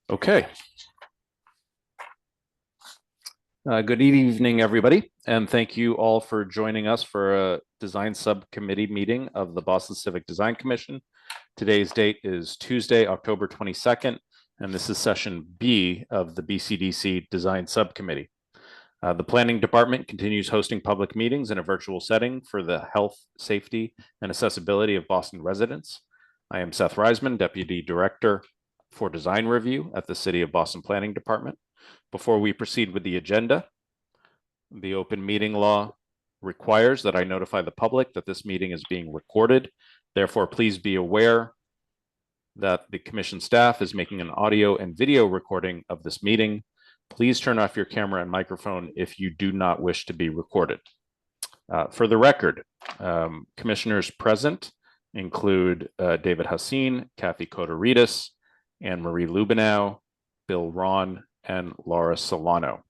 Okay. Good evening, everybody, and thank you all for joining us for a design subcommittee meeting of the Boston Civic Design Commission. Today's date is Tuesday, October 22nd, and this is session B of the BCDC Design Subcommittee. The Planning Department continues hosting public meetings in a virtual setting for the health, safety, and accessibility of Boston residents. I am Seth Reisman, Deputy Director for Design Review at the City of Boston Planning Department. Before we proceed with the agenda, the open meeting law requires that I notify the public that this meeting is being recorded. Therefore, please be aware that the commission staff is making an audio and video recording of this meeting. Please turn off your camera and microphone if you do not wish to be recorded. For the record, commissioners present include David Hassin, Kathy Kotoridis, Anne Marie Lubenow, Bill Ron, and Laura Solano.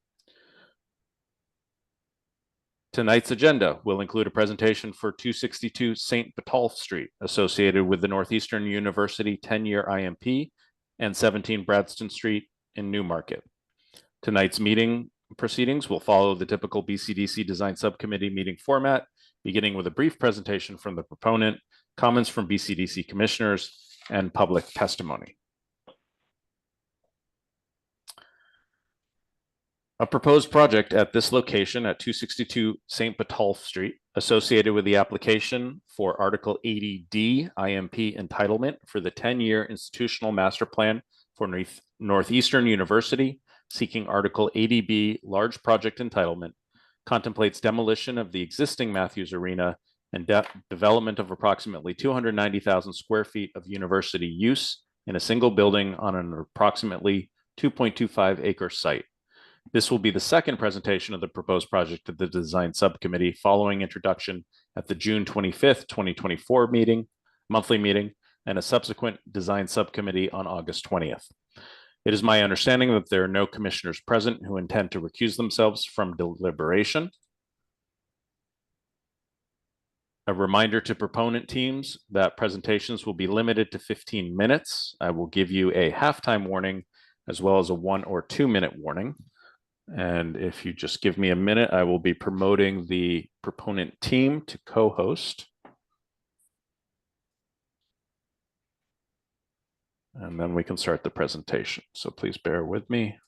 Tonight's agenda will include a presentation for 262 St. Botolph Street, associated with the Northeastern University 10-year IMP, and 17 Bradston Street in Newmarket. Tonight's meeting proceedings will follow the typical BCDC Design Subcommittee meeting format, beginning with a brief presentation from the proponent, comments from BCDC commissioners, and public testimony. A proposed project at this location at 262 St. Botolph Street, associated with the application for Article 80D IMP entitlement for the 10-year institutional master plan for Northeastern University, seeking Article 80B large project entitlement, contemplates demolition of the existing Matthews Arena and development of approximately 290,000 square feet of university use in a single building on an approximately 2.25 acre site. This will be the second presentation of the proposed project to the Design Subcommittee following introduction at the June 25th, 2024 monthly meeting, and a subsequent Design Subcommittee on August 20th. It is my understanding that there are no commissioners present who intend to recuse themselves from deliberation. A reminder to proponent teams that presentations will be limited to 15 minutes. I will give you a halftime warning as well as a 1 or 2 minute warning. And if you just give me a minute, I will be promoting the proponent team to co-host. And then we can start the presentation. So please bear with me.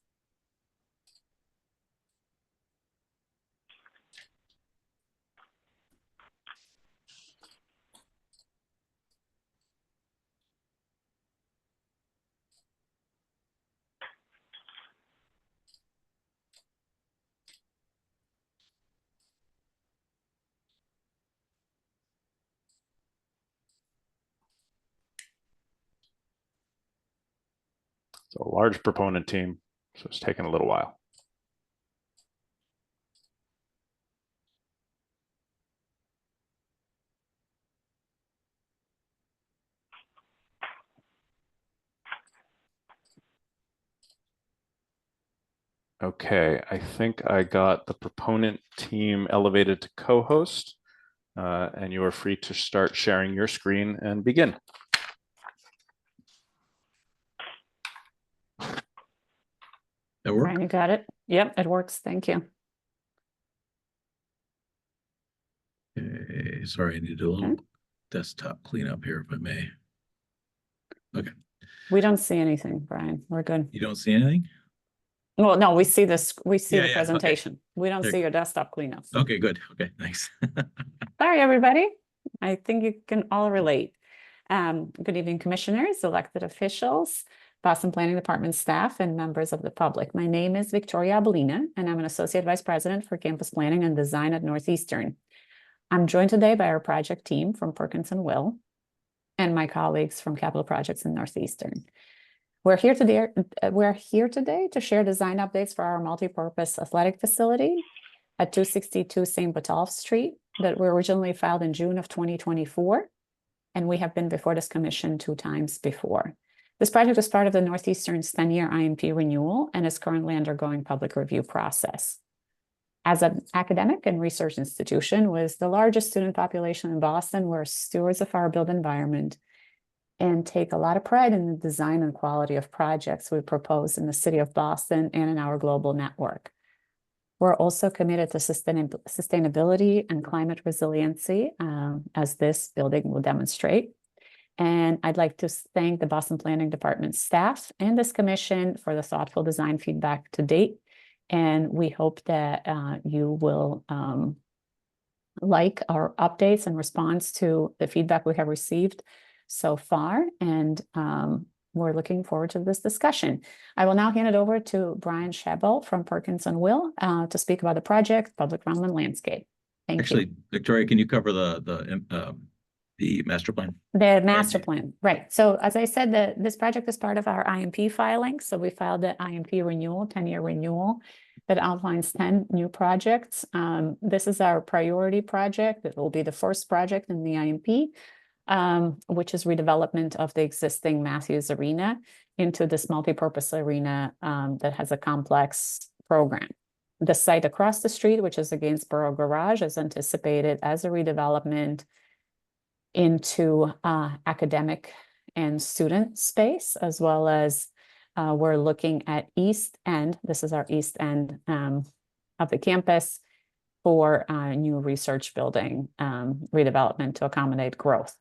So a large proponent team, so it's taking a little while. Okay, I think I got the proponent team elevated to co-host, and you are free to start sharing your screen and begin. That work? Brian, you got it? Yep, it works. Thank you. Okay, sorry, I need to do a little desktop cleanup here, if I may. Okay. We don't see anything, Brian. We're good. You don't see anything? Well, no, we see this. We see the Yeah, presentation. okay. We don't There- see your desktop cleanup. Okay, good. Okay, thanks. Sorry, everybody. I think you can all relate. Good evening, commissioners, elected officials, Boston Planning Department staff, and members of the public. My name is Victoria Abolina, and I'm an Associate Vice President for Campus Planning and Design at Northeastern. I'm joined today by our project team from Perkins and Will, and my colleagues from Capital Projects in Northeastern. We're here today to share design updates for our multi-purpose athletic facility at 262 St. Botolph Street that were originally filed in June of 2024, and we have been before this commission 2 times before. This project is part of the Northeastern's 10-year IMP renewal and is currently undergoing public review process. As an academic and research institution with the largest student population in Boston, we're stewards of our built environment, and take a lot of pride in the design and quality of projects we propose in the city of Boston and in our global network. We're also committed to sustainability and climate resiliency, as this building will demonstrate. And I'd like to thank the Boston Planning Department staff and this commission for the thoughtful design feedback to date. And we hope that you will like our updates and response to the feedback we have received so far. And we're looking forward to this discussion. I will now hand it over to Brian Schabel from Perkins and Will to speak about the project, public realm and landscape. Thank you. Actually, Victoria, can you cover the master plan? The master plan, right. So as I said, this project is part of our IMP filing. So we filed the IMP renewal, 10-year renewal that outlines 10 new projects. This is our priority project. It will be the first project in the IMP. Which is redevelopment of the existing Matthews Arena into this multi-purpose arena that has a complex program. The site across the street, which is the Gainsborough Garage, is anticipated as a redevelopment into academic and student space, as well as we're looking at East End. This is our East End of the campus for a new research building redevelopment to accommodate growth.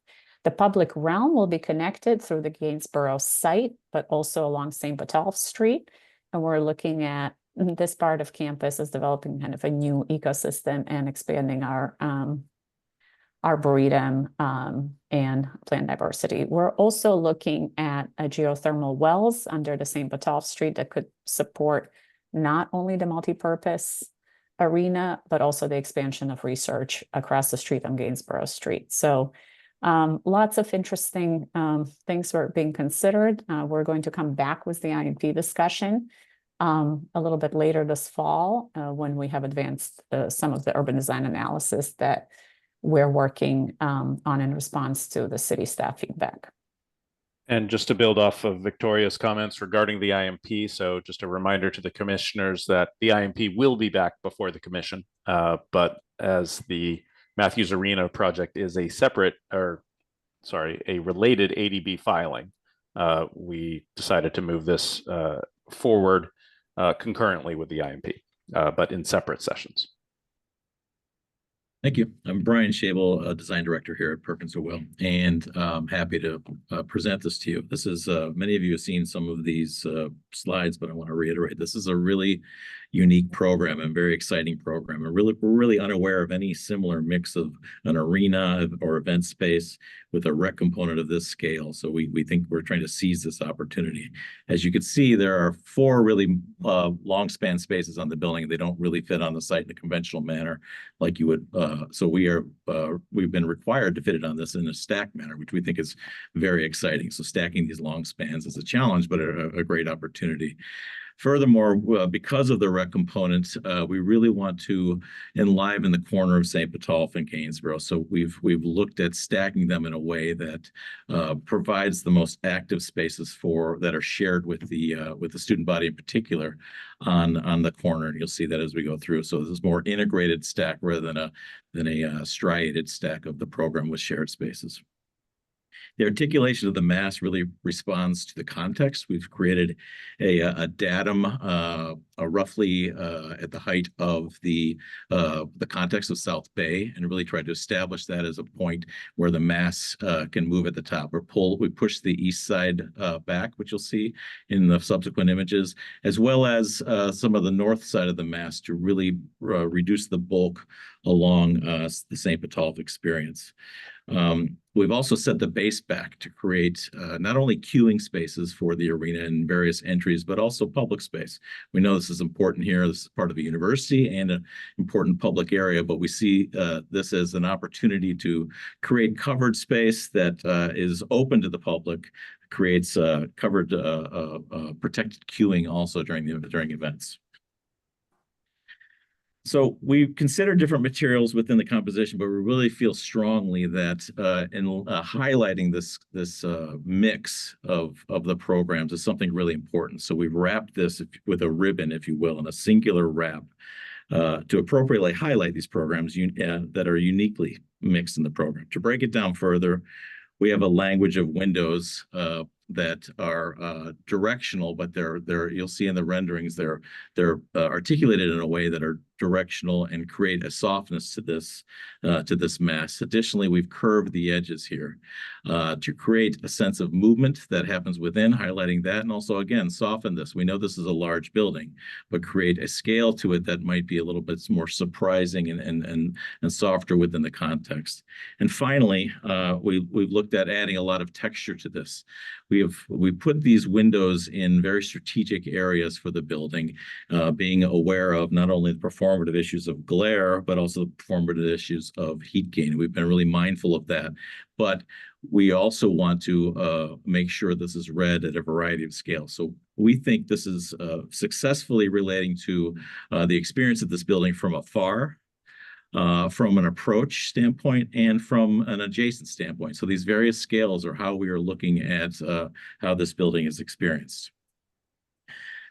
The public realm will be connected through the Gainsborough site, but also along St. Botolph Street. And we're looking at this part of campus as developing kind of a new ecosystem and expanding our arboretum and plant diversity. We're also looking at a geothermal wells under the St. Botolph Street that could support not only the multi-purpose arena, but also the expansion of research across the street on Gainsborough Street. So lots of interesting things were being considered. We're going to come back with the IMP discussion a little bit later this fall when we have advanced some of the urban design analysis that we're working on in response to the city staff feedback. And just to build off of Victoria's comments regarding the IMP, so just a reminder to the commissioners that the IMP will be back before the commission, but as the Matthews Arena project is a related ADB filing, we decided to move this forward concurrently with the IMP, but in separate sessions. Thank you. I'm Brian Schabel, Design Director here at Perkins & Will, and I'm happy to present this to you. This is, many of you have seen some of these slides, but I want to reiterate, this is a really unique program and very exciting program. And we're really unaware of any similar mix of an arena or event space with a rec component of this scale. So we think we're trying to seize this opportunity. As you can see, there are 4 really long span spaces on the building. They don't really fit on the site in a conventional manner like you would. So we've been required to fit it on this in a stacked manner, which we think is very exciting. So stacking these long spans is a challenge, but a great opportunity. Furthermore, because of the rec components, we really want to enliven the corner of St. Botolph and Gainsborough. So we've looked at stacking them in a way that provides the most active spaces that are shared with the student body in particular on the corner. And you'll see that as we go through. So this is more integrated stack rather than a striated stack of the program with shared spaces. The articulation of the mass really responds to the context. We've created a datum roughly at the height of the context of South Bay, and really tried to establish that as a point where the mass can move at the top or pull. We push the east side back, which you'll see in the subsequent images, as well as some of the north side of the mass to really reduce the bulk along the St. Botolph experience. We've also set the base back to create not only queuing spaces for the arena and various entries, but also public space. We know this is important here. This is part of a university and an important public area, but we see this as an opportunity to create covered space that is open to the public, creates covered protected queuing also during events. So we consider different materials within the composition, but we really feel strongly that in highlighting this mix of the programs is something really important. So we've wrapped this with a ribbon, if you will, and a singular wrap to appropriately highlight these programs that are uniquely mixed in the program. To break it down further, We have a language of windows that are directional, but they're you'll see in the renderings they're articulated in a way that are directional and create a softness to this mass. Additionally, we've curved the edges here to create a sense of movement that happens within, highlighting that, and also again soften this. We know this is a large building, but create a scale to it that might be a little bit more surprising and softer within the context. And finally, we've looked at adding a lot of texture to this. We put these windows in very strategic areas for the building, being aware of not only the performative issues of glare, but also the performative issues of heat gain. We've been really mindful of that, but we also want to make sure this is read at a variety of scales. So we think this is successfully relating to the experience of this building from afar, from an approach standpoint, and from an adjacent standpoint. So these various scales are how we are looking at how this building is experienced.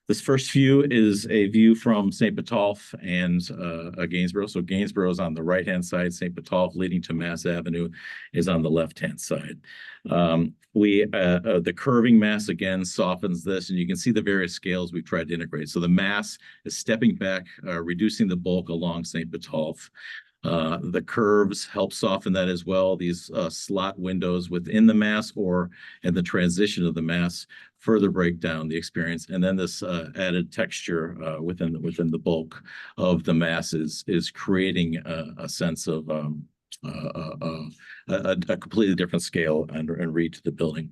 This first view is a view from St. Botolph and Gainsborough. So Gainsborough is on the right-hand side. St. Botolph, leading to Mass Avenue, is on the left-hand side. The curving mass again softens this, and you can see the various scales we've tried to integrate. So the mass is stepping back, reducing the bulk along St. Botolph. The curves help soften that as well. These slot windows within the mass or in the transition of the mass further break down the experience. And then this added texture within the bulk of the mass is creating a sense of a completely different scale and read to the building.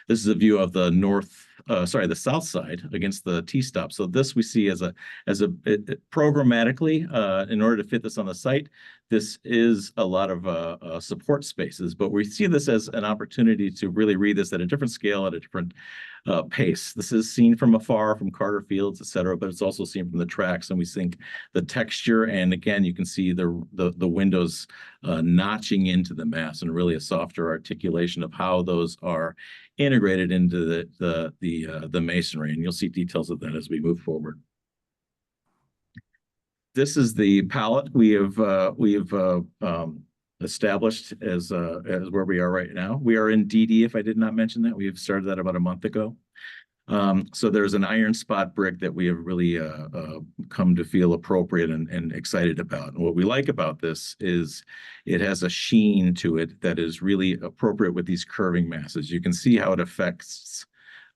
This is a view of the the south side against the T-stop. So this we see as programmatically, in order to fit this on the site, this is a lot of support spaces, but we see this as an opportunity to really read this at a different scale, at a different pace. This is seen from afar, from Carter Fields, et cetera, but it's also seen from the tracks, and we think the texture, and again, you can see the windows notching into the mass, and really a softer articulation of how those are integrated into the masonry, and you'll see details of that as we move forward. This is the palette we have established as where we are right now. We are in DD, if I did not mention that. We have started that about a month ago. So there's an iron spot brick that we have really come to feel appropriate and excited about. And what we like about this is it has a sheen to it that is really appropriate with these curving masses. You can see how it affects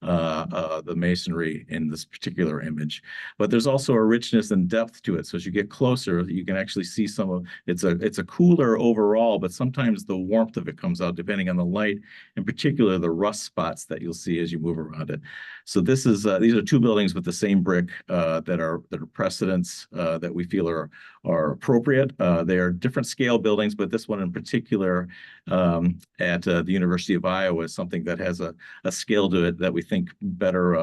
the masonry in this particular image, but there's also a richness and depth to it. So as you get closer, you can actually see some of it's a cooler overall, but sometimes the warmth of it comes out depending on the light, in particular the rust spots that you'll see as you move around it. So this is these are two buildings with the same brick that are precedents that we feel are appropriate. They are different scale buildings, but this one in particular at the University of Iowa is something that has a scale to it that we think better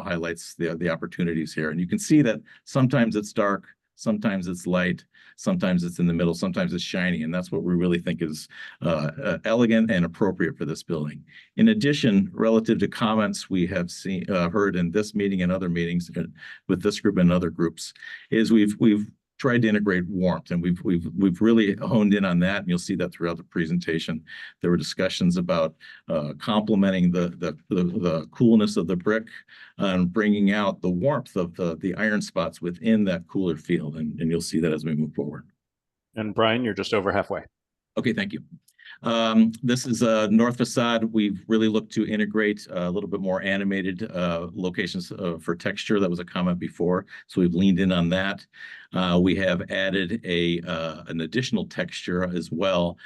highlights the opportunities here. And you can see that sometimes it's dark, sometimes it's light, sometimes it's in the middle, sometimes it's shiny, and that's what we really think is elegant and appropriate for this building. In addition, relative to comments we have heard in this meeting and other meetings with this group and other groups, is we've tried to integrate warmth, and we've really honed in on that, and you'll see that throughout the presentation. There were discussions about complementing the coolness of the brick and bringing out the warmth of the iron spots within that cooler field, and you'll see that as we move forward. And Brian, you're just over halfway. Okay, thank you. This is a north facade. We've really looked to integrate a little bit more animated locations for texture. That was a comment before, so we've leaned in on that. We have added an additional texture as well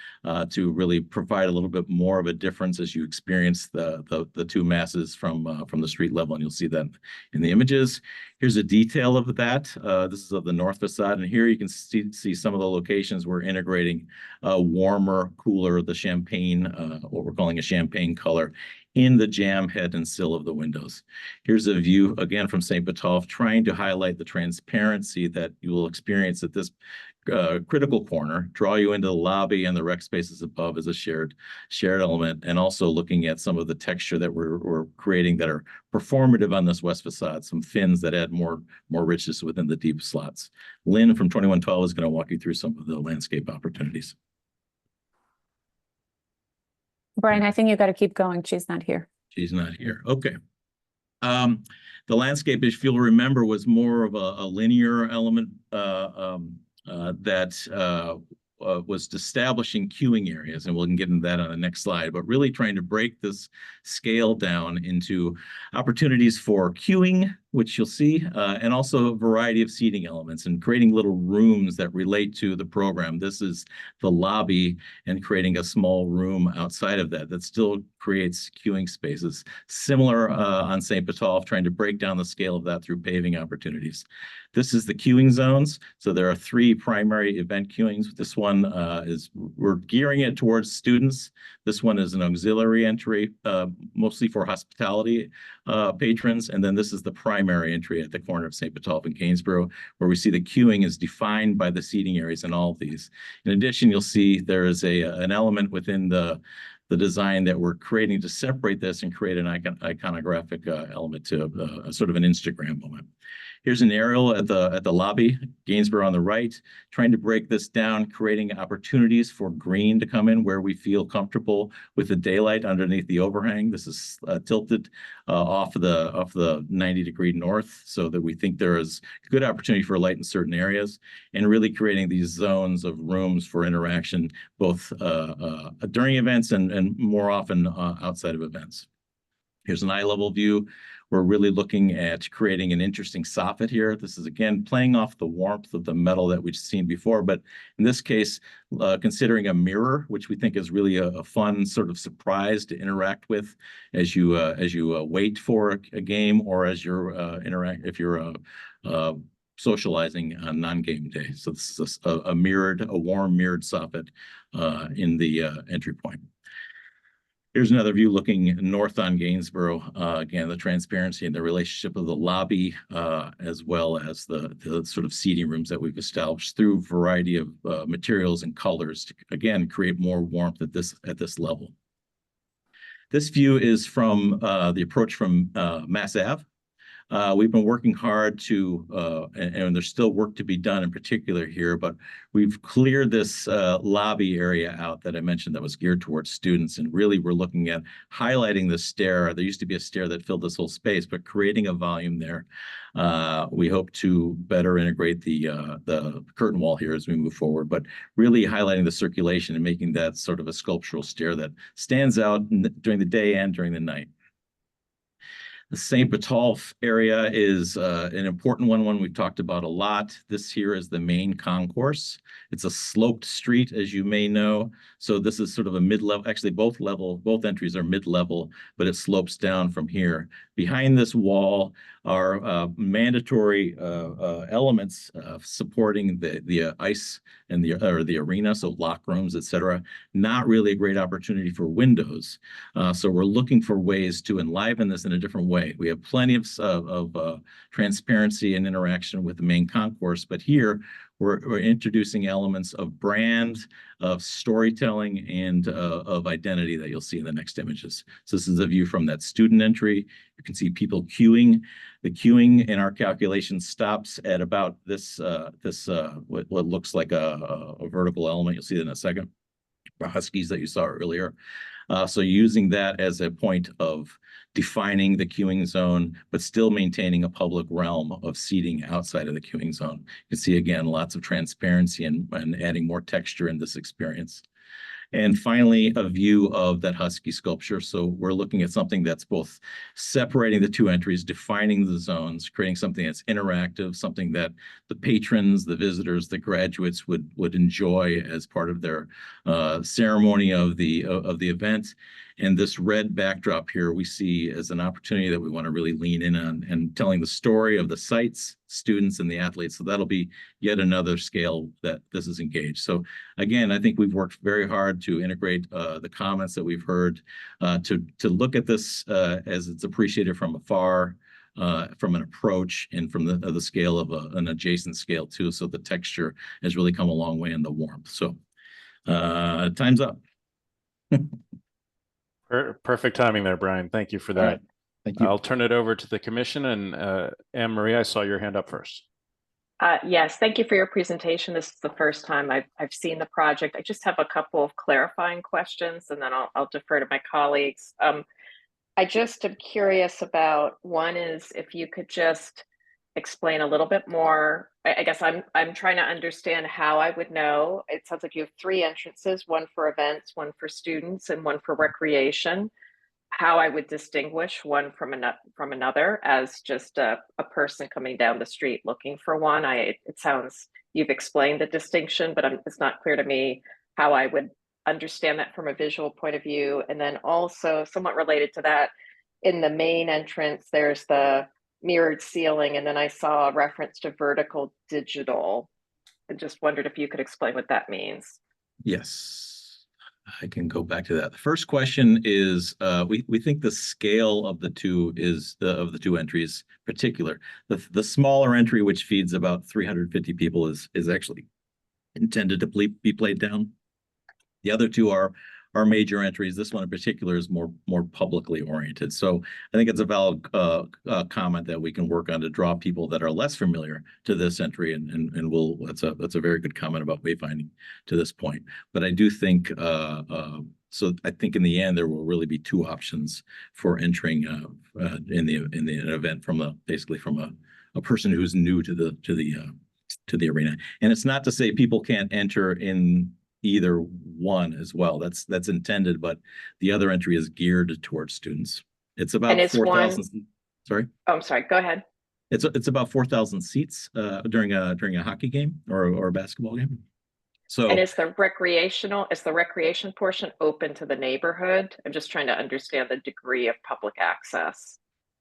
to really provide a little bit more of a difference as you experience the two masses from the street level, and you'll see that in the images. Here's a detail of that. This is of the north facade, and here you can see some of the locations we're integrating warmer, cooler, the champagne, what we're calling a champagne color, in the jamb head and sill of the windows. Here's a view, again, from St. Botolph, trying to highlight the transparency that you will experience at this critical corner, draw you into the lobby and the rec spaces above as a shared element, and also looking at some of the texture that we're creating that are performative on this west facade, some fins that add more richness within the deep slots. Lynn from 2112 is going to walk you through some of the landscape opportunities. Brian, I think you got to keep going. She's not here. She's not here. Okay. The landscape, if you'll remember, was more of a linear element that was establishing queuing areas, and we'll get into that on the next slide, but really trying to break this scale down into opportunities for queuing, which you'll see, and also a variety of seating elements and creating little rooms that relate to the program. This is the lobby, and creating a small room outside of that that still creates queuing spaces. Similar on St. Botolph, trying to break down the scale of that through paving opportunities. This is the queuing zones. So there are 3 primary event queuings. This one we're gearing it towards students. This one is an auxiliary entry, mostly for hospitality patrons. And then this is the primary entry at the corner of St. Botolph and Gainsborough, where we see the queuing is defined by the seating areas in all of these. In addition, you'll see there is an element within the design that we're creating to separate this and create an iconographic element to sort of an Instagram moment. Here's an aerial at the lobby, Gainsborough on the right, trying to break this down, creating opportunities for green to come in where we feel comfortable with the daylight underneath the overhang. This is tilted off the 90-degree north, so that we think there is good opportunity for light in certain areas, and really creating these zones of rooms for interaction, both during events and more often outside of events. Here's an eye-level view. We're really looking at creating an interesting soffit here. This is, again, playing off the warmth of the metal that we've seen before, but in this case, considering a mirror, which we think is really a fun sort of surprise to interact with as you wait for a game, or as you're if you're socializing on non-game day. So this is a warm mirrored soffit in the entry point. Here's another view looking north on Gainsborough. Again, the transparency and the relationship of the lobby, as well as the sort of seating rooms that we've established through a variety of materials and colors to, again, create more warmth at this level. This view is from the approach from Mass Ave. We've been working hard to, and there's still work to be done in particular here, but we've cleared this lobby area out that I mentioned that was geared towards students. And really, we're looking at highlighting the stair. There used to be a stair that filled this whole space, but creating a volume there. We hope to better integrate the curtain wall here as we move forward, but really highlighting the circulation and making that sort of a sculptural stair that stands out during the day and during the night. The St. Botolph area is an important one we've talked about a lot. This here is the main concourse. It's a sloped street, as you may know. So this is sort of a mid-level, actually both entries are mid-level, but it slopes down from here. Behind this wall are mandatory elements supporting the ice and the arena, so locker rooms, et cetera. Not really a great opportunity for windows. So we're looking for ways to enliven this in a different way. We have plenty of transparency and interaction with the main concourse, but here we're introducing elements of brand, of storytelling, and of identity that you'll see in the next images. So this is a view from that student entry. You can see people queuing. The queuing in our calculation stops at about this what looks like a vertical element. You'll see that in a second. The Huskies that you saw earlier. So using that as a point of defining the queuing zone, but still maintaining a public realm of seating outside of the queuing zone. You can see, again, lots of transparency and adding more texture in this experience. And finally, a view of that Husky sculpture. So we're looking at something that's both separating the two entries, defining the zones, creating something that's interactive, something that the patrons, the visitors, the graduates would enjoy as part of their ceremony of the event. And this red backdrop here we see as an opportunity that we want to really lean in on, and telling the story of the sites, students, and the athletes. So that'll be yet another scale that this is engaged. So again, I think we've worked very hard to integrate the comments that we've heard, to look at this as it's appreciated from afar, from an approach, and from the scale of an adjacent scale too. So the texture has really come a long way in the warmth. So time's up. Perfect timing there, Brian. Thank you for that. Right. Thank you. I'll turn it over to the commission, and Anne Marie, I saw your hand up first. Yes, thank you for your presentation. This is the first time I've seen the project. I just have a couple of clarifying questions, and then I'll defer to my colleagues. I just am curious about, one is if you could just explain a little bit more. I guess I'm trying to understand how I would know. It sounds like you have three entrances, one for events, one for students, and one for recreation. How I would distinguish one from another as just a person coming down the street looking for one. It sounds you've explained the distinction, but it's not clear to me how I would understand that from a visual point of view. And then also somewhat related to that, in the main entrance, there's the mirrored ceiling, and then I saw a reference to vertical digital. I just wondered if you could explain what that means. Yes, I can go back to that. The first question is, we think the scale of the two of the two entries particular. The smaller entry, which feeds about 350 people, is actually intended to be played down. The other two are major entries. This one in particular is more publicly oriented. So I think it's a valid comment that we can work on to draw people that are less familiar to this entry, and that's a very good comment about wayfinding to this point. But I do think so. I think in the end there will really be two options for entering in the event basically from a person who's new to the arena. And it's not to say people can't enter in either one as well. That's intended, but the other entry is geared towards students. It's about 4,000. Sorry. Oh, I'm sorry. Go ahead. It's about 4,000 seats during a hockey game or a basketball game. So, and is the recreation portion open to the neighborhood? I'm just trying to understand the degree of public access.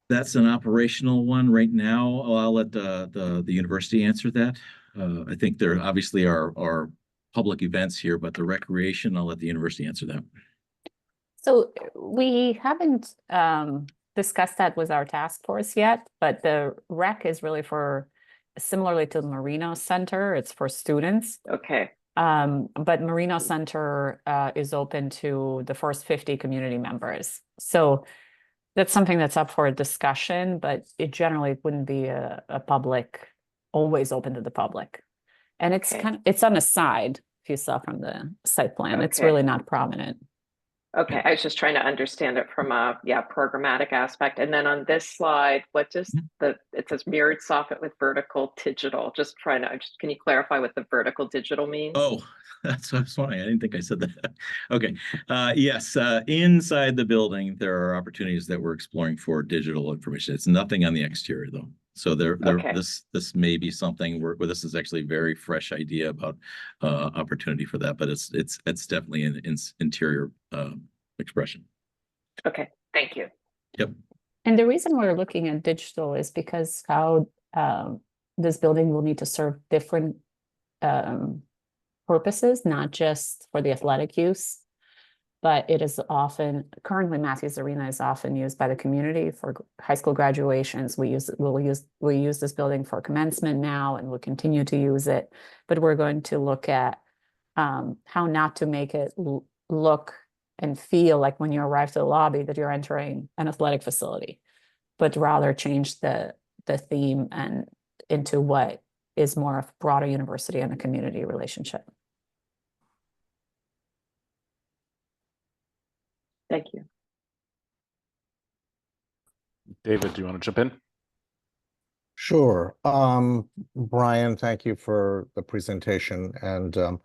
That's an operational one right now. I'll let the university answer that. I think there obviously are public events here, but the recreation, I'll let the university answer that. So we haven't discussed that with our task force yet, but the rec is really for, similarly to the Marino Center, it's for students. Okay. But Marino Center is open to the first 50 community members. So that's something that's up for a discussion, but it generally wouldn't be a public, always open to the public. And it's it's on the side, if you saw from the site plan. It's really not prominent. Okay, I was just trying to understand it from a programmatic aspect. And then on this slide, what does it says mirrored soffit with vertical digital. Can you clarify what the vertical digital means? Oh, that's funny. I didn't think I said that. Okay. Yes, inside the building, there are opportunities that we're exploring for digital information. It's nothing on the exterior though. So this may be something where this is actually a very fresh idea about opportunity for that, but it's definitely an interior expression. Okay, thank you. Yep. And the reason we're looking at digital is because how this building will need to serve different purposes, not just for the athletic use, but it is currently Matthews Arena is often used by the community for high school graduations. We use this building for commencement now, and we'll continue to use it. But we're going to look at how not to make it look and feel like when you arrive to the lobby that you're entering an athletic facility, but rather change the theme and into what is more of broader university and a community relationship. Thank you. David, do you want to jump in? Sure. Brian, thank you for the presentation. And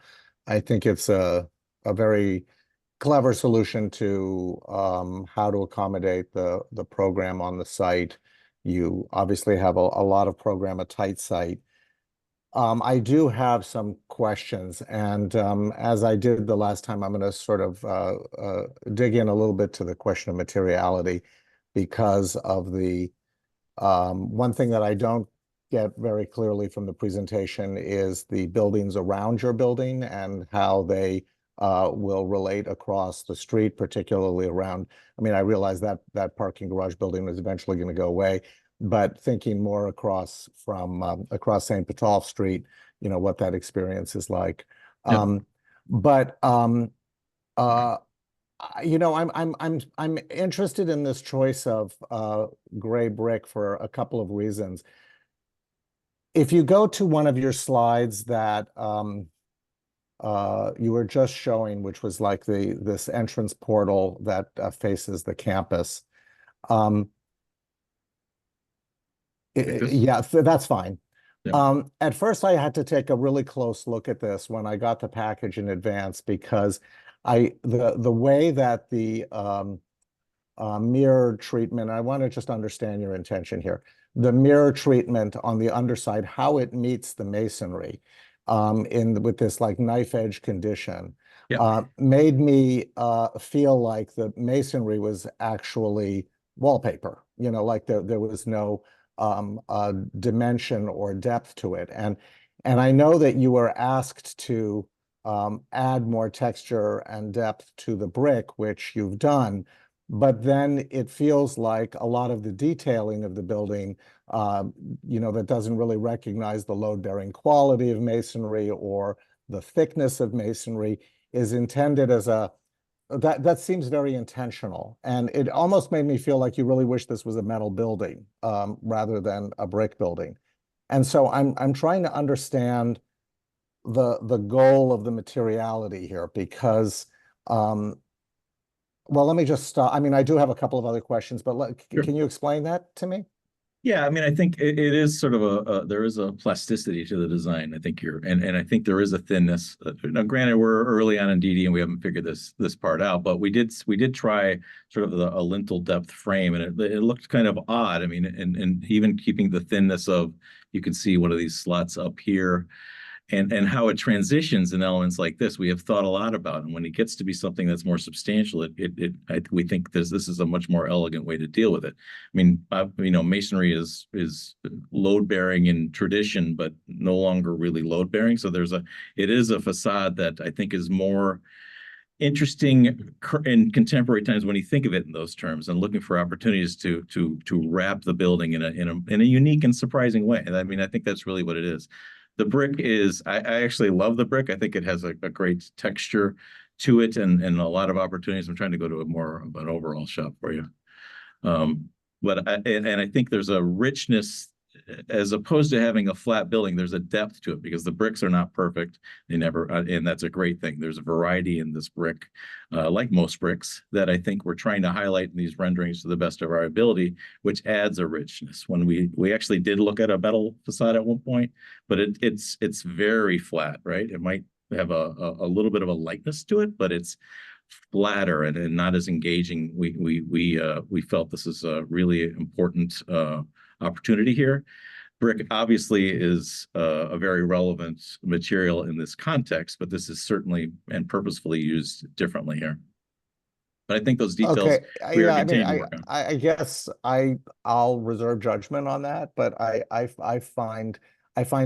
I think it's a very clever solution to how to accommodate the program on the site. You obviously have a lot of program, a tight site. I do have some questions, and as I did the last time, I'm going to sort of dig in a little bit to the question of materiality, because of the one thing that I don't get very clearly from the presentation is the buildings around your building and how they will relate across the street, particularly around, I mean, I realize that parking garage building is eventually going to go away, but thinking more across from across St. Botolph Street, you know, what that experience is like. Yep. You know, I'm interested in this choice of gray brick for a couple of reasons. if you go to one of your slides that you were just showing, which was like this entrance portal that faces the campus. Yeah, that's fine. Yeah. At first, I had to take a really close look at this when I got the package in advance because the way that the mirror treatment, I want to just understand your intention here. The mirror treatment on the underside, how it meets the masonry with this like knife edge condition, Yeah. made me feel like the masonry was actually wallpaper, like there was no dimension or depth to it. And I know that you were asked to add more texture and depth to the brick, which you've done. But then it feels like a lot of the detailing of the building, that doesn't really recognize the load-bearing quality of masonry or the thickness of masonry is intended as that seems very intentional. And it almost made me feel like you really wish this was a metal building rather than a brick building. And so I'm trying to understand the goal of the materiality here because well, let me just stop. I mean, I do have a couple of other questions, but Sure. can you explain that to me? Yeah, I mean, I think it is sort of there is a plasticity to the design. I think and I think there is a thinness. Now, granted, we're early on in DD and we haven't figured this part out, but we did try sort of a lintel depth frame, and it looked kind of odd. I mean, and even keeping the thinness of, you can see one of these slots up here. And how it transitions in elements like this, we have thought a lot about. And when it gets to be something that's more substantial, we think this is a much more elegant way to deal with it. I mean, masonry is load bearing in tradition, but no longer really load bearing. So it is a facade that I think is more interesting in contemporary times when you think of it in those terms, and looking for opportunities to wrap the building in a unique and surprising way. And I mean, I think that's really what it is. The brick is, I actually love the brick. I think it has a great texture to it and a lot of opportunities. I'm trying to go to more of an overall shot for you. But I think there's a richness, as opposed to having a flat building, there's a depth to it because the bricks are not perfect. They never, and that's a great thing. There's a variety in this brick, like most bricks, that I think we're trying to highlight in these renderings to the best of our ability, which adds a richness. When we actually did look at a metal facade at one point, but it's very flat, right? It might have a little bit of a lightness to it, but it's flatter and not as engaging. We felt this is a really important opportunity here. Brick obviously is a very relevant material in this context, but this is certainly and purposefully used differently here. But I think those details we are continuing to work on. I guess I'll reserve judgment on that, but I find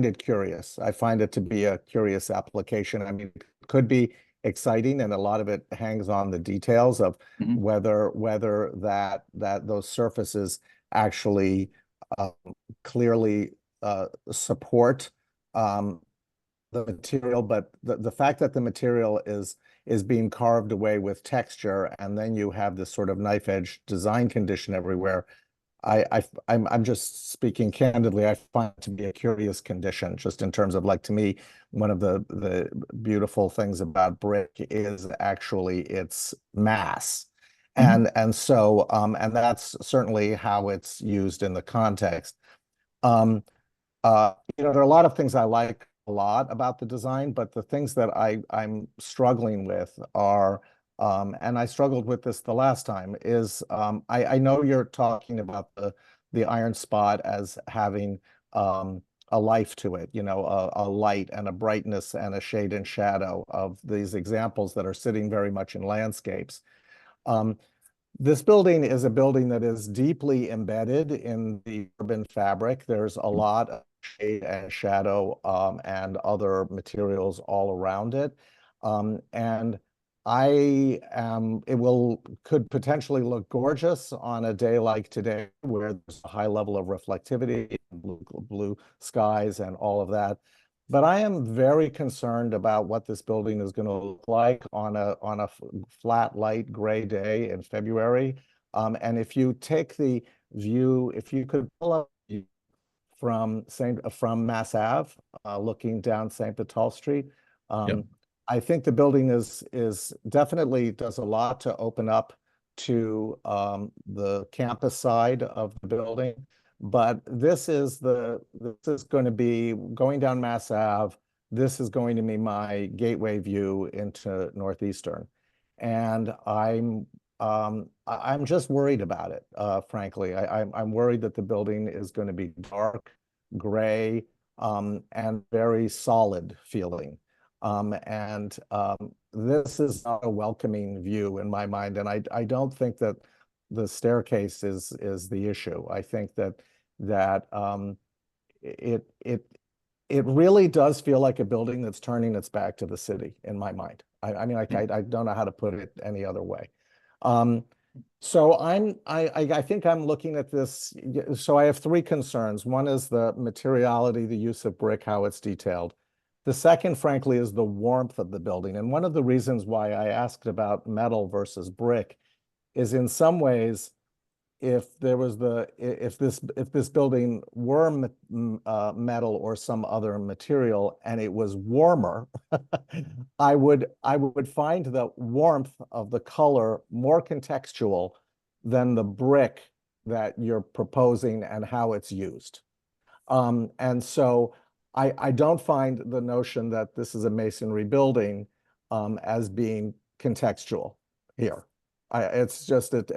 it curious. I find it to be a curious application. I mean, it could be exciting, and a lot of it hangs on the details of whether those surfaces actually clearly support the material, but the fact that the material is being carved away with texture, and then you have this sort of knife edge design condition everywhere. I'm just speaking candidly. I find it to be a curious condition, just in terms of, like, to me, one of the beautiful things about brick is actually its mass. And so that's certainly how it's used in the context. There are a lot of things I like a lot about the design, but the things that I'm struggling with are, and I struggled with this the last time, is I know you're talking about the iron spot as having a life to it, a light and a brightness and a shade and shadow of these examples that are sitting very much in landscapes. This building is a building that is deeply embedded in the urban fabric. There's a lot of shade and shadow and other materials all around it. And could potentially look gorgeous on a day like today, where there's a high level of reflectivity, blue skies and all of that. But I am very concerned about what this building is going to look like on a flat, light gray day in February. And if you take the view, if you could pull up from Mass Ave, looking down St. Botolph Street. Yep. I think the building is definitely does a lot to open up to the campus side of the building, but this is going to be going down Mass Ave. This is going to be my gateway view into Northeastern, and I'm just worried about it. Frankly, I'm worried that the building is going to be dark, gray, and very solid feeling. This is not a welcoming view in my mind, and I don't think that the staircase is the issue. I think that it really does feel like a building that's turning its back to the city in my mind. I mean, I don't know how to put it any other way. So I think I'm looking at this. So I have three concerns. One is the materiality, the use of brick, how it's detailed. The second, frankly, is the warmth of the building. And one of the reasons why I asked about metal versus brick is, in some ways, if this building were metal or some other material and it was warmer, I would find the warmth of the color more contextual than the brick that you're proposing and how it's used. And so I don't find the notion that this is a masonry building as being contextual here. It's just that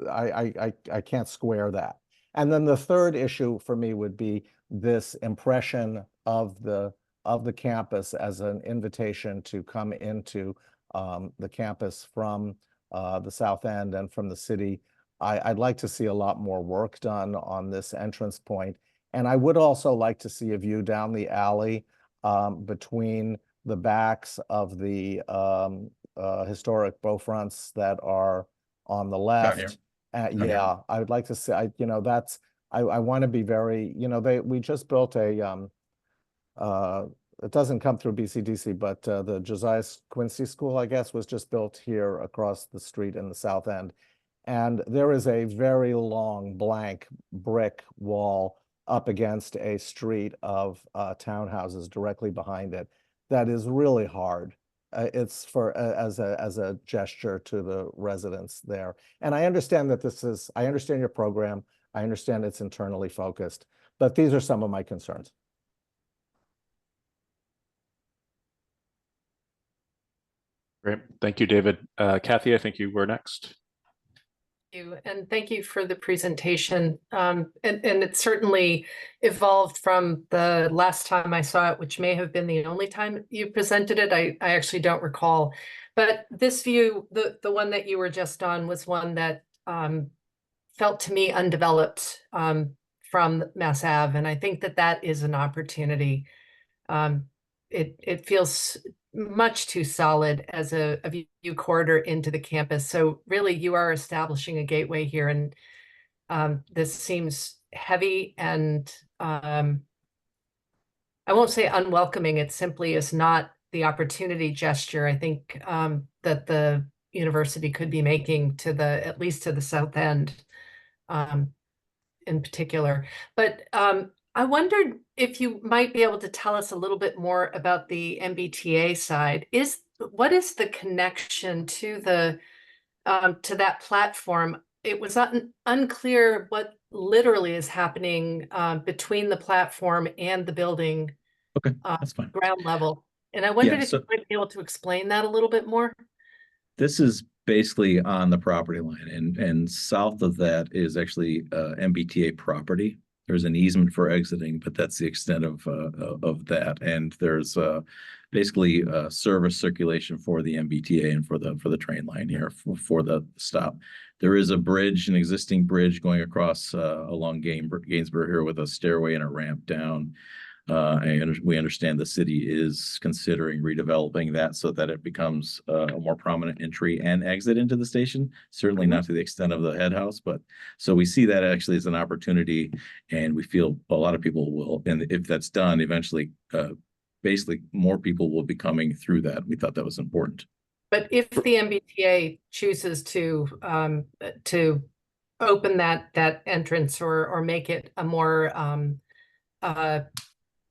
I can't square that. And then the third issue for me would be this impression of the campus as an invitation to come into the campus from the South End and from the city. I'd like to see a lot more work done on this entrance point. And I would also like to see a view down the alley between the backs of the historic Beaufronts that are on the left. Yeah, I would like to see, I want to be very, we just built a, it doesn't come through BCDC, but the Josiah Quincy School, I guess, was just built here across the street in the South End. And there is a very long blank brick wall up against a street of townhouses directly behind it. That is really hard. It's for as a gesture to the residents there. And I understand that I understand your program. I understand it's internally focused, but these are some of my concerns. Great. Thank you, David. Kathy, I think you were next. You and thank you for the presentation. And it certainly evolved from the last time I saw it, which may have been the only time you presented it. I actually don't recall. But this view, the one that you were just on, was one that felt to me undeveloped from Mass Ave. And I think that is an opportunity. It feels much too solid as a view corridor into the campus. So really you are establishing a gateway here, and this seems heavy and I won't say unwelcoming. It simply is not the opportunity gesture I think that the university could be making to at least to the South End in particular. But I wondered if you might be able to tell us a little bit more about the MBTA side. What is the connection to that platform? It was unclear what literally is happening between the platform and the building. Okay, that's fine. Ground level. And I wondered if you might be able to explain that a little bit more. This is basically on the property line, and south of that is actually MBTA property. There's an easement for exiting, but that's the extent of that. And there's basically service circulation for the MBTA and for the train line here for the stop. There is a bridge, an existing bridge going across along Gainsborough here with a stairway and a ramp down. And we understand the city is considering redeveloping that so that it becomes a more prominent entry and exit into the station. Certainly not to the extent of the head house, but so we see that actually as an opportunity, and we feel a lot of people will, and if that's done, eventually, basically more people will be coming through that. We thought that was important. But if the MBTA chooses to open that entrance or make it a more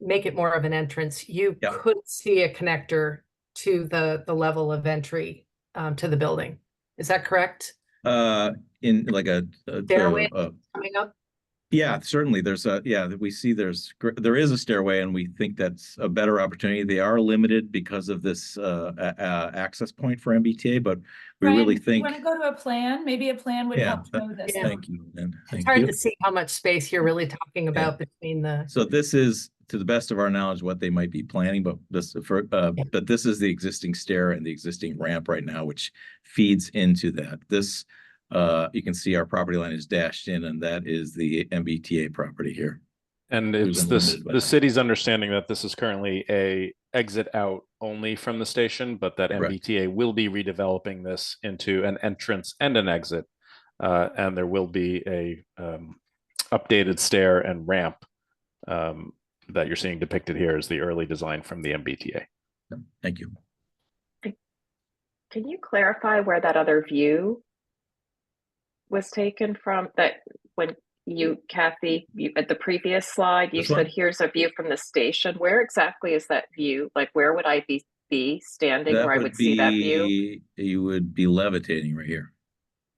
make it more of an entrance, you Yeah. could see a connector to the level of entry to the building. Is that correct? In like a Stairway coming up? yeah, certainly. There's we see there is a stairway, and we think that's a better opportunity. They are limited because of this access point for MBTA, but we really think. Want to go to a plan? Maybe a plan would help show this. Yeah. Thank you. And It's thank hard you. to see how much space you're really talking about between the. So this is, to the best of our knowledge, what they might be planning, but this is the existing stair and the existing ramp right now, which feeds into that. This, you can see our property line is dashed in, and that is the MBTA property here. And it's the city's understanding that this is currently a exit out only from the station, but that MBTA will be redeveloping this into an entrance and an exit. And there will be a updated stair and ramp that you're seeing depicted here as the early design from the MBTA. Thank you. Can you clarify where that other view was taken from? That when you, Kathy, at the previous slide, you said here's a view from the station. Where exactly is that view? Like, where would I be standing where I would see that view? You would be levitating right here.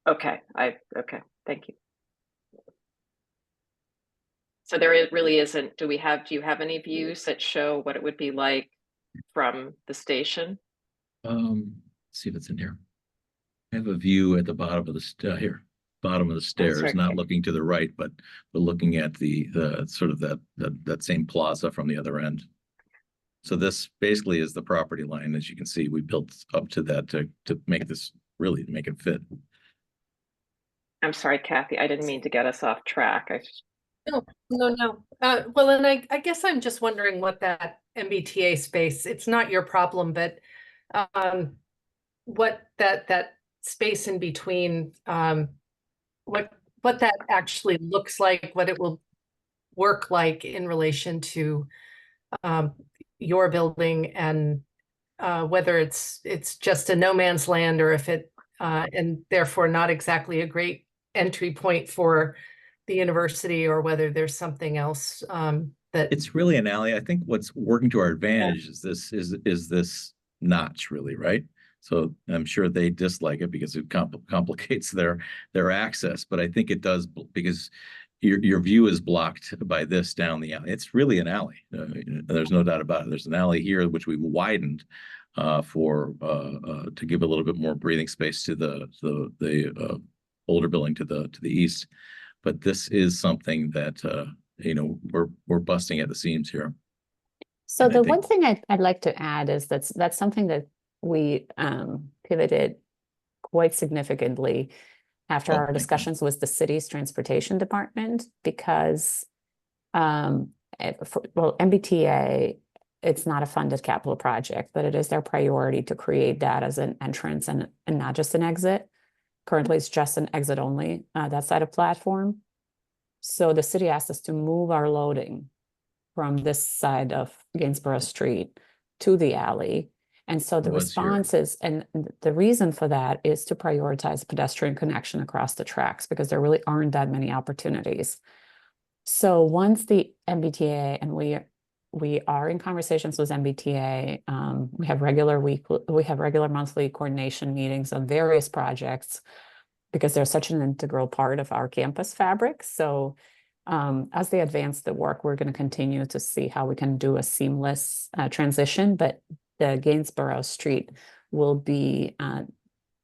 Okay, okay, thank you. So there really isn't, do you have any views that show what it would be like from the station? Let's see if it's in here. I have a view at the bottom of the bottom of the stairs, not looking to the right, but looking at the sort of that same plaza from the other end. So this basically is the property line. As you can see, we built up to that to make this really make it fit. I'm sorry, Kathy, I didn't mean to get us off track. No. Well, and I guess I'm just wondering what that MBTA space, it's not your problem, but what that space in between, what that actually looks like, what it will work like in relation to your building, and whether it's just a no man's land, or if it and therefore not exactly a great entry point for the university, or whether there's something else that it's really an alley. I think what's working to our advantage is this notch, really, right? So I'm sure they dislike it because it complicates their access, but I think it does because your view is blocked by this down the alley. It's really an alley. There's no doubt about it. There's an alley here which we've widened to give a little bit more breathing space to the older building to the east. But this is something that we're busting at the seams here. So the one thing I'd like to add is that's something that we pivoted quite significantly after our discussions with the city's transportation department, because MBTA, it's not a funded capital project, but it is their priority to create that as an entrance and not just an exit. Currently, it's just an exit only, that side of platform. So the city asked us to move our loading from this side of Gainsborough Street to the alley. And so the response is, and the reason for that is to prioritize pedestrian connection across the tracks, because there really aren't that many opportunities. So once the MBTA, and we are in conversations with MBTA, we have regular monthly coordination meetings on various projects, because they're such an integral part of our campus fabric. So as they advance the work, we're going to continue to see how we can do a seamless transition, but the Gainsborough Street will be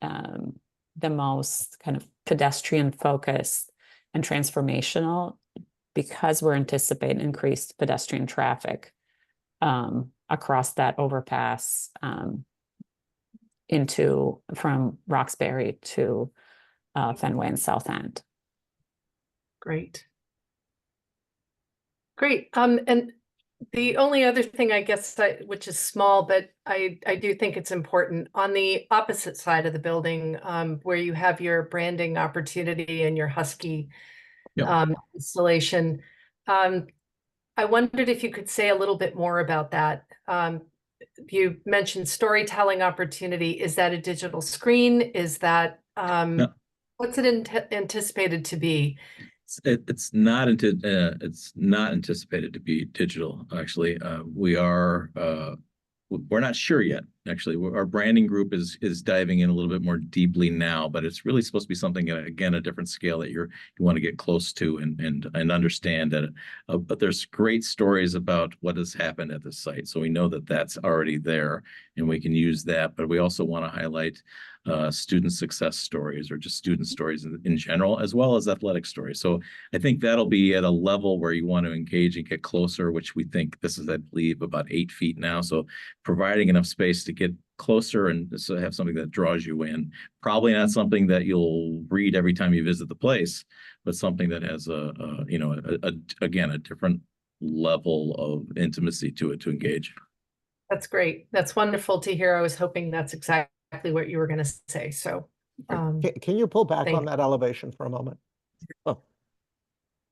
the most kind of pedestrian focused and transformational, because we're anticipating increased pedestrian traffic across that overpass from Roxbury to Fenway and South End. Great. And the only other thing, I guess, which is small, but I do think it's important, on the opposite side of the building, where you have your branding opportunity and your Husky installation. I wondered if you could say a little bit more about that. You mentioned storytelling opportunity. Is that a digital screen? Is that No. What's it anticipated to be? It's not anticipated to be digital, actually. We're not sure yet, actually. Our branding group is diving in a little bit more deeply now, but it's really supposed to be something, again, a different scale that you want to get close to and understand that. But there's great stories about what has happened at the site, so we know that that's already there, and we can use that. But we also want to highlight student success stories, or just student stories in general, as well as athletic stories. So I think that'll be at a level where you want to engage and get closer, which we think this is, I believe, about 8 feet now. So providing enough space to get closer and so have something that draws you in. Probably not something that you'll read every time you visit the place, but something that has again, a different level of intimacy to it to engage. That's great. That's wonderful to hear. I was hoping that's exactly what you were going to say. So, Can you pull back thank on that elevation for a moment? Oh,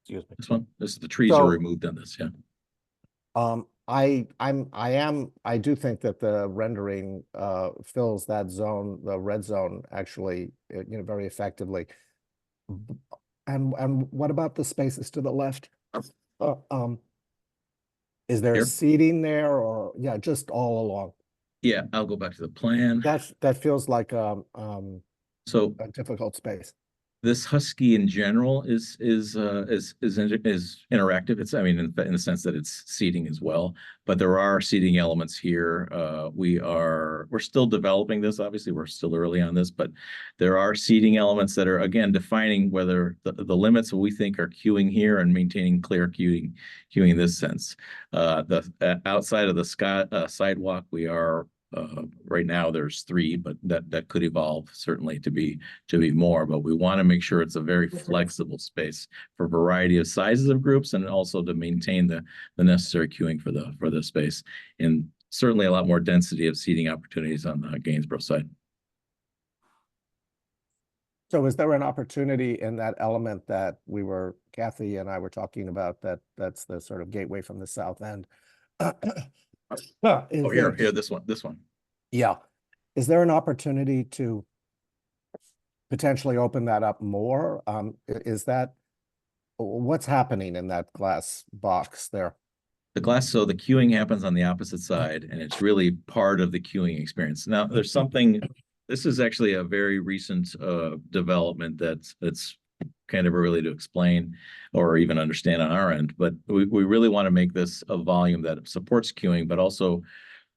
excuse me. This one, the trees So- are removed on this, yeah. I do think that the rendering fills that zone, the red zone, actually, very effectively. And what about the spaces to the left? Is there Here? seating there, or just all along? Yeah, I'll go back to the plan. That feels like So a difficult space. this Husky in general is interactive. It's, I mean, in the sense that it's seating as well, but there are seating elements here. We're still developing this. Obviously, we're still early on this, but there are seating elements that are, again, defining whether the limits we think are queuing here and maintaining clear queuing in this sense. The outside of the sidewalk, we are. Right now there's 3, but that could evolve certainly to be more, but we want to make sure it's a very flexible space for a variety of sizes of groups, and also to maintain the necessary queuing for the space, and certainly a lot more density of seating opportunities on the Gainsborough side. So is there an opportunity in that element that Kathy and I were talking about, that's the sort of gateway from the south end? Here, this one. Yeah. Is there an opportunity to potentially open that up more? What's happening in that glass box there? So the queuing happens on the opposite side, and it's really part of the queuing experience. Now, there's something, this is actually a very recent development that's kind of early to explain or even understand on our end, but we really want to make this a volume that supports queuing, but also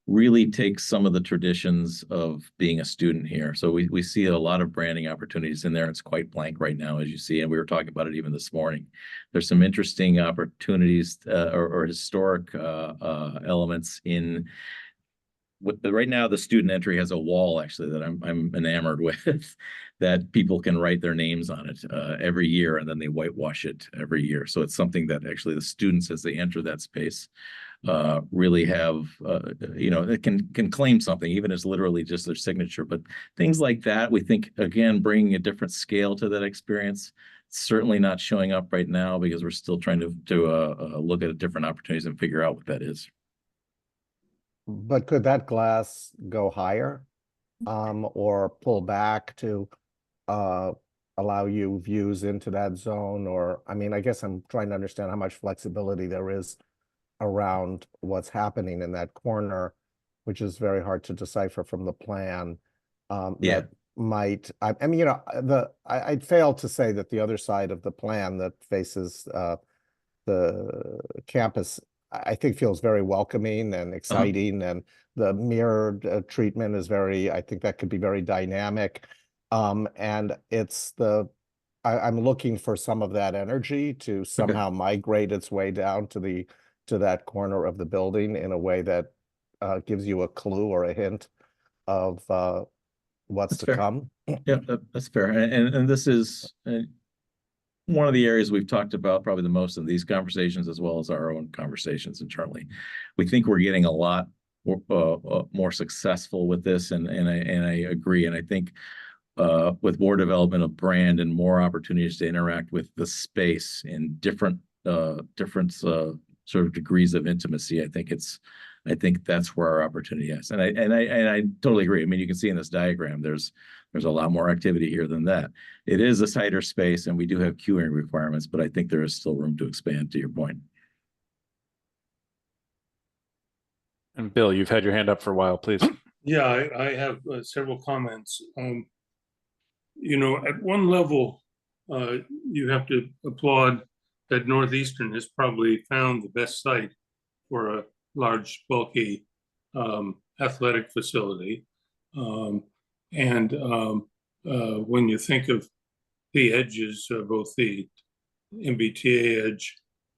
really takes some of the traditions of being a student here. So we see a lot of branding opportunities in there. It's quite blank right now, as you see, and we were talking about it even this morning. There's some interesting opportunities or historic elements in. Right now, the student entry has a wall, actually, that I'm enamored with, that people can write their names on it every year, and then they whitewash it every year. So it's something that actually the students, as they enter that space, really have, it can claim something, even as literally just their signature. But things like that, we think, again, bringing a different scale to that experience. It's certainly not showing up right now because we're still trying to look at different opportunities and figure out what that is. But could that glass go higher, or pull back to allow you views into that zone? Or, I mean, I guess I'm trying to understand how much flexibility there is around what's happening in that corner, which is very hard to decipher from the plan. That might, I mean, I'd fail to say that the other side of the plan that faces the campus, I think, feels very welcoming and exciting, and the mirrored treatment is I think that could be very dynamic. And I'm looking for some of that energy to somehow migrate its way down to that corner of the building in a way that gives you a clue or a hint of what's to come. Yeah, that's fair. And this is one of the areas we've talked about probably the most in these conversations, as well as our own conversations internally. We think we're getting a lot more successful with this, and I agree. And I think with more development of brand and more opportunities to interact with the space in different sort of degrees of intimacy, I think it's I think that's where our opportunity is. And I totally agree. I mean, you can see in this diagram, there's a lot more activity here than that. It is a tighter space, and we do have queuing requirements, but I think there is still room to expand, to your point. And Bill, you've had your hand up for a while, please. Yeah, I have several comments. You know, at one level, you have to applaud that Northeastern has probably found the best site for a large, bulky athletic facility. When you think of the edges, both the MBTA edge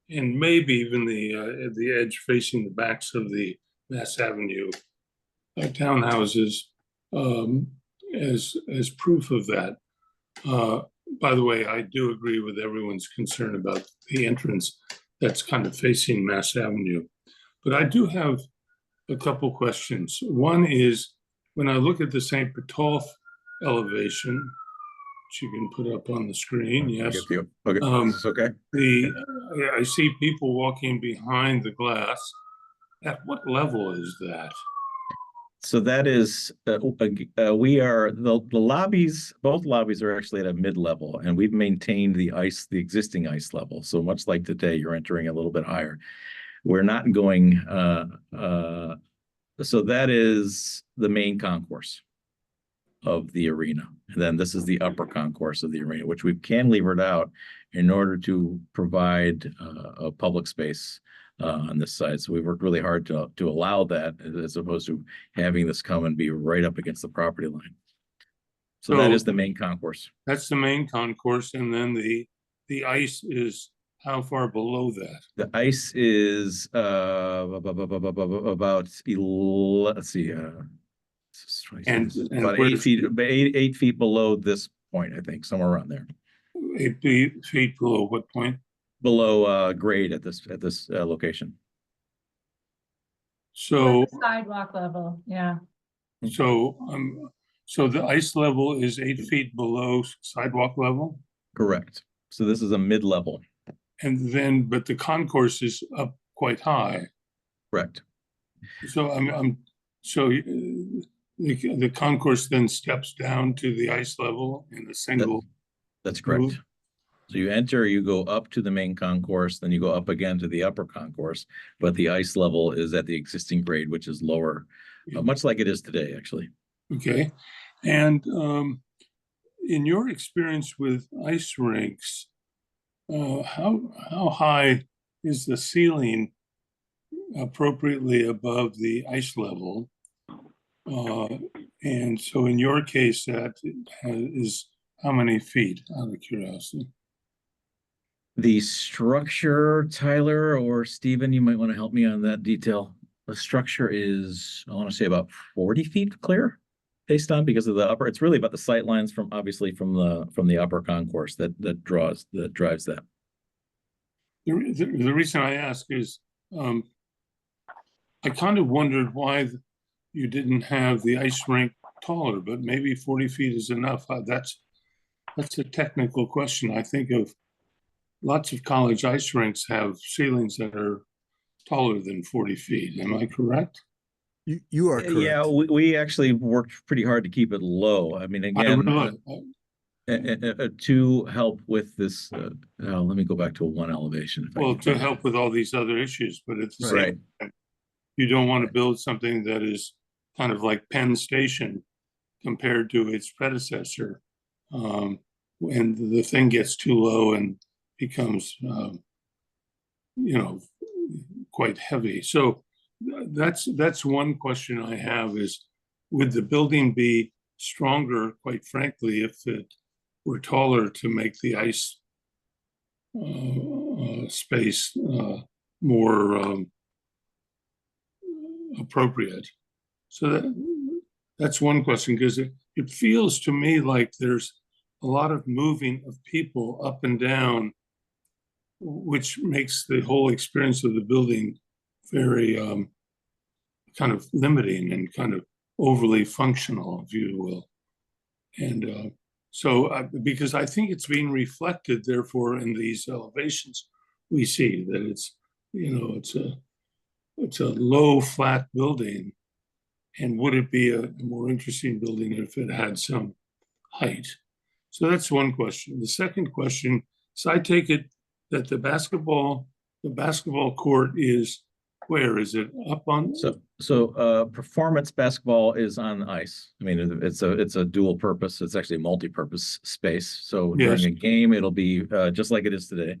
and maybe even the edge facing the backs of the Mass Avenue townhouses, as proof of that. By the way, I do agree with everyone's concern about the entrance that's kind of facing Mass Avenue. But I do have a couple questions. One is, when I look at the St. Botolph elevation, which you can put up on the screen, yes. Okay, it's okay. I see people walking behind the glass. At what level is that? So that is, we are, the lobbies, both lobbies are actually at a mid-level, and we've maintained the existing ice level. So much like today, you're entering a little bit higher. We're not going, so that is the main concourse of the arena. And then this is the upper concourse of the arena, which we cantilevered out in order to provide a public space on this side. So we've worked really hard to allow that, as opposed to having this come and be right up against the property line. So that is the main concourse. That's the main concourse, and then the ice is how far below that? The ice is about let's see, and about 8 feet below this point, I think, somewhere around there. 8 feet below what point? Below grade at this location. So Sidewalk level, yeah. so the ice level is 8 feet below sidewalk level? Correct. So this is a mid-level. And then, but the concourse is up quite high. Correct. So the concourse then steps down to the ice level in a single. That's correct. move? So you enter, you go up to the main concourse, then you go up again to the upper concourse, but the ice level is at the existing grade, which is lower, much like it is today, actually. Okay. And in your experience with ice rinks, how high is the ceiling appropriately above the ice level? And so in your case, that is how many feet, out of curiosity? The structure, Tyler or Stephen, you might want to help me on that detail. The structure is, I want to say, about 40 feet clear, based on, because of the upper. It's really about the sight lines from, obviously, from the upper concourse that drives that. The reason I ask is, I kind of wondered why you didn't have the ice rink taller, but maybe 40 feet is enough. That's a technical question. I think of lots of college ice rinks have ceilings that are taller than 40 feet. Am I correct? You are correct. Yeah, we actually worked pretty hard to keep it low. I mean, again, to help with this, let me go back to a one elevation. Well, to help with all these other issues, but at the same time, you don't want to build something that is kind of like Penn Station compared to its predecessor. When the thing gets too low and becomes, quite heavy. So that's one question I have is, would the building be stronger, quite frankly, if it were taller to make the ice space more appropriate? So that's one question, because it feels to me like there's a lot of moving of people up and down, which makes the whole experience of the building very kind of limiting and kind of overly functional, if you will. And because I think it's being reflected, therefore, in these elevations, we see that it's, it's it's a low, flat building. And would it be a more interesting building if it had some height? So that's one question. The second question is, I take it that the basketball court is, where is it, up on? So performance basketball is on ice. I mean, it's a dual purpose. It's actually a multi-purpose space. So Yes. during a game, it'll be just like it is today.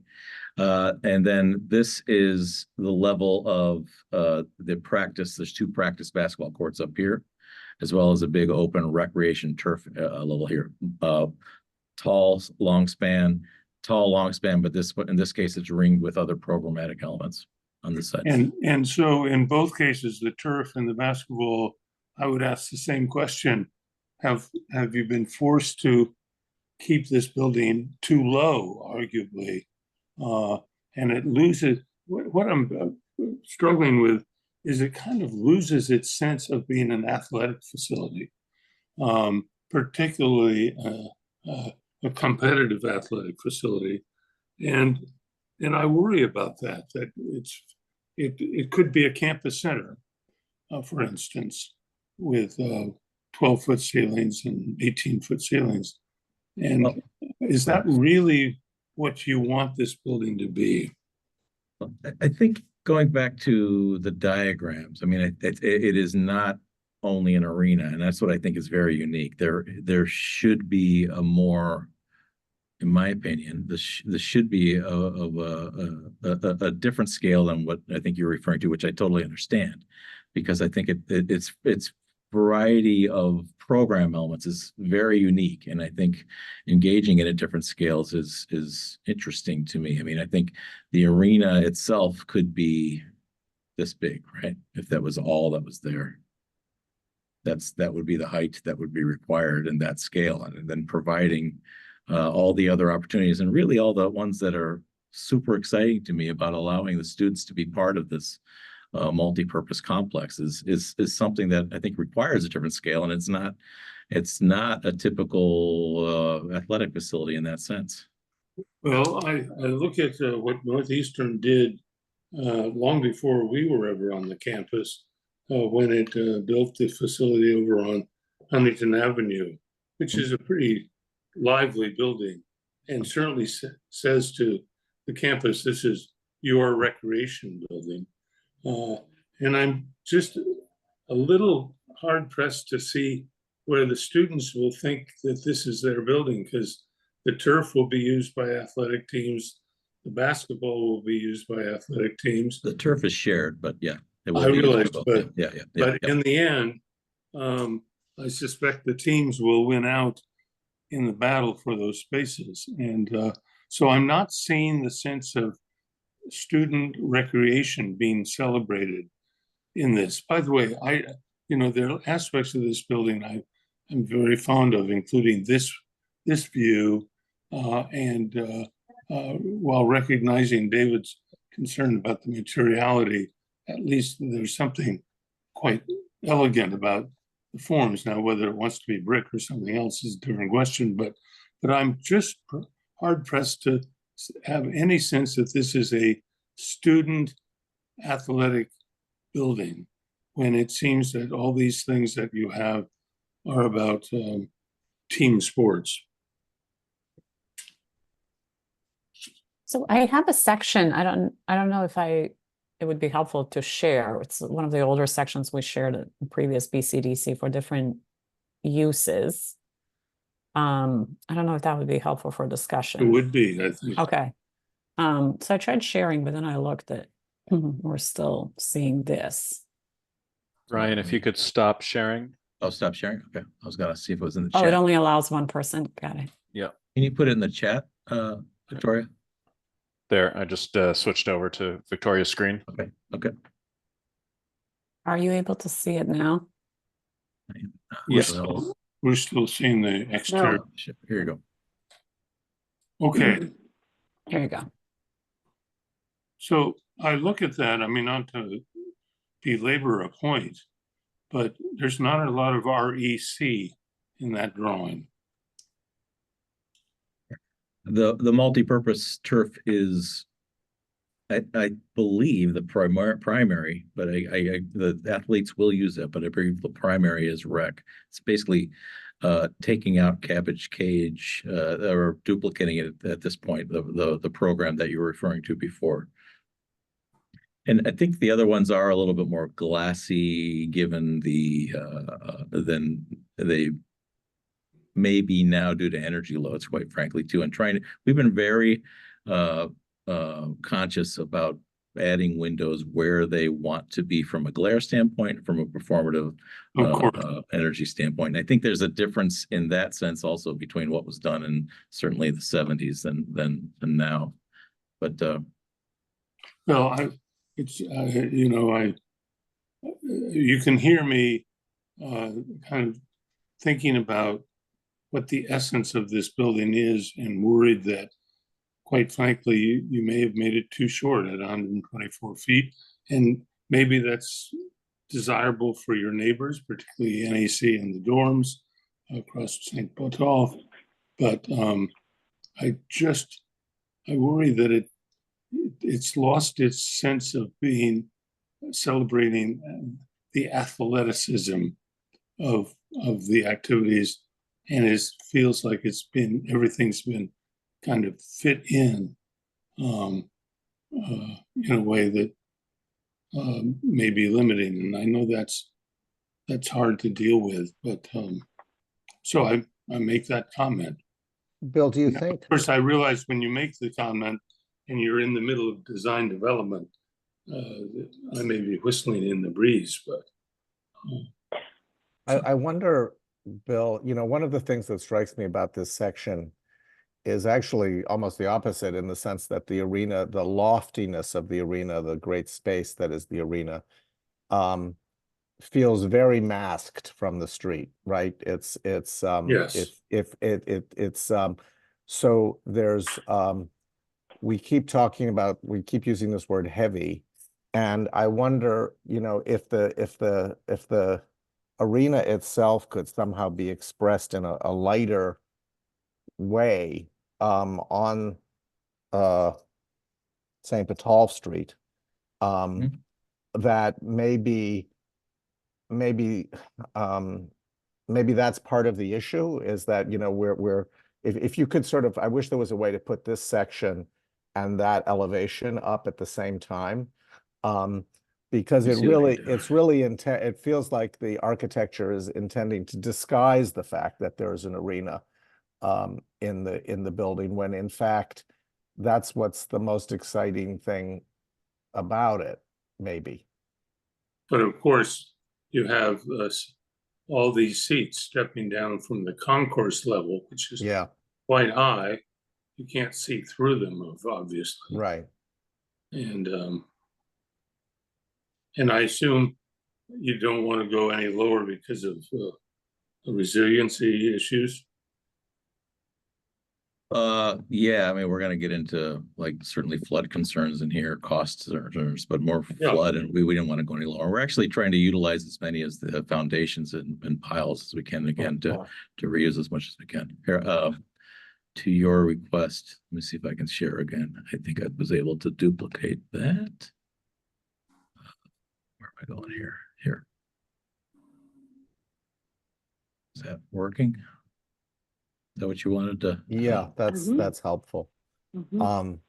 And then this is the level of the practice. There's 2 practice basketball courts up here, as well as a big open recreation turf level here. Tall, long span, but in this case, it's ringed with other programmatic elements on the side. And so in both cases, the turf and the basketball, I would ask the same question. Have you been forced to keep this building too low, arguably? And it loses, what I'm struggling with is it kind of loses its sense of being an athletic facility, particularly a competitive athletic facility. And I worry about that it could be a campus center, for instance, with 12-foot ceilings and 18-foot ceilings. And is that really what you want this building to be? I think going back to the diagrams, I mean, it is not only an arena, and that's what I think is very unique. There should be a more, in my opinion, this should be a different scale than what I think you're referring to, which I totally understand, because I think it's variety of program elements is very unique, and I think engaging it at different scales is interesting to me. I mean, I think the arena itself could be this big, right? If that was all that was there, that would be the height that would be required in that scale, and then providing all the other opportunities, and really all the ones that are super exciting to me about allowing the students to be part of this multi-purpose complex is something that I think requires a different scale, and it's not a typical athletic facility in that sense. Well, I look at what Northeastern did long before we were ever on the campus, when it built the facility over on Huntington Avenue, which is a pretty lively building, and certainly says to the campus, this is your recreation building. And I'm just a little hard pressed to see where the students will think that this is their building, because the turf will be used by athletic teams, the basketball will be used by athletic teams. The turf is shared, but yeah, it will I be realize, usable. but yeah. In the end, I suspect the teams will win out in the battle for those spaces, and so I'm not seeing the sense of student recreation being celebrated in this. By the way, there are aspects of this building I'm very fond of, including this view, and while recognizing David's concern about the materiality, at least there's something quite elegant about the forms. Now, whether it wants to be brick or something else is a different question, but I'm just hard pressed to have any sense that this is a student athletic building, when it seems that all these things that you have are about team sports. So I have a section, I don't know if it would be helpful to share. It's one of the older sections we shared at the previous BCDC for different uses. I don't know if that would be helpful for discussion. It would be, I think. Okay. So I tried sharing, but then I looked at, we're still seeing this. Ryan, if you could stop sharing. Oh, stop sharing. Okay, I was gonna see if it was in the Oh, chat. it only allows one person. Got it. Yeah. Can you put it in the chat, Victoria? There, I just switched over to Victoria's screen. Okay. Are you able to see it now? Yes. We're still seeing the exterior. No. Here you go. Okay. Here you go. So I look at that, I mean, not to belabor a point, but there's not a lot of REC in that drawing. The multi-purpose turf is I believe the primary, but the athletes will use it, but I believe the primary is rec. It's basically taking out cabbage cage or duplicating it at this point, the program that you were referring to before. And I think the other ones are a little bit more glassy, given the than they may be now due to energy loads, quite frankly, too. And we've been very conscious about adding windows where they want to be from a glare standpoint, from a performative energy standpoint. And I think there's a difference in that sense also between what was done in certainly the 70s and now. But well, it's you know, you can hear me kind of thinking about what the essence of this building is, and worried that, quite frankly, you may have made it too short at 124 feet. And maybe that's desirable for your neighbors, particularly NAC and the dorms across St. Botolph. But I worry that it's lost its sense of celebrating the athleticism of the activities, and feels like everything's been kind of fit in a way that may be limiting. And I know that's hard to deal with, but so I make that comment. Bill, do you Now, think? of course, I realize when you make the comment and you're in the middle of design development, I may be whistling in the breeze, but I wonder, Bill, one of the things that strikes me about this section is actually almost the opposite, in the sense that the arena, the loftiness of the arena, the great space that is the arena, feels very masked from the street, right? yes. So there's we keep using this word heavy, and I wonder, if the arena itself could somehow be expressed in a lighter way on St. Botolph Street, that maybe that's part of the issue, is that we're if you could sort of, I wish there was a way to put this section and that elevation up at the same time, because it feels like the architecture is intending to disguise the fact that there's an arena in the building, when in fact that's what's the most exciting thing about it, maybe. But of course, you have all these seats stepping down from the concourse level, which is quite high. You can't see through them, obviously. Right. And I assume you don't want to go any lower because of resiliency issues. Yeah, I mean, we're going to get into certainly flood concerns in here, costs, but more flood, and we didn't want to go any lower. We're actually trying to utilize as many as the foundations and piles as we can, again, to reuse as much as we can. Here, to your request, let me see if I can share again. I think I was able to duplicate that. Where am I going here? Here. Is that working? Is that what you wanted to? Yeah, that's helpful. So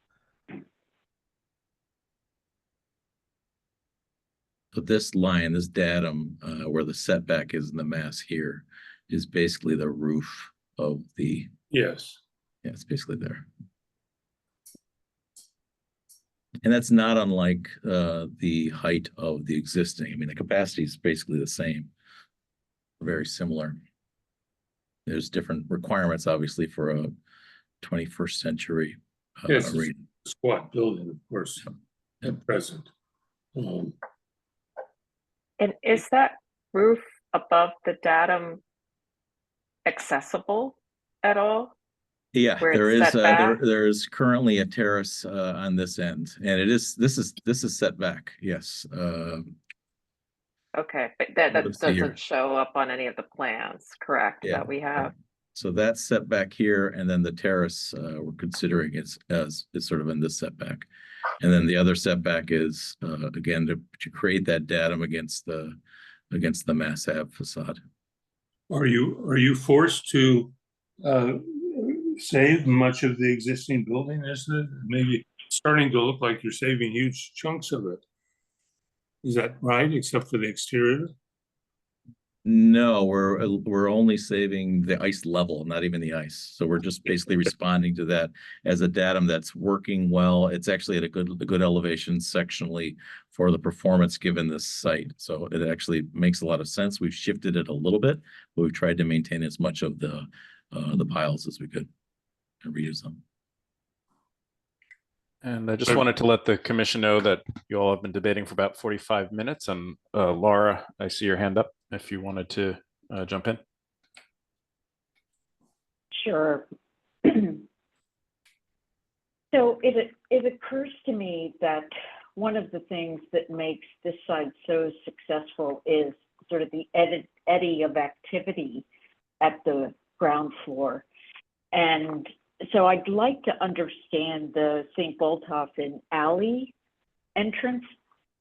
this line, this datum, where the setback is in the mass here, is basically the roof of the. Yes. Yeah, it's basically there. And that's not unlike the height of the existing. I mean, the capacity is basically the same. Very similar. There's different requirements, obviously, for a 21st century arena. Squat building, of course, at present. And is that roof above the datum accessible at all? Yeah, there is currently a terrace on this end, and this is set back. Yes. Okay, but that doesn't show up on any of the plans, correct? Yeah, that we have. So that's setback here, and then the terrace we're considering is sort of in this setback. And then the other setback is again to create that datum against the Mass Ave facade. Are you forced to save much of the existing building? Isn't it maybe starting to look like you're saving huge chunks of it? Is that right, except for the exterior? No, we're only saving the ice level, not even the ice. So we're just basically responding to that as a datum that's working well. It's actually at a good elevation sectionally for the performance given this site. So it actually makes a lot of sense. We've shifted it a little bit, but we've tried to maintain as much of the piles as we could and reuse them. And I just wanted to let the commission know that you all have been debating for about 45 minutes. And Laura, I see your hand up if you wanted to jump in. Sure. So it occurs to me that one of the things that makes this site so successful is sort of the eddy of activity at the ground floor. And so I'd like to understand the St. Botolph and Alley entrance.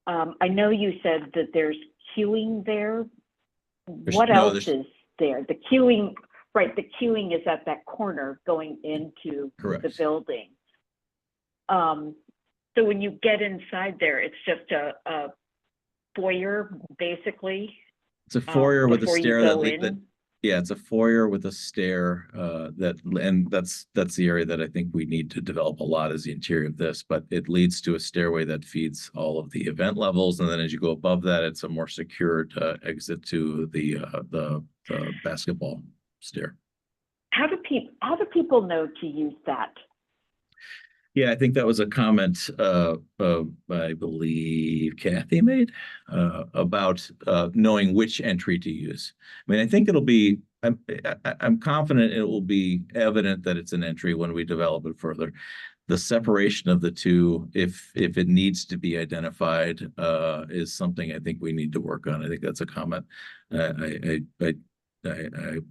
I know you said that there's queuing there. What else is there? The queuing, right, the queuing is at that corner going into the building. So when you get inside there, it's just a foyer, basically. It's a foyer with a stair yeah, it's a foyer with a stair and that's the area that I think we need to develop a lot is the interior of this, but it leads to a stairway that feeds all of the event levels. And then as you go above that, it's a more secured exit to the basketball stair. How do people know to use that? Yeah, I think that was a comment I believe Kathy made about knowing which entry to use. I mean, I think it'll be, I'm confident it will be evident that it's an entry when we develop it further. The separation of the two, if it needs to be identified, is something I think we need to work on. I think that's a comment I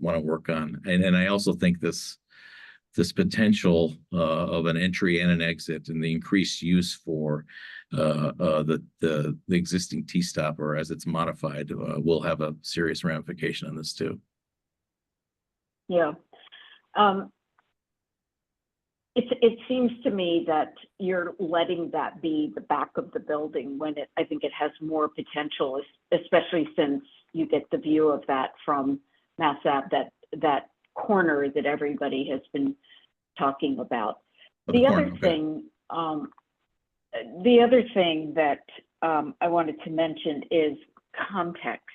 want to work on. And I also think this potential of an entry and an exit and the increased use for the existing T-stop, or as it's modified, will have a serious ramification on this too. Yeah. It seems to me that you're letting that be the back of the building when I think it has more potential, especially since you get the view of that from Mass Ave, that corner that everybody has been talking about. The other thing that I wanted to mention is context.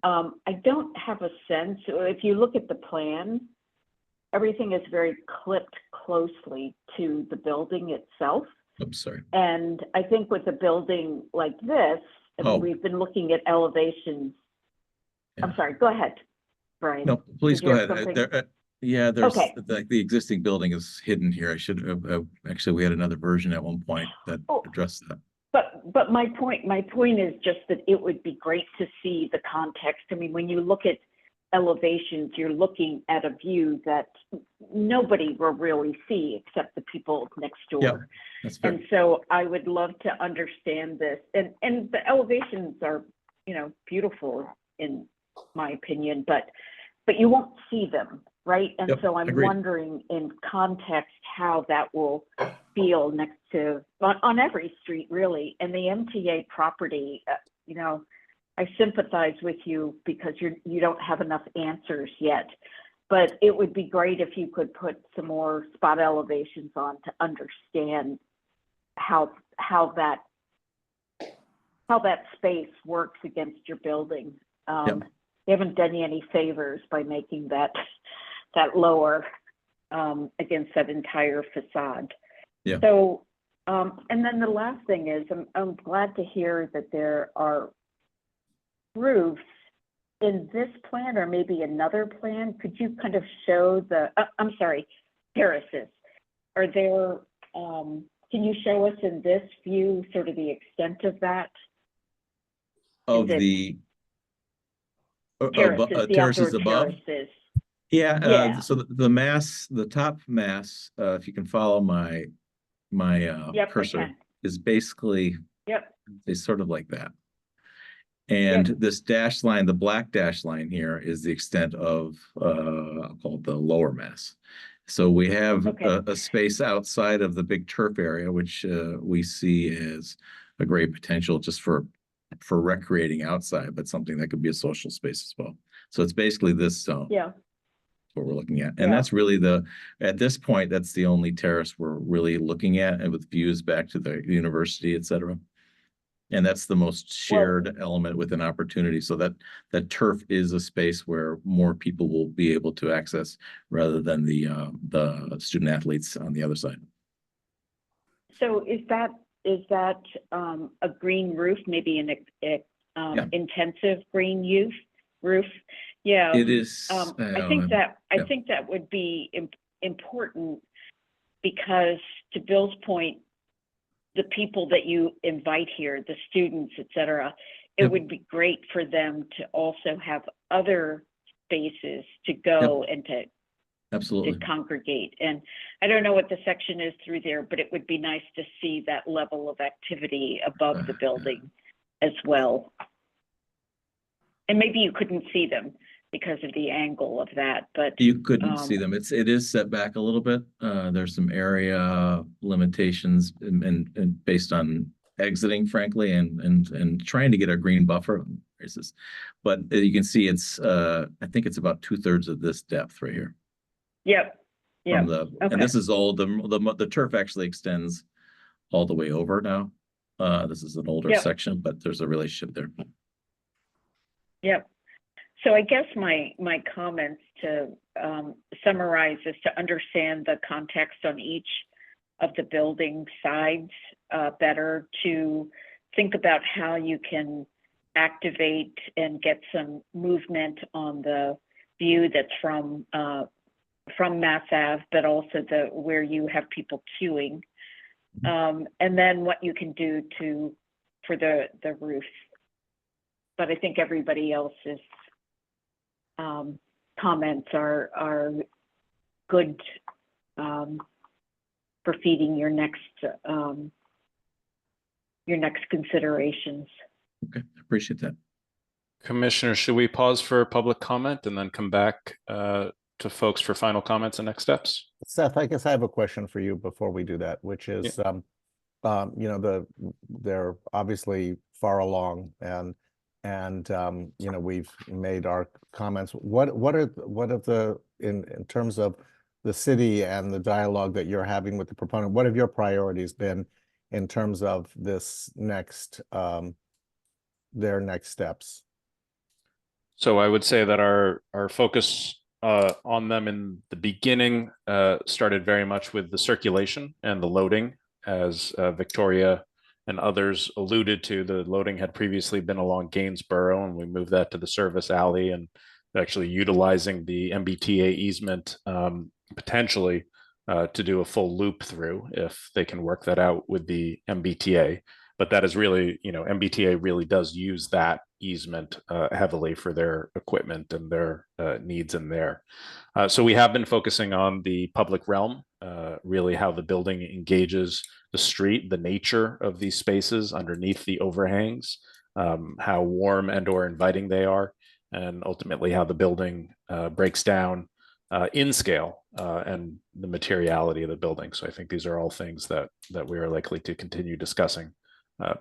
I don't have a sense, if you look at the plan, everything is very clipped closely to the building itself. I'm sorry. And I think with a building like this, we've been looking at elevations. Yeah. I'm sorry, go ahead, Brian. No, please go ahead. Yeah, there's like the existing building is hidden here. I should have actually, we had another version at one point that addressed that. But my point is just that it would be great to see the context. I mean, when you look at elevations, you're looking at a view that nobody will really see except the people next door. Yeah, that's fair. And so I would love to understand this. And the elevations are, beautiful in my opinion, but you won't see them, right? And so I'm wondering in context how that will feel next to, on every street really. And the MTA property, I sympathize with you because you don't have enough answers yet, but it would be great if you could put some more spot elevations on to understand how that space works against your building. You haven't done you any favors by making that lower against that entire facade. Yeah. So, and then the last thing is, I'm glad to hear that there are roofs in this plan or maybe another plan. Could you kind of show terraces? Are there, can you show us in this view sort of the extent of that? Of the terraces above? Terraces. Yeah, Yeah. so the mass, the top mass, if you can follow my Yep, I cursor, can. is basically Yep, is sort of like that. And this dash line, the black dash line here, is the extent of I'll call it the lower mass. So we have Okay. a space outside of the big turf area, which we see as a great potential just for recreating outside, but something that could be a social space as well. So it's basically this zone. yeah, What we're looking at. And Yeah. that's really at this point, that's the only terrace we're really looking at, and with views back to the university, et cetera. And that's the most shared element within opportunity. So that turf is a space where more people will be able to access rather than the student athletes on the other side. so is that a green roof, maybe an intensive green roof? Yeah. It is. I think that would be important because, to Bill's point, the people that you invite here, the students, et cetera, it would be great for them to also have other spaces to go and to Absolutely. congregate. And I don't know what the section is through there, but it would be nice to see that level of activity above the building as well. And maybe you couldn't see them because of the angle of that, but you couldn't see them. It is set back a little bit. There's some area limitations and based on exiting, frankly, and trying to get a green buffer. But you can see it's I think it's about 2/3 of this depth right here. Yep. And this is old. The turf actually extends all the way over now. This is an older section, but there's a relationship there. Yep. So I guess my comments to summarize is to understand the context on each of the building sides better, to think about how you can activate and get some movement on the view that's from Mass Ave, but also where you have people queuing, and then what you can do for the roof. But I think everybody else's comments are good for feeding your next considerations. Okay, appreciate that. Commissioner, should we pause for public comment and then come back to folks for final comments and next steps? Seth, I guess I have a question for you before we do that, which is, they're obviously far along, and we've made our comments. What are the in terms of the city and the dialogue that you're having with the proponent, what have your priorities been in terms of this next their next steps? So I would say that our focus on them in the beginning started very much with the circulation and the loading, as Victoria and others alluded to. The loading had previously been along Gainsborough, and we moved that to the service alley, and actually utilizing the MBTA easement potentially to do a full loop through if they can work that out with the MBTA. But that is really, MBTA really does use that easement heavily for their equipment and their needs in there. So we have been focusing on the public realm, really how the building engages the street, the nature of these spaces underneath the overhangs, how warm and or inviting they are, and ultimately how the building breaks down in scale and the materiality of the building. So I think these are all things that we are likely to continue discussing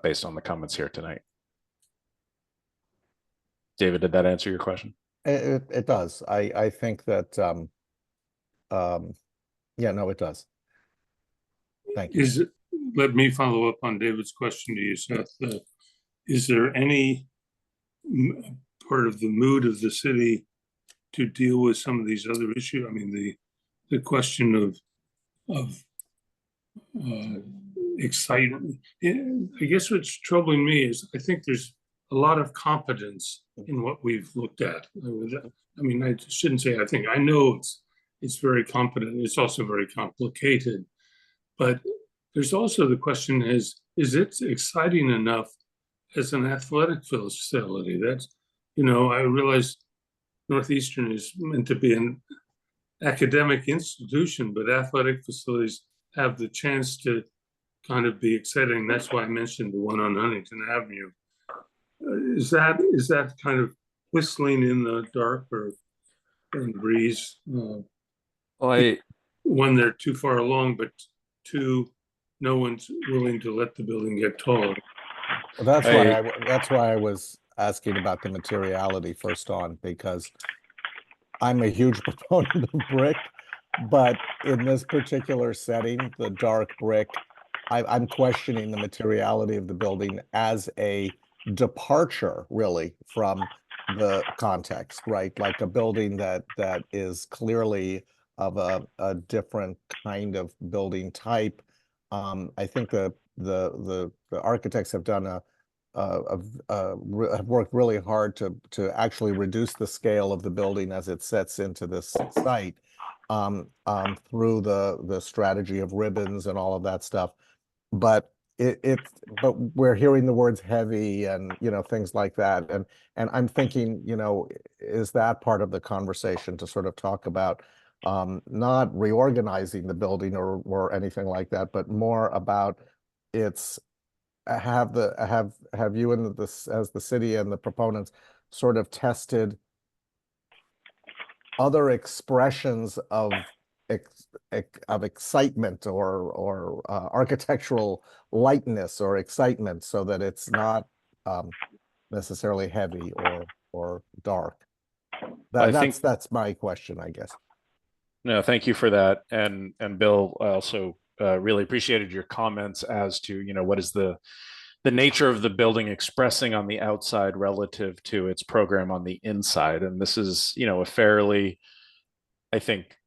based on the comments here tonight. David, did that answer your question? It does. I think that yeah, no, it does. Thank you. Let me follow up on David's question to you, Seth. Is there any part of the mood of the city to deal with some of these other issues? I mean, the question of excitement. I guess what's troubling me is I think there's a lot of competence in what we've looked at. I mean, I shouldn't say I think. I know it's very competent. It's also very complicated. But there's also the question is it exciting enough as an athletic facility? That's, I realize Northeastern is meant to be an academic institution, but athletic facilities have the chance to kind of be exciting. That's why I mentioned the one on Huntington Avenue. Is that kind of whistling in the dark or in the breeze? One, they're too far along, but two, no one's willing to let the building get taller. Well, that's why I was asking about the materiality first on, because I'm a huge proponent of brick, but in this particular setting, the dark brick, I'm questioning the materiality of the building as a departure, really, from the context, right? Like a building that is clearly of a different kind of building type. I think the architects have done have worked really hard to actually reduce the scale of the building as it sets into this site through the strategy of ribbons and all of that stuff. But but we're hearing the words heavy and, you know, things like that. And I'm thinking, you know, is that part of the conversation to sort of talk about not reorganizing the building or anything like that, but more about its have you and this as the city and the proponents sort of tested other expressions of excitement or architectural lightness or excitement, so that it's not necessarily heavy or dark. That's my question, I guess. No, thank you for that. And Bill, I also really appreciated your comments as to, you know, what is the nature of the building expressing on the outside relative to its program on the inside. And this is, you know, a fairly, I think,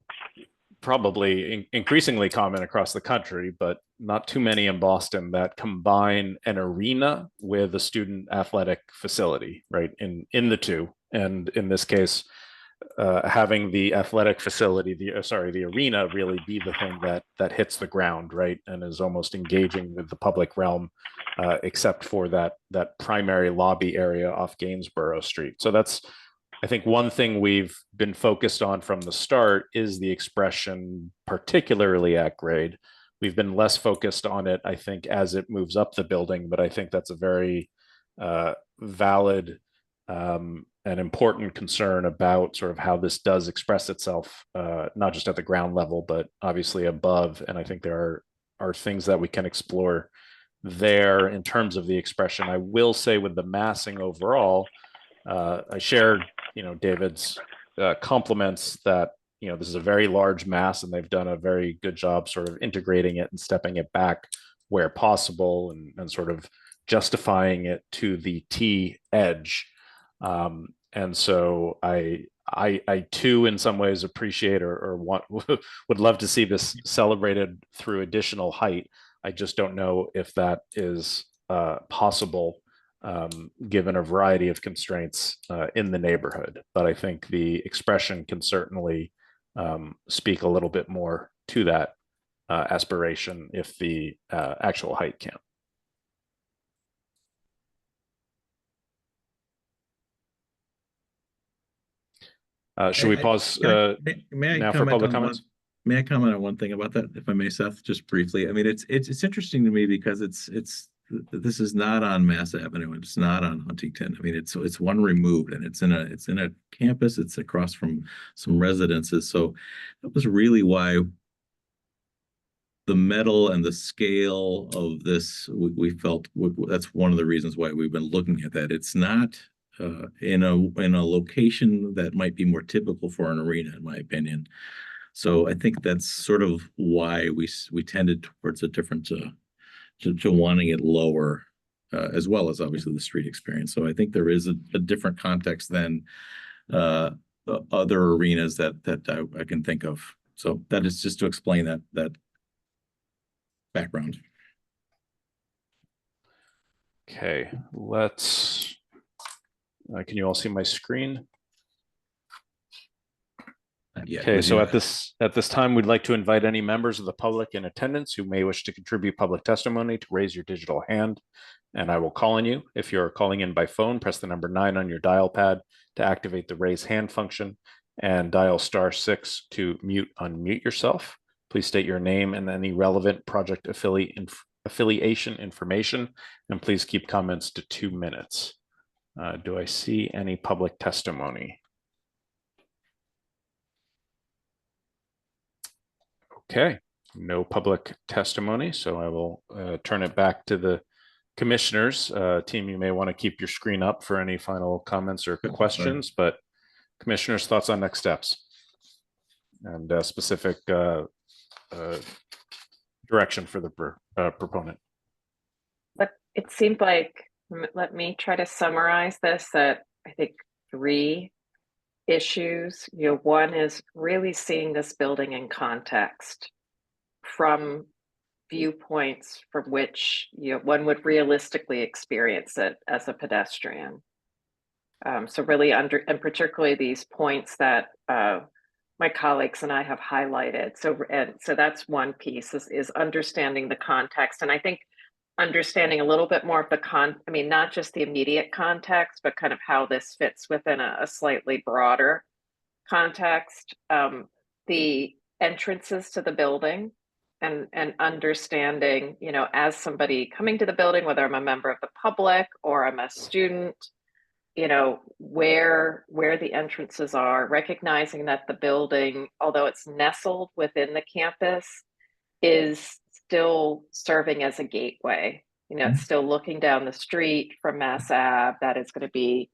probably increasingly common across the country, but not too many in Boston, that combine an arena with a student athletic facility, right? In the two. And in this case, having the athletic facility, the arena really be the thing that hits the ground, right, and is almost engaging with the public realm, except for that primary lobby area off Gainsborough Street. So that's, I think, one thing we've been focused on from the start is the expression, particularly at grade. We've been less focused on it, I think, as it moves up the building, but I think that's a very valid an important concern about sort of how this does express itself, not just at the ground level, but obviously above. And I think there are things that we can explore there in terms of the expression. I will say with the massing overall, I shared, you know, David's compliments that, you know, this is a very large mass and they've done a very good job sort of integrating it and stepping it back where possible and sort of justifying it to the T edge. And so I too, in some ways, appreciate or want would love to see this celebrated through additional height. I just don't know if that is possible, given a variety of constraints in the neighborhood. But I think the expression can certainly speak a little bit more to that aspiration if the actual height can't. Should we pause now for public comments? May I comment on one thing about that, if I may, Seth, just briefly? I mean, it's interesting to me because this is not on Mass Avenue. It's not on Huntington. I mean, it's one removed, and it's in a campus. It's across from some residences. So that was really why the metal and the scale of this, we felt that's one of the reasons why we've been looking at that. It's not in a location that might be more typical for an arena, in my opinion. So I think that's sort of why we tended towards a different to wanting it lower, as well as obviously the street experience. So I think there is a different context than other arenas that I can think of. So that is just to explain that background. Okay, let's. Can you all see my screen? Okay, so at this time, we'd like to invite any members of the public in attendance who may wish to contribute public testimony to raise your digital hand and I will call on you. If you're calling in by phone, press the number 9 on your dial pad to activate the raise hand function, and dial *6 to unmute yourself. Please state your name and any relevant project affiliation information, and please keep comments to 2 minutes. Do I see any public testimony? Okay, no public testimony, so I will turn it back to the commissioners. Team, you may want to keep your screen up for any final comments or questions, but commissioners, thoughts on next steps and specific direction for the proponent. But it seemed like, let me try to summarize this, that I think 3 issues. One is really seeing this building in context from viewpoints from which one would realistically experience it as a pedestrian. So really and particularly these points that my colleagues and I have highlighted. So that's one piece is understanding the context. And I think understanding a little bit more of the not just the immediate context, but kind of how this fits within a slightly broader context. The entrances to the building and understanding, as somebody coming to the building, whether I'm a member of the public or I'm a student, where the entrances are, recognizing that the building, although it's nestled within the campus, is still serving as a gateway. It's still looking down the street from Mass Ave. That is going to be,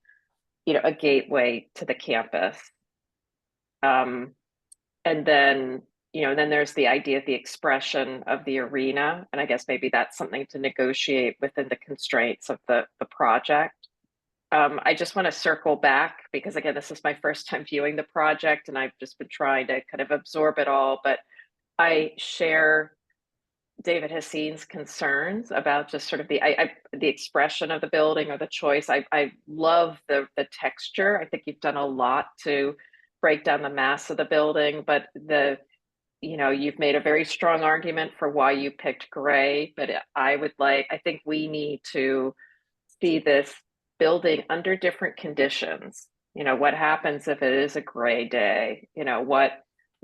a gateway to the campus. And then, then there's the idea of the expression of the arena. And I guess maybe that's something to negotiate within the constraints of the project. I just want to circle back because, again, this is my first time viewing the project and I've just been trying to kind of absorb it all. But I share David Hassein's concerns about just sort of the expression of the building or the choice. I love the texture. I think you've done a lot to break down the mass of the building, but you've made a very strong argument for why you picked gray. But I think we need to see this building under different conditions. What happens if it is a gray day? What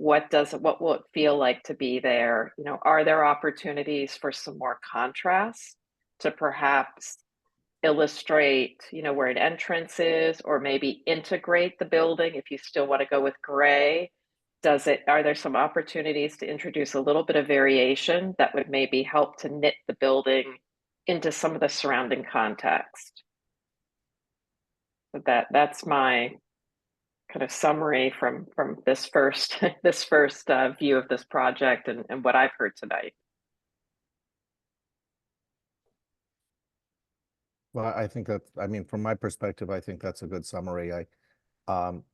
will it feel like to be there? Are there opportunities for some more contrast to perhaps illustrate, where an entrance is, or maybe integrate the building if you still want to go with gray? Are there some opportunities to introduce a little bit of variation that would maybe help to knit the building into some of the surrounding context? That's my kind of summary from this first view of this project and what I've heard tonight. Well, I think that, from my perspective, I think that's a good summary. I want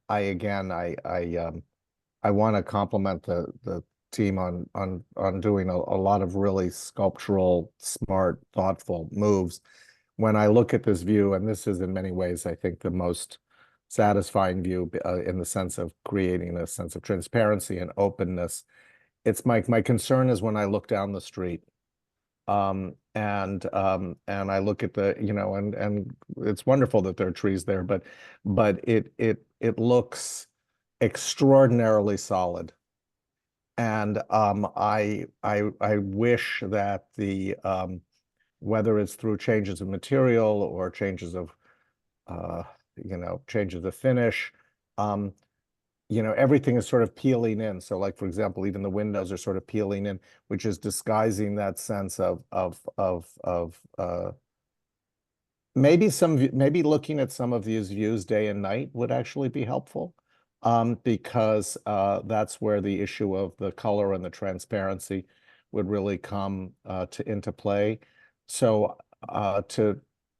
to compliment the team on doing a lot of really sculptural, smart, thoughtful moves. When I look at this view, and this is in many ways, I think, the most satisfying view in the sense of creating a sense of transparency and openness. It's my concern is when I look down the street, and I look at the, and it's wonderful that there are trees there, but it looks extraordinarily solid. And I wish that the whether it's through changes of material or changes of changes of finish, everything is sort of peeling in. So, like, for example, even the windows are sort of peeling in, which is disguising that sense of maybe looking at some of these views day and night would actually be helpful, because that's where the issue of the color and the transparency would really come into play. So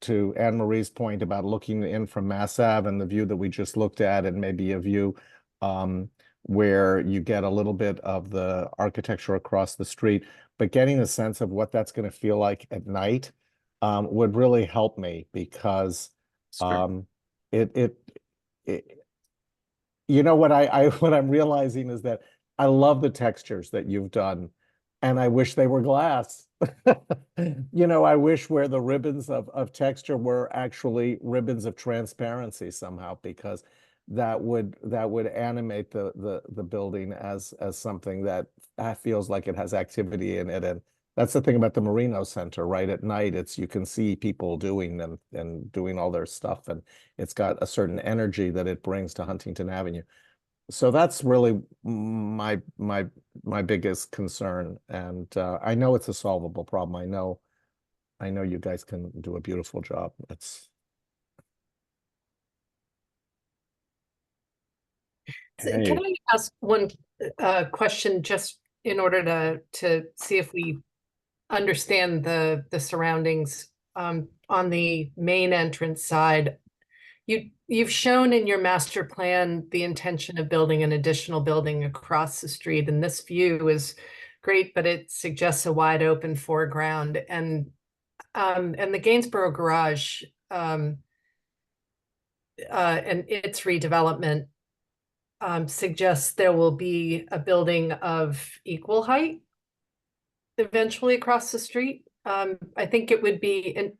to Anne Marie's point about looking in from Mass Ave and the view that we just looked at, and maybe a view where you get a little bit of the architecture across the street, but getting a sense of what that's going to feel like at night would really help me, because what I'm realizing is that I love the textures that you've done. And I wish they were glass. You know, I wish where the ribbons of texture were actually ribbons of transparency somehow, because that would animate the building as something that feels like it has activity in it. And that's the thing about the Marino Center, right? At night, you can see people doing and doing all their stuff, and it's got a certain energy that it brings to Huntington Avenue. So that's really my biggest concern, and I know it's a solvable problem. I know you guys can do a beautiful job. Can I ask one question just in order to see if we understand the surroundings on the main entrance side? You've shown in your master plan the intention of building an additional building across the street, and this view is great, but it suggests a wide open foreground, and the Gainsborough garage and its redevelopment suggests there will be a building of equal height eventually across the street. I think it would be, and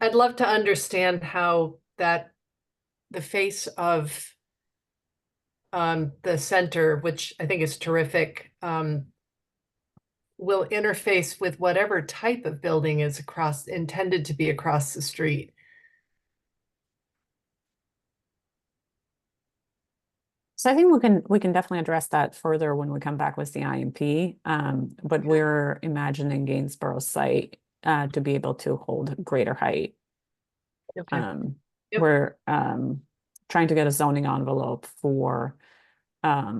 I'd love to understand how the face of the center, which I think is terrific, will interface with whatever type of building is intended to be across the street. So I think we can definitely address that further when we come back with the IMP. But we're imagining Gainsborough site to be able to hold greater height. Okay. Yep. We're trying to get a zoning envelope for a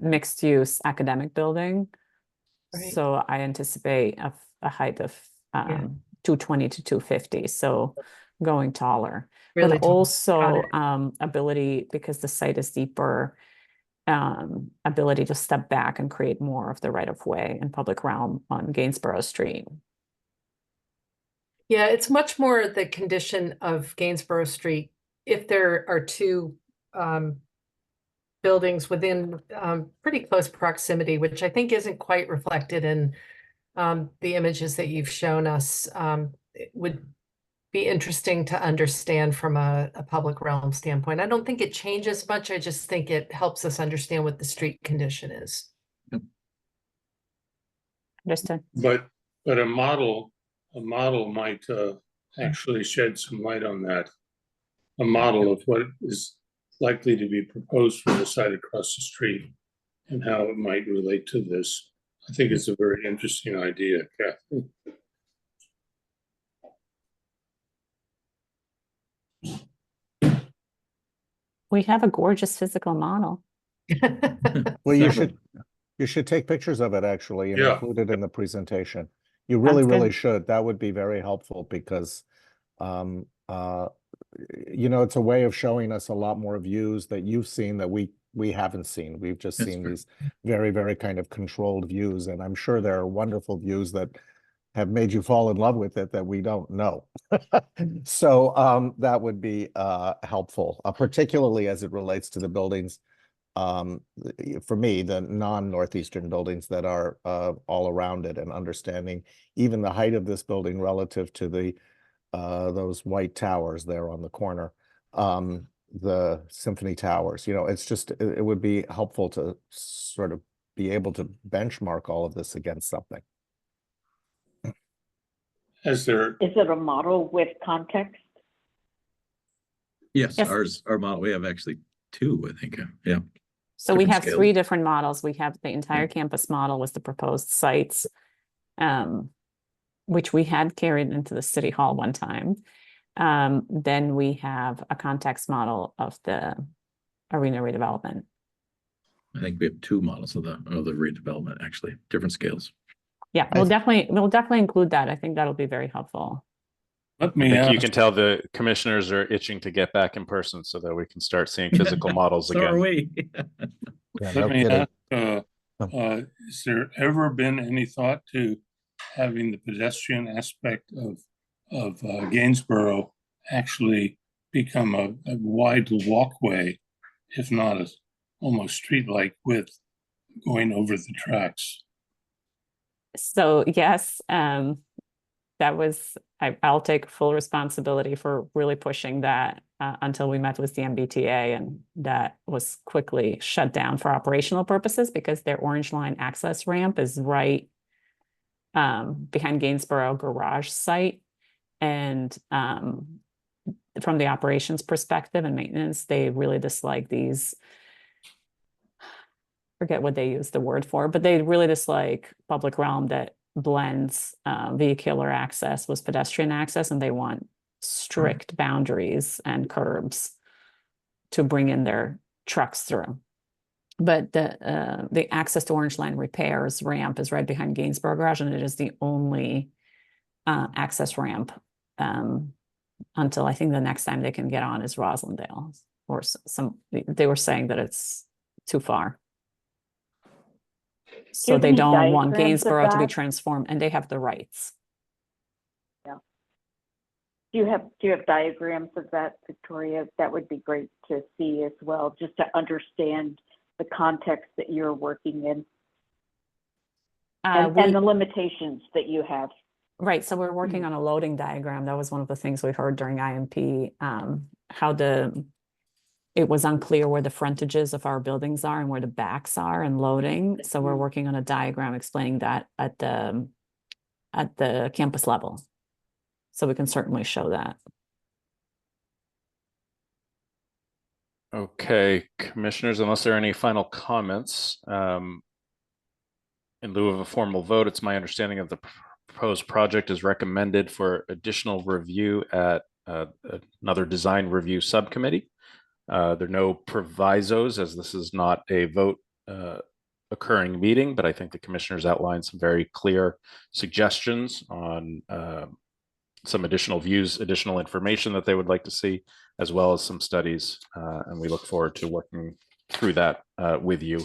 mixed use academic building. Right. So I anticipate a height of 220 to 250. So going taller. Really but tall. also Got ability, because the site is deeper, ability to step back and create more of the right of way and public realm on Gainsborough Street. Yeah, it's much more the condition of Gainsborough Street. If there are two buildings within pretty close proximity, which I think isn't quite reflected in the images that you've shown us, it would be interesting to understand from a public realm standpoint. I don't think it changes much. I just think it helps us understand what the street condition is. Understood. But a model might actually shed some light on that. A model of what is likely to be proposed for the site across the street and how it might relate to this. I think it's a very interesting idea, Kathy. We have a gorgeous physical model. Well, you should take pictures of it actually and include it in the presentation. You really, Sounds good. really should. That would be very helpful because, you know, it's a way of showing us a lot more views that you've seen that we haven't seen. We've just seen these very, very kind of controlled views, and I'm sure there are wonderful views that have made you fall in love with it that we don't know. So that would be helpful, particularly as it relates to the buildings. For me, the non-northeastern buildings that are all around it, and understanding even the height of this building relative to the those white towers there on the corner, the Symphony Towers. You know, it's just, it would be helpful to sort of be able to benchmark all of this against something. Is it a model with context? Yes, Yes. our model, we have actually two, I think. Yeah. So we Different have scales. 3 different models. We have the entire campus model with the proposed sites, which we had carried into the city hall one time. Then we have a context model of the arena redevelopment. I think we have 2 models of the redevelopment, actually, different scales. Yeah, we'll definitely include that. I think that'll be very helpful. Let I me think you ask, can tell the commissioners are itching to get back in person so that we can start seeing physical models So are again. we. Yeah, let no me kidding. ask, has there ever been any thought to having the pedestrian aspect of Gainsborough actually become a wide walkway, if not a almost street-like width, going over the tracks? So yes, I'll take full responsibility for really pushing that until we met with the MBTA, and that was quickly shut down for operational purposes because their Orange Line access ramp is right behind Gainsborough garage site. And from the operations perspective and maintenance, they really dislike these, forget what they use the word for, but they really dislike public realm that blends vehicular access with pedestrian access, and they want strict boundaries and curbs to bring in their trucks through. But the access to Orange Line repairs ramp is right behind Gainsborough Garage, and it is the only access ramp until I think the next time they can get on is Roslindale, or they were saying that it's too far. So have they any don't want diagrams of Gainsborough to be that? transformed, and they have the rights. Do you have diagrams of that, Victoria? That would be great to see as well, just to understand the context that you're working in and the limitations that you have. Right, so we're working on a loading diagram. That was one of the things we heard during IMP, how it was unclear where the frontages of our buildings are and where the backs are and loading. So we're working on a diagram explaining that at the campus level. So we can certainly show that. Okay, commissioners, unless there are any final comments, in lieu of a formal vote, it's my understanding of the proposed project is recommended for additional review at another design review subcommittee. There are no provisos, as this is not a vote occurring meeting, but I think the commissioners outlined some very clear suggestions on some additional views, additional information that they would like to see, as well as some studies. And we look forward to working through that with you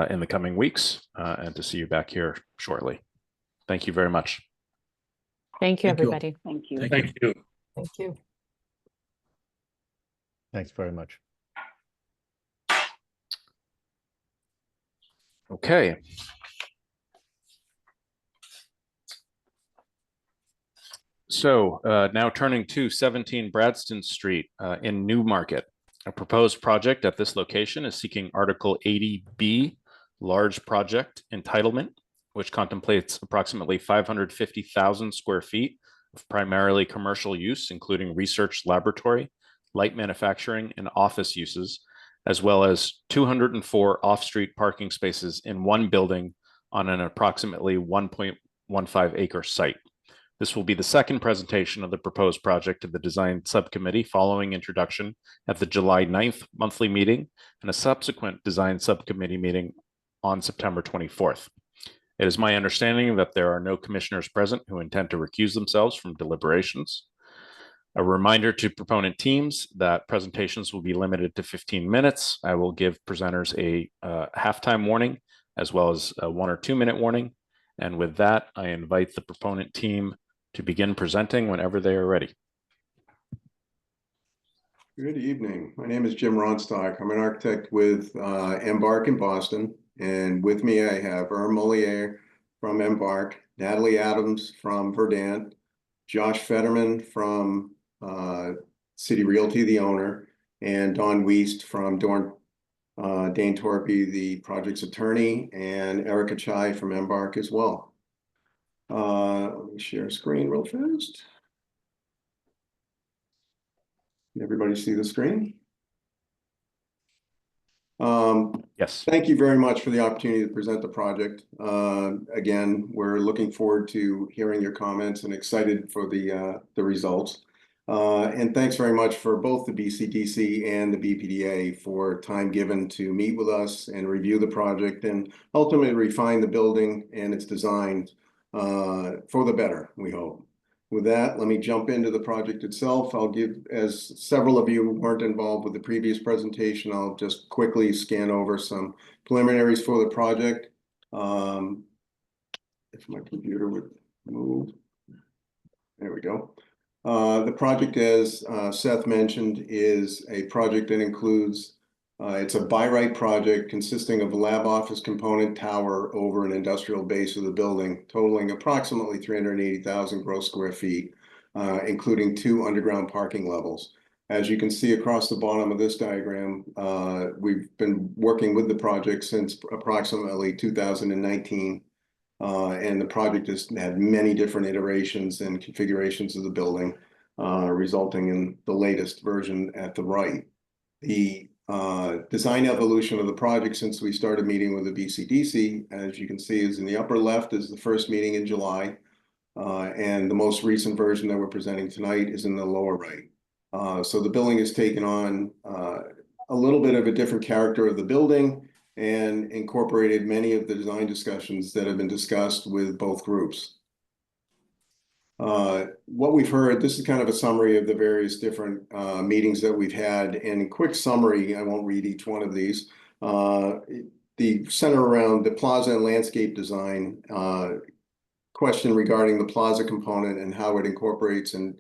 in the coming weeks and to see you back here shortly. Thank you very much. Thank you, Thank you all. everybody. Thank you. Thank you. Thank you. Thanks very much. Okay. So now turning to 17 Bradston Street in Newmarket. A proposed project at this location is seeking Article 80B, large project entitlement, which contemplates approximately 550,000 square feet of primarily commercial use, including research laboratory, light manufacturing, and office uses, as well as 204 off-street parking spaces in one building on an approximately 1.15 acre site. This will be the second presentation of the proposed project to the design subcommittee following introduction at the July 9th monthly meeting and a subsequent design subcommittee meeting on September 24th. It is my understanding that there are no commissioners present who intend to recuse themselves from deliberations. A reminder to proponent teams that presentations will be limited to 15 minutes. I will give presenters a halftime warning as well as a 1 or 2 minute warning. And with that, I invite the proponent team to begin presenting whenever they are ready. Good evening. My name is Jim Ronstock. I'm an architect with Embark in Boston. And with me, I have Irm Mollier from Embark, Natalie Adams from Verdant, Josh Fetterman from City Realty, the owner, and Don Wiest from Dane Torpy, the project's attorney, and Erica Chai from Embark as well. Let me share screen real fast. Can everybody see the screen? Yes. Thank you very much for the opportunity to present the project. Again, we're looking forward to hearing your comments and excited for the results. And thanks very much for both the BCDC and the BPDA for time given to meet with us and review the project and ultimately refine the building and its design for the better, we hope. With that, let me jump into the project itself. I'll give, as several of you weren't involved with the previous presentation, I'll just quickly scan over some preliminaries for the project. If my computer would move. There we go. The project, as Seth mentioned, is a project that includes It's a by right project consisting of a lab office component tower over an industrial base of the building, totaling approximately 380,000 gross square feet, including 2 underground parking levels. As you can see across the bottom of this diagram, we've been working with the project since approximately 2019. And the project has had many different iterations and configurations of the building, resulting in the latest version at the right. The design evolution of the project since we started meeting with the BCDC, as you can see, is in the upper left is the first meeting in July. And the most recent version that we're presenting tonight is in the lower right. So the building has taken on a little bit of a different character of the building and incorporated many of the design discussions that have been discussed with both groups. What we've heard, this is kind of a summary of the various different meetings that we've had. And quick summary, I won't read each one of these. The center around the plaza and landscape design, question regarding the plaza component and how it incorporates and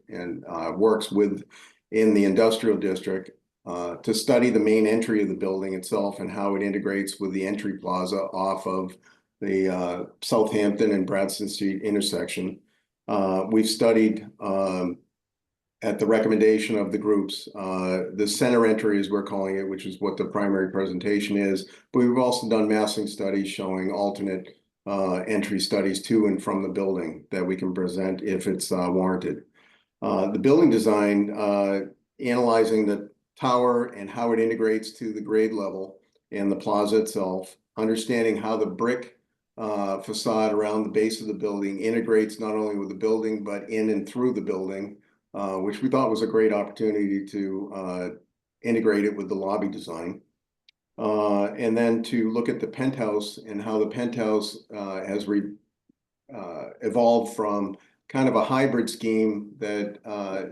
works within the industrial district, to study the main entry of the building itself and how it integrates with the entry plaza off of the Southampton and Bradston Street intersection. We've studied, at the recommendation of the groups, the center entry, as we're calling it, which is what the primary presentation is. But we've also done massing studies showing alternate entry studies to and from the building that we can present if it's warranted. The building design, analyzing the tower and how it integrates to the grade level and the plaza itself, understanding how the brick facade around the base of the building integrates not only with the building, but in and through the building, which we thought was a great opportunity to integrate it with the lobby design. And then to look at the penthouse and how the penthouse has evolved from kind of a hybrid scheme that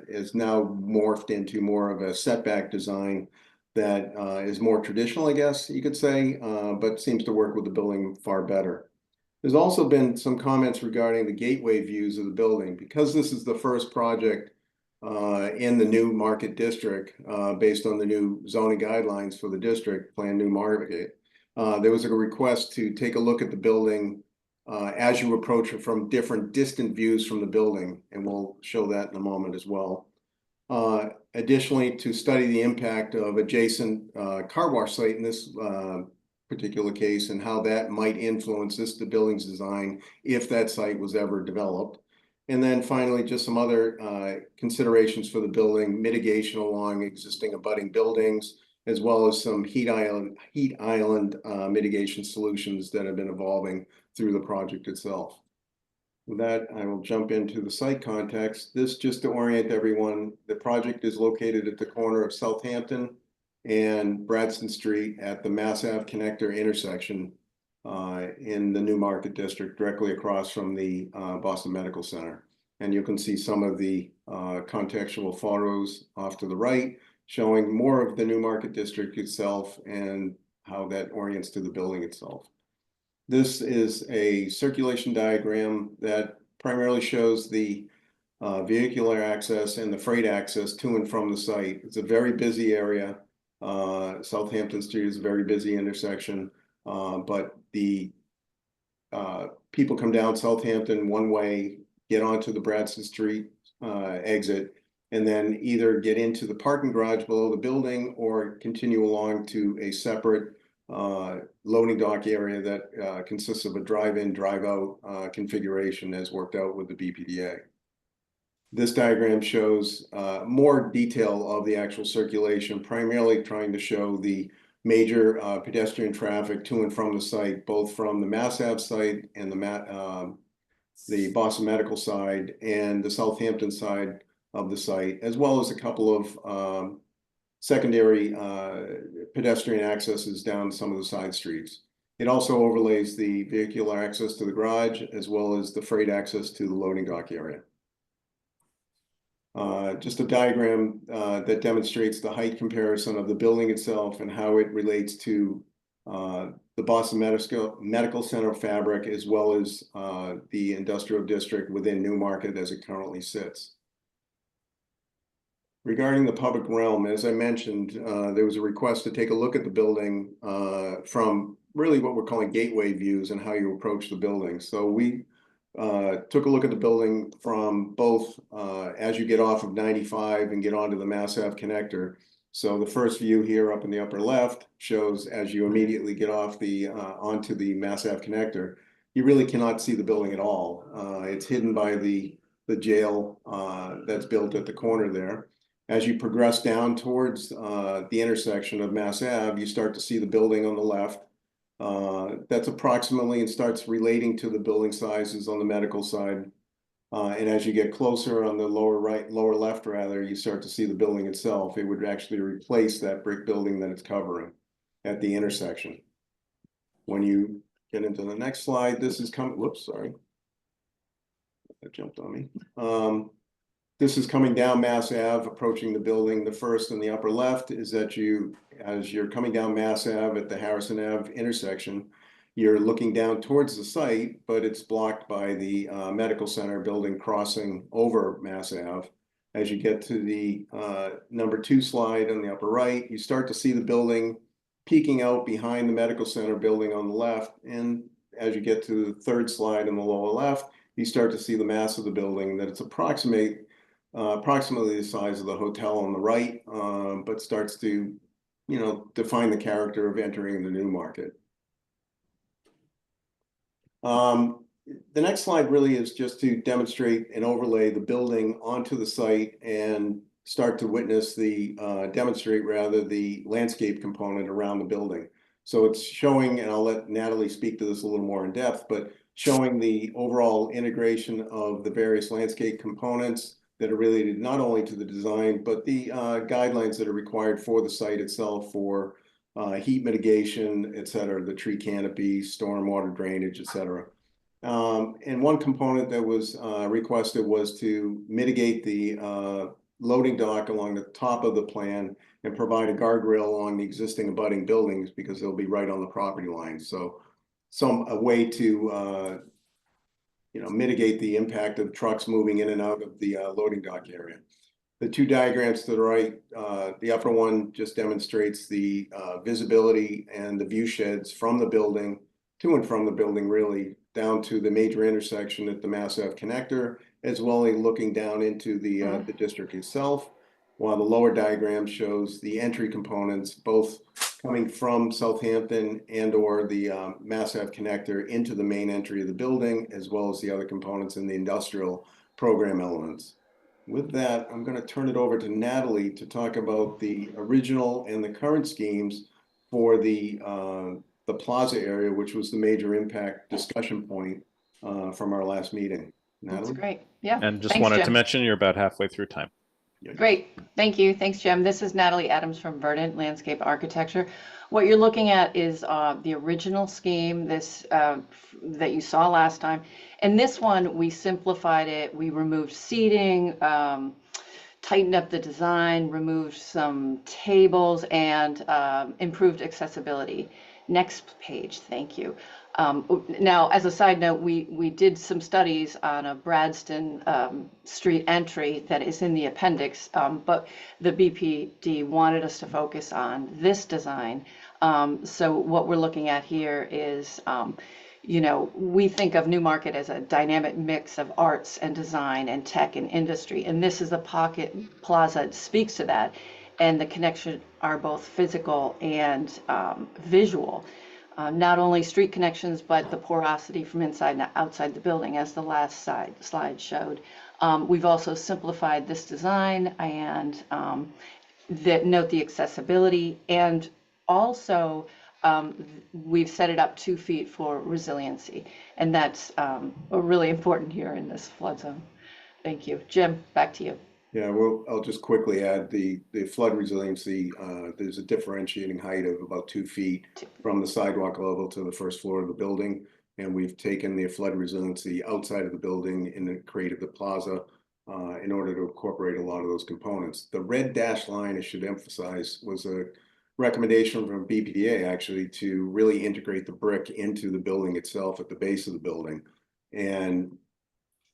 is now morphed into more of a setback design that is more traditional, I guess you could say, but seems to work with the building far better. There's also been some comments regarding the gateway views of the building. Because this is the first project in the new market district, based on the new zoning guidelines for the district, Plan New Market, there was a request to take a look at the building as you approach it from different distant views from the building, and we'll show that in a moment as well. Additionally, to study the impact of adjacent car wash site in this particular case and how that might influence the building's design if that site was ever developed. And then finally, just some other considerations for the building, mitigation along existing abutting buildings, as well as some heat island mitigation solutions that have been evolving through the project itself. With that, I will jump into the site context. This, just to orient everyone, the project is located at the corner of Southampton and Bradston Street at the Mass Ave connector intersection in the New Market District, directly across from the Boston Medical Center. And you can see some of the contextual photos off to the right, showing more of the New Market District itself and how that orients to the building itself. This is a circulation diagram that primarily shows the vehicular access and the freight access to and from the site. It's a very busy area. Southampton Street is a very busy intersection, but the people come down Southampton one way, get onto the Bradston Street exit, and then either get into the parking garage below the building or continue along to a separate loading dock area that consists of a drive-in, drive-out configuration as worked out with the BPDA. This diagram shows more detail of the actual circulation, primarily trying to show the major pedestrian traffic to and from the site, both from the Mass Ave site and the Boston Medical side and the Southampton side of the site, as well as a couple of secondary pedestrian accesses down some of the side streets. It also overlays the vehicular access to the garage, as well as the freight access to the loading dock area. Just a diagram that demonstrates the height comparison of the building itself and how it relates to the Boston Medical Center fabric, as well as the industrial district within New Market as it currently sits. regarding the public realm, as I mentioned, there was a request to take a look at the building from really what we're calling gateway views and how you approach the building. So we took a look at the building from both as you get off of 95 and get onto the Mass Ave connector. So the first view here up in the upper left shows as you immediately get off the onto the Mass Ave connector, you really cannot see the building at all. It's hidden by the jail that's built at the corner there. As you progress down towards the intersection of Mass Ave, you start to see the building on the left. That's approximately and starts relating to the building sizes on the medical side. And as you get closer on the lower left rather, you start to see the building itself. It would actually replace that brick building that it's covering at the intersection. When you get into the next slide, this is coming, whoops, sorry. That jumped on me. This is coming down Mass Ave, approaching the building. The first in the upper left is that as you're coming down Mass Ave at the Harrison Ave intersection, you're looking down towards the site, but it's blocked by the medical center building crossing over Mass Ave. As you get to the number 2 slide on the upper right, you start to see the building peeking out behind the medical center building on the left. And as you get to the 3rd slide on the lower left, you start to see the mass of the building, that it's approximately the size of the hotel on the right, but starts to, define the character of entering the new market. The next slide really is just to demonstrate and overlay the building onto the site and start to witness demonstrate the landscape component around the building. So it's showing, and I'll let Natalie speak to this a little more in depth, but showing the overall integration of the various landscape components that are related not only to the design, but the guidelines that are required for the site itself for heat mitigation, et cetera, the tree canopy, stormwater drainage, et cetera. And one component that was requested was to mitigate the loading dock along the top of the plan and provide a guardrail along the existing abutting buildings because they'll be right on the property line. So a way to mitigate the impact of trucks moving in and out of the loading dock area. The 2 diagrams to the right, the upper one just demonstrates the visibility and the view sheds from the building to and from the building, really down to the major intersection at the Mass Ave connector, as well as looking down into the district itself. While the lower diagram shows the entry components, both coming from Southampton and or the Mass Ave connector into the main entry of the building, as well as the other components in the industrial program elements. With that, I'm going to turn it over to Natalie to talk about the original and the current schemes for the plaza area, which was the major impact discussion point from our last meeting. Natalie? That's great. Yeah. And just Thanks, wanted to Jim. mention you're about halfway through time. Great. Thank you. Thanks, Jim. This is Natalie Adams from Verdant Landscape Architecture. What you're looking at is the original scheme, this that you saw last time. And this one, we simplified it. We removed seating, tightened up the design, removed some tables, and improved accessibility. Next page. Thank you. Now, as a side note, we did some studies on a Bradston Street entry that is in the appendix, but the BPD wanted us to focus on this design. So what we're looking at here is, we think of Newmarket as a dynamic mix of arts and design and tech and industry, and this is a pocket plaza that speaks to that, and the connections are both physical and visual. Not only street connections, but the porosity from inside and outside the building, as the last slide showed. We've also simplified this design and note the accessibility, and also we've set it up 2 feet for resiliency, and that's really important here in this flood zone. Thank you. Jim, back to you. Yeah, well, I'll just quickly add the flood resiliency. There's a differentiating height of about 2 feet from the sidewalk level to the first floor of the building. And we've taken the flood resiliency outside of the building and created the plaza in order to incorporate a lot of those components. The red dashed line, I should emphasize, was a recommendation from BPDA actually to really integrate the brick into the building itself at the base of the building. And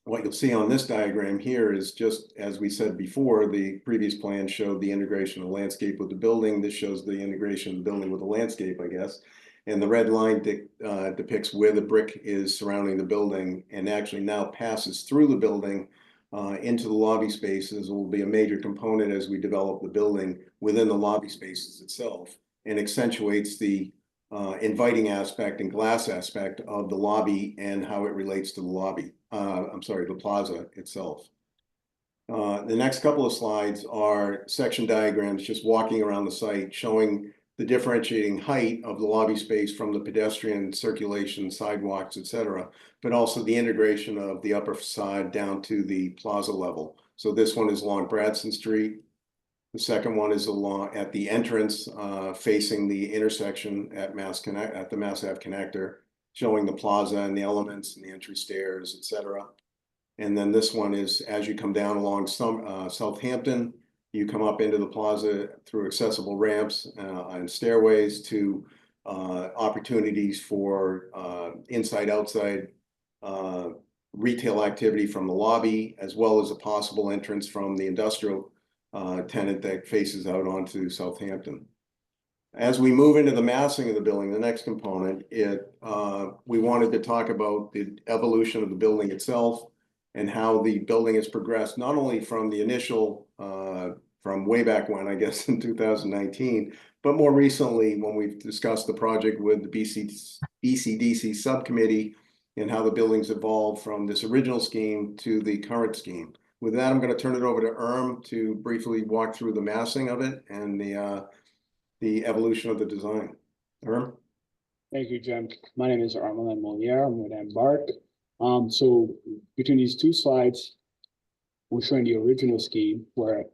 what you'll see on this diagram here is just, as we said before, the previous plan showed the integration of landscape with the building. This shows the integration of the building with the landscape, I guess. And the red line depicts where the brick is surrounding the building and actually now passes through the building into the lobby spaces. It will be a major component as we develop the building within the lobby spaces itself, and accentuates the inviting aspect and glass aspect of the lobby and how it relates to the lobby. The plaza itself. The next couple of slides are section diagrams, just walking around the site, showing the differentiating height of the lobby space from the pedestrian circulation, sidewalks, etc., but also the integration of the upper facade down to the plaza level. So this one is along Bradston Street. The second one is along at the entrance facing the intersection at the Mass Ave connector, showing the plaza and the elements and the entry stairs, etc. And then this one is as you come down along Southampton, you come up into the plaza through accessible ramps and stairways to opportunities for inside-outside retail activity from the lobby, as well as a possible entrance from the industrial tenant that faces out onto Southampton. As we move into the massing of the building, the next component, we wanted to talk about the evolution of the building itself and how the building has progressed, not only from the initial, from way back when, I guess, in 2019, but more recently when we've discussed the project with the BCDC subcommittee and how the building's evolved from this original scheme to the current scheme. With that, I'm going to turn it over to to briefly walk through the massing of it and the evolution of the design. Thank you, Jim. My name is Armelin Moliere. I'm with Embark. So between these two slides, we're showing the original scheme where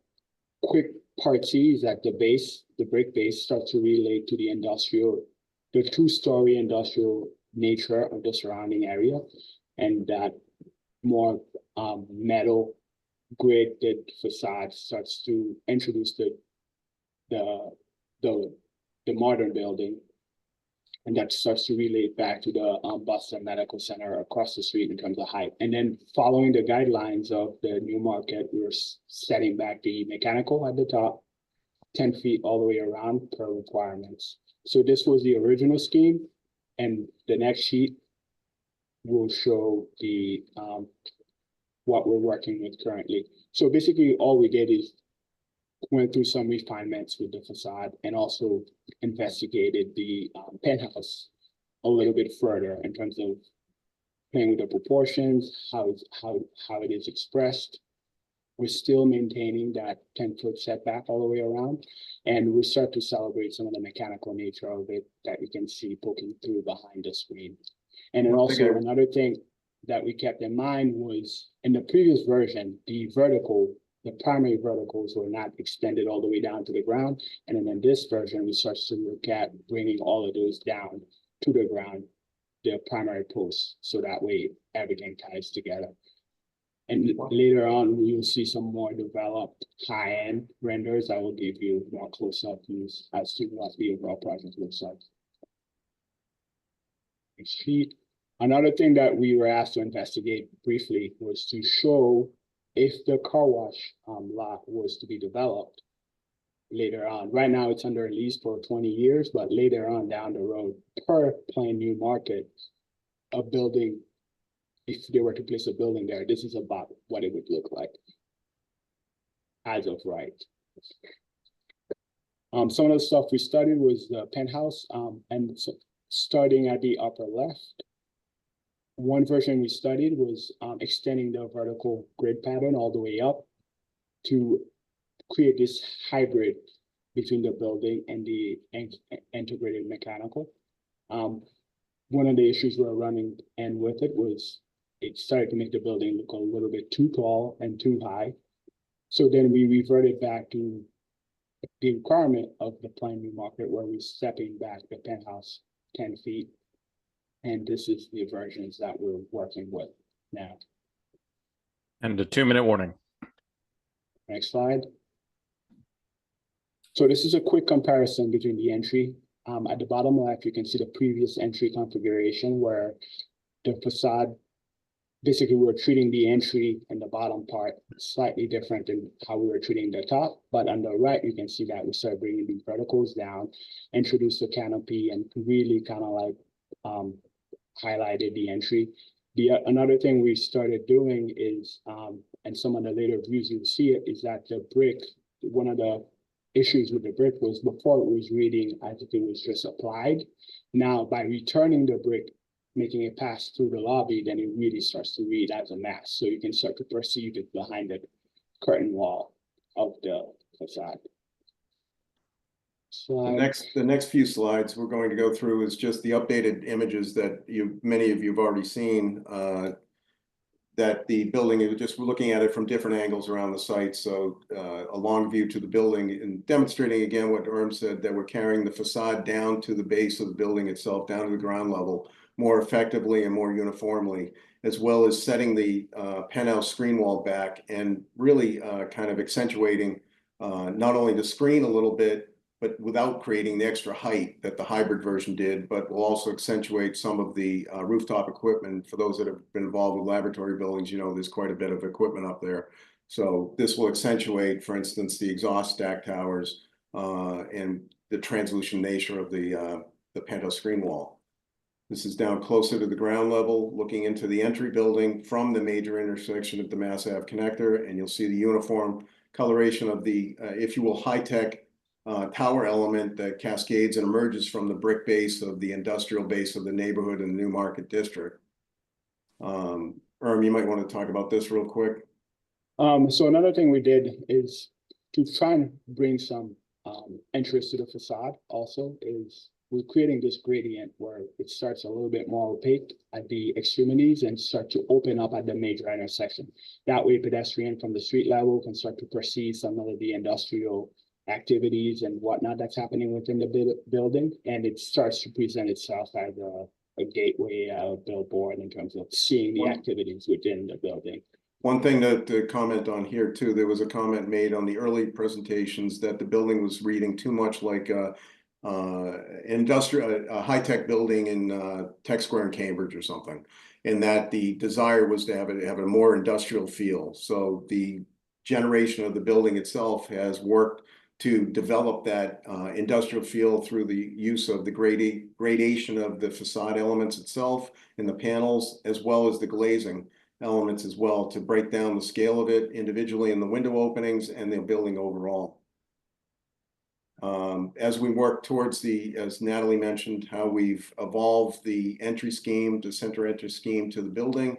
quick part C is that the base, the brick base, starts to relate to the two-story industrial nature of the surrounding area, and that more metal graded facade starts to introduce the modern building, and that starts to relate back to the Boston Medical Center across the street in terms of height. And then following the guidelines of the new market, we were setting back the mechanical at the top, 10 feet all the way around per requirements. So this was the original scheme, and the next sheet will show the what we're working with currently. So basically all we did is went through some refinements with the facade and also investigated the penthouse a little bit further in terms of playing with the proportions, how it is expressed. We're still maintaining that 10-foot setback all the way around, and we start to celebrate some of the mechanical nature of it that you can see poking through behind the screen. And then also another thing that we kept in mind was in the previous version, the primary verticals were not extended all the way down to the ground. And then in this version, we start to look at bringing all of those down to the ground, the primary posts, so that way everything ties together. And later on, we will see some more developed high-end renders. I will give you more close-up views as to what the overall project looks like. Next sheet. Another thing that we were asked to investigate briefly was to show if the car wash lot was to be developed later on. Right now, it's under lease for 20 years, but later on down the road, per Plan New Market, a building, if they were to place a building there, this is about what it would look like as of right. Some of the stuff we studied was the penthouse, and so starting at the upper left, one version we studied was extending the vertical grid pattern all the way up to create this hybrid between the building and the integrated mechanical. One of the issues we're running and with it was it started to make the building look a little bit too tall and too high. So then we reverted back to the requirement of the Plan New Market where we're stepping back the penthouse 10 feet. And this is the versions that we're working with now. And a 2-minute warning. Next slide. So this is a quick comparison between the entry. At the bottom left, you can see the previous entry configuration where the facade basically we're treating the entry and the bottom part slightly different than how we were treating the top. But on the right, you can see that we started bringing the verticals down, introduced the canopy, and really kind of like highlighted the entry. Another thing we started doing is, and some of the later views you'll see it, is that the brick, one of the issues with the brick was before it was reading as if it was just applied. Now, by returning the brick, making it pass through the lobby, then it really starts to read as a mass. So you can start to perceive it behind the curtain wall of the facade. The next few slides we're going to go through is just the updated images that many of you have already seen. That the building, we're looking at it from different angles around the site. So a long view to the building and demonstrating again what Erm said, that we're carrying the facade down to the base of the building itself, down to the ground level, more effectively and more uniformly, as well as setting the penthouse screen wall back and really kind of accentuating not only the screen a little bit, but without creating the extra height that the hybrid version did, but will also accentuate some of the rooftop equipment. For those that have been involved with laboratory buildings, you know, there's quite a bit of equipment up there. So this will accentuate, for instance, the exhaust stack towers and the translucent nature of the penthouse screen wall. This is down closer to the ground level, looking into the entry building from the major intersection of the Mass Ave connector, and you'll see the uniform coloration of the, if you will, high-tech tower element that cascades and emerges from the brick base of the industrial base of the neighborhood in the New Market District. Erm, you might want to talk about this real quick. So another thing we did is to try and bring some interest to the facade also is we're creating this gradient where it starts a little bit more opaque at the extremities and start to open up at the major intersection. That way pedestrian from the street level can start to perceive some of the industrial activities and whatnot that's happening within the building, and it starts to present itself as a gateway billboard in terms of seeing the activities within the building. One thing to comment on here too, there was a comment made on the early presentations that the building was reading too much like a high-tech building in Tech Square in Cambridge or something, and that the desire was to have a more industrial feel. So the generation of the building itself has worked to develop that industrial feel through the use of the gradation of the facade elements itself and the panels, as well as the glazing elements as well, to break down the scale of it individually in the window openings and the building overall. As we work towards as Natalie mentioned, how we've evolved the entry scheme, the center entry scheme to the building.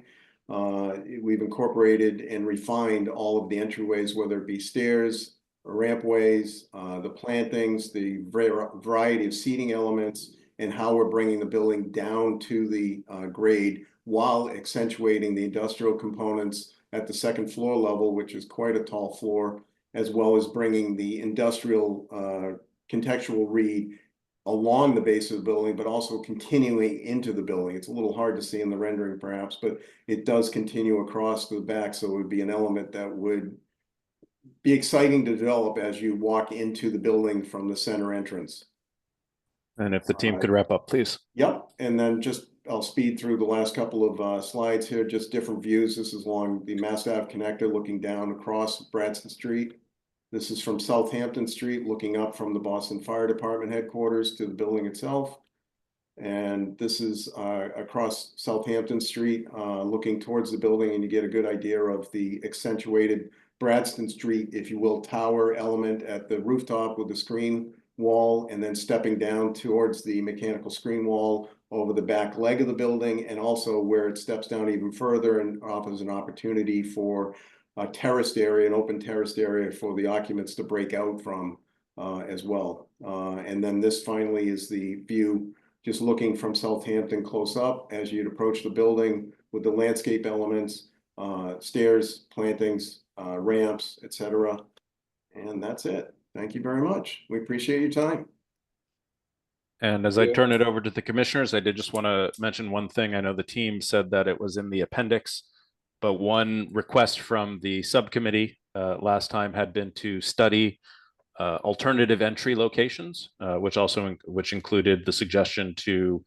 We've incorporated and refined all of the entryways, whether it be stairs, rampways, the plantings, the variety of seating elements, and how we're bringing the building down to the grade while accentuating the industrial components at the second floor level, which is quite a tall floor, as well as bringing the industrial contextual read along the base of the building, but also continuing into the building. It's a little hard to see in the rendering perhaps, but it does continue across the back. So it would be an element that would be exciting to develop as you walk into the building from the center entrance. And if the team could wrap up, please. Yep. And then I'll speed through the last couple of slides here, just different views. This is along the Mass Ave connector looking down across Bradston Street. This is from Southampton Street, looking up from the Boston Fire Department headquarters to the building itself. And this is across Southampton Street, looking towards the building, and you get a good idea of the accentuated Bradston Street, if you will, tower element at the rooftop with the screen wall, and then stepping down towards the mechanical screen wall over the back leg of the building, and also where it steps down even further and offers an opportunity for a terraced area, an open terraced area for the occupants to break out from as well. And then this finally is the view just looking from Southampton close up as you'd approach the building with the landscape elements, stairs, plantings, ramps, etc. And that's it. Thank you very much. We appreciate your time. And as I turn it over to the commissioners, I did just want to mention one thing. I know the team said that it was in the appendix, but one request from the subcommittee last time had been to study alternative entry locations, which included the suggestion to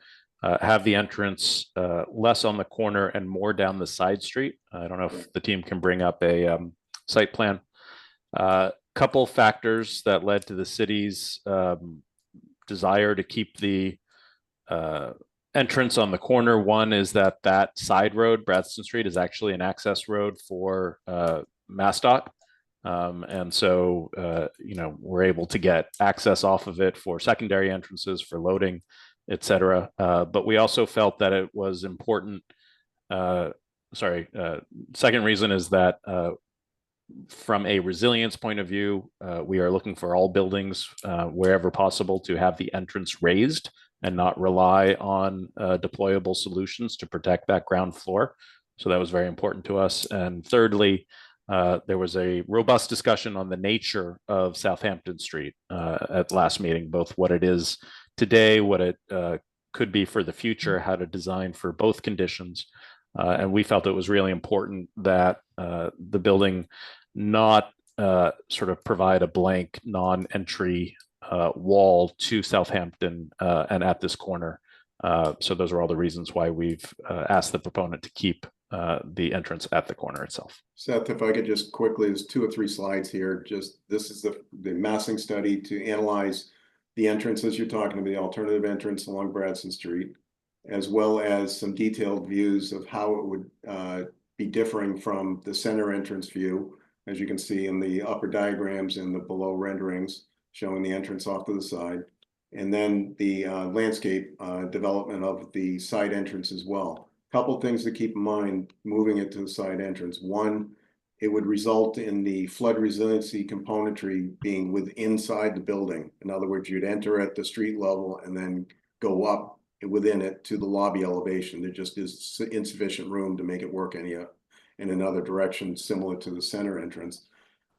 have the entrance less on the corner and more down the side street. I don't know if the team can bring up a site plan. Couple factors that led to the city's desire to keep the entrance on the corner. One is that side road, Bradston Street, is actually an access road for MassDOT. And so, we're able to get access off of it for secondary entrances, for loading, et cetera. But we also felt that it was important. Second reason is that from a resilience point of view, we are looking for all buildings, wherever possible, to have the entrance raised and not rely on deployable solutions to protect that ground floor. So that was very important to us. And thirdly, there was a robust discussion on the nature of Southampton Street at last meeting, both what it is today, what it could be for the future, how to design for both conditions. And we felt it was really important that the building not sort of provide a blank non-entry wall to Southampton and at this corner. So those are all the reasons why we've asked the proponent to keep the entrance at the corner itself. Seth, if I could just quickly, there's 2 or 3 slides here. Just this is the massing study to analyze the entrances you're talking about, the alternative entrance along Bradston Street, as well as some detailed views of how it would be differing from the center entrance view, as you can see in the upper diagrams and the below renderings showing the entrance off to the side, and then the landscape development of the side entrance as well. Couple things to keep in mind moving it to the side entrance. One, it would result in the flood resiliency componentry being inside the building. In other words, you'd enter at the street level and then go up within it to the lobby elevation. There just is insufficient room to make it work in another direction similar to the center entrance.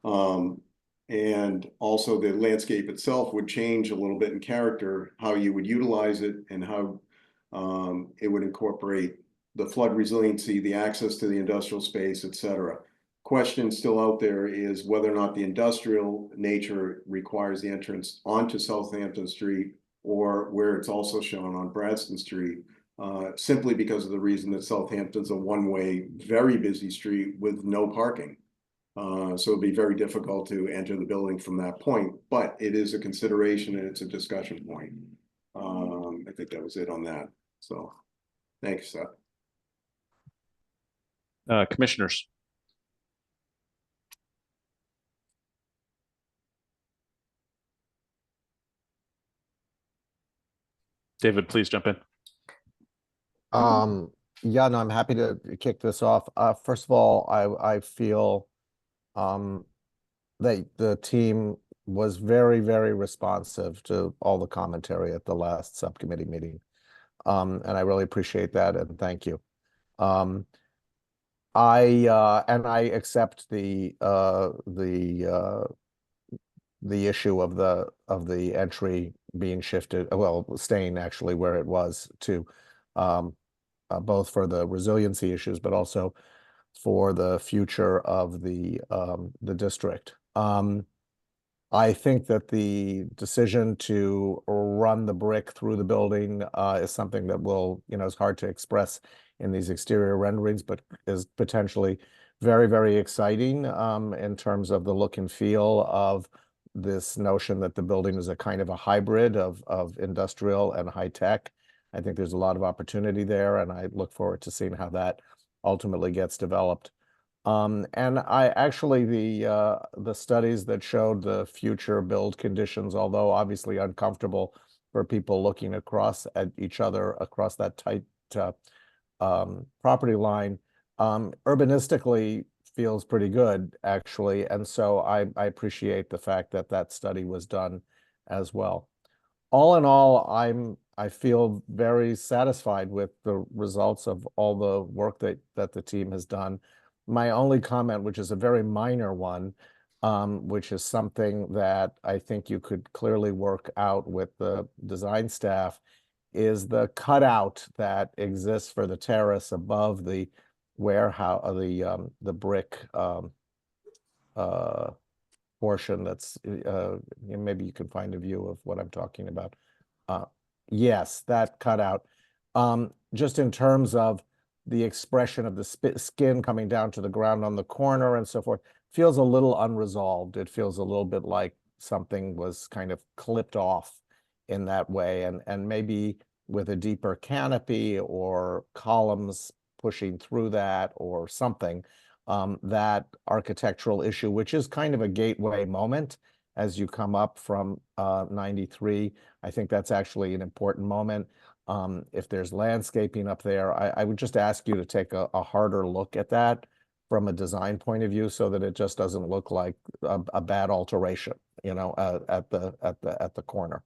And also the landscape itself would change a little bit in character, how you would utilize it and how it would incorporate the flood resiliency, the access to the industrial space, et cetera. Question still out there is whether or not the industrial nature requires the entrance onto Southampton Street or where it's also shown on Bradston Street, simply because of the reason that Southampton's a one-way, very busy street with no parking. So it'd be very difficult to enter the building from that point, but it is a consideration and it's a discussion point. I think that was it on that. So thanks, Seth. Commissioners. David, please jump in. Yeah, no, I'm happy to kick this off. First of all, I feel that the team was very, very responsive to all the commentary at the last subcommittee meeting. And I really appreciate that and thank you. I accept the issue of the entry being shifted, well, staying actually where it was to both for the resiliency issues, but also for the future of the district. I think that the decision to run the brick through the building is something that will, is hard to express in these exterior renderings, but is potentially very, very exciting in terms of the look and feel of this notion that the building is a kind of a hybrid of industrial and high tech. I think there's a lot of opportunity there, and I look forward to seeing how that ultimately gets developed. And I actually, the studies that showed the future build conditions, although obviously uncomfortable for people looking across at each other across that tight property line, urbanistically feels pretty good actually. And so I appreciate the fact that that study was done as well. All in all, I feel very satisfied with the results of all the work that the team has done. My only comment, which is a very minor one, which is something that I think you could clearly work out with the design staff, is the cutout that exists for the terrace above the warehouse, the brick portion. That's maybe you can find a view of what I'm talking about. Yes, that cutout. just in terms of the expression of the skin coming down to the ground on the corner and so forth, feels a little unresolved. It feels a little bit like something was kind of clipped off in that way, and maybe with a deeper canopy or columns pushing through that or something, that architectural issue, which is kind of a gateway moment as you come up from 93. I think that's actually an important moment. If there's landscaping up there, I would just ask you to take a harder look at that from a design point of view, so that it just doesn't look like a bad alteration, you know, at the corner.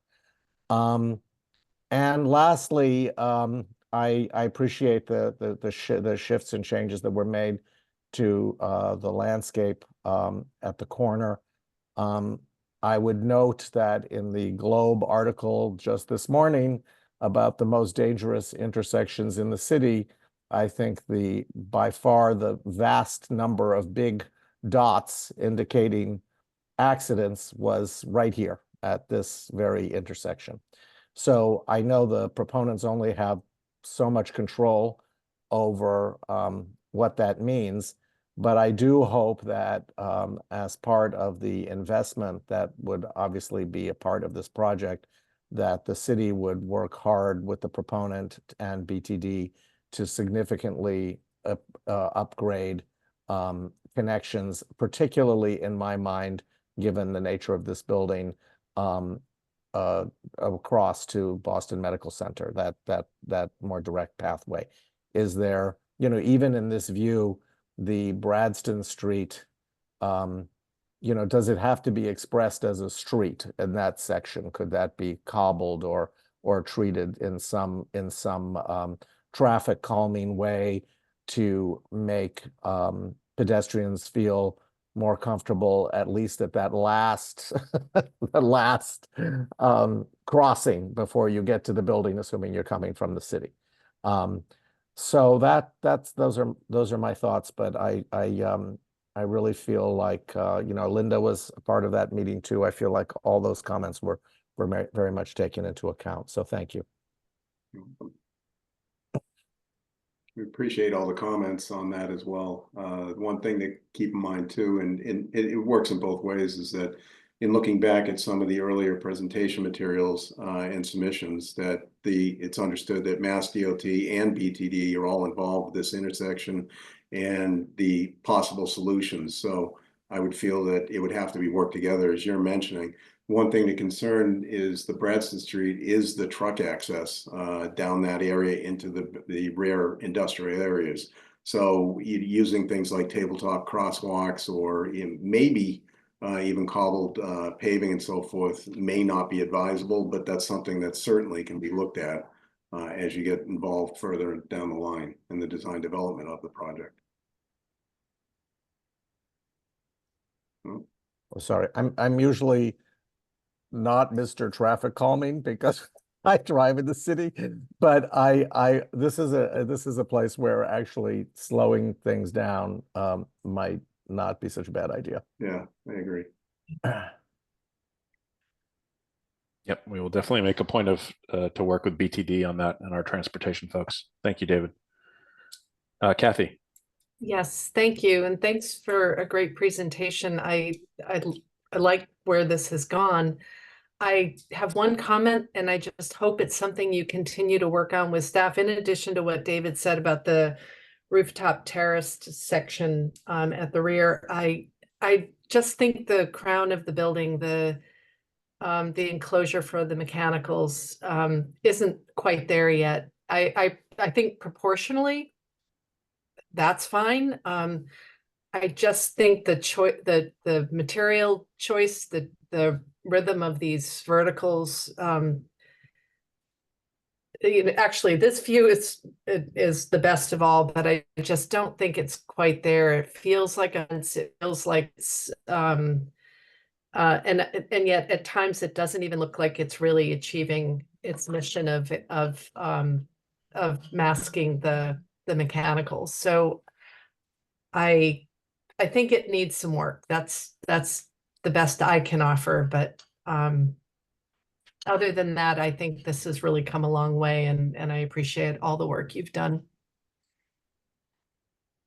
And lastly, I appreciate the shifts and changes that were made to the landscape at the corner. I would note that in the Globe article just this morning about the most dangerous intersections in the city, I think by far the vast number of big dots indicating accidents was right here at this very intersection. So I know the proponents only have so much control over what that means, but I do hope that as part of the investment that would obviously be a part of this project, that the city would work hard with the proponent and BTD to significantly upgrade connections, particularly in my mind, given the nature of this building, across to Boston Medical Center, that more direct pathway. Is there, you know, even in this view, the Bradston Street, you know, does it have to be expressed as a street in that section? Could that be cobbled or treated in some traffic calming way to make pedestrians feel more comfortable, at least at that last the last crossing before you get to the building, assuming you're coming from the city. So those are my thoughts, but I really feel like you know, Linda was a part of that meeting too. I feel like all those comments were very much taken into account. So thank you. We appreciate all the comments on that as well. One thing to keep in mind too, and it works in both ways, is that in looking back at some of the earlier presentation materials and submissions, that it's understood that Mass DOT and BTD are all involved with this intersection and the possible solutions. So I would feel that it would have to be worked together, as you're mentioning. One thing to concern is the Bradston Street is the truck access down that area into the rare industrial areas. So using things like tabletop crosswalks or maybe even cobbled paving and so forth may not be advisable, but that's something that certainly can be looked at as you get involved further down the line in the design development of the project. Oh, sorry, I'm usually not Mr. Traffic Calming because I drive in the city, but this is a place where actually slowing things down might not be such a bad idea. Yeah, I agree. Yep, we will definitely make a point of to work with BTD on that and our transportation folks. Thank you, David. Kathy. Yes, thank you. And thanks for a great presentation. I like where this has gone. I have one comment, and I just hope it's something you continue to work on with staff, in addition to what David said about the rooftop terraced section at the rear. I just think the crown of the building, the enclosure for the mechanicals isn't quite there yet. I think proportionally, that's fine. I just think the material choice, the rhythm of these verticals, actually this view is the best of all, but I just don't think it's quite there. It feels like it's and yet at times it doesn't even look like it's really achieving its mission of masking the mechanicals. So I think it needs some work. That's the best I can offer, but Other than that, I think this has really come a long way, and I appreciate all the work you've done.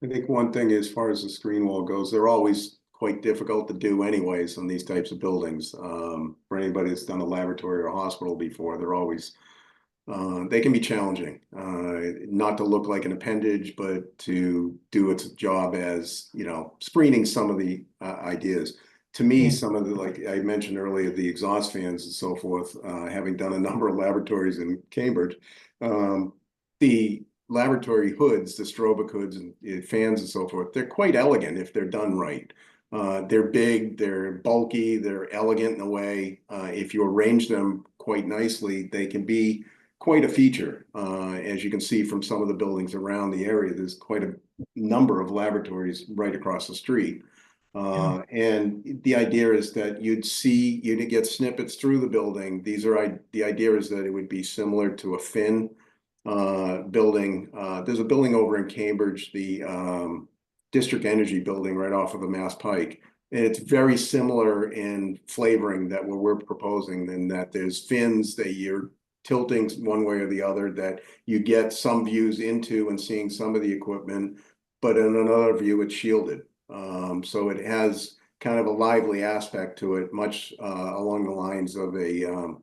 I think one thing as far as the screen wall goes, they're always quite difficult to do anyways on these types of buildings. For anybody that's done a laboratory or a hospital before, they're always, they can be challenging. Not to look like an appendage, but to do its job as, you know, screening some of the ideas. To me, some of the, like I mentioned earlier, the exhaust fans and so forth, having done a number of laboratories in Cambridge, the laboratory hoods, the strobic hoods and fans and so forth, they're quite elegant if they're done right. They're big, they're bulky, they're elegant in a way. If you arrange them quite nicely, they can be quite a feature. As you can see from some of the buildings around the area, there's quite a number of laboratories right across the street. And the idea is that you'd get snippets through the building. The idea is that it would be similar to a fin building. There's a building over in Cambridge, the District Energy building right off of the Mass Pike. And it's very similar in flavoring that what we're proposing, in that there's fins that you're tilting one way or the other, that you get some views into and seeing some of the equipment, but in another view, it's shielded. So it has kind of a lively aspect to it, much along the lines of a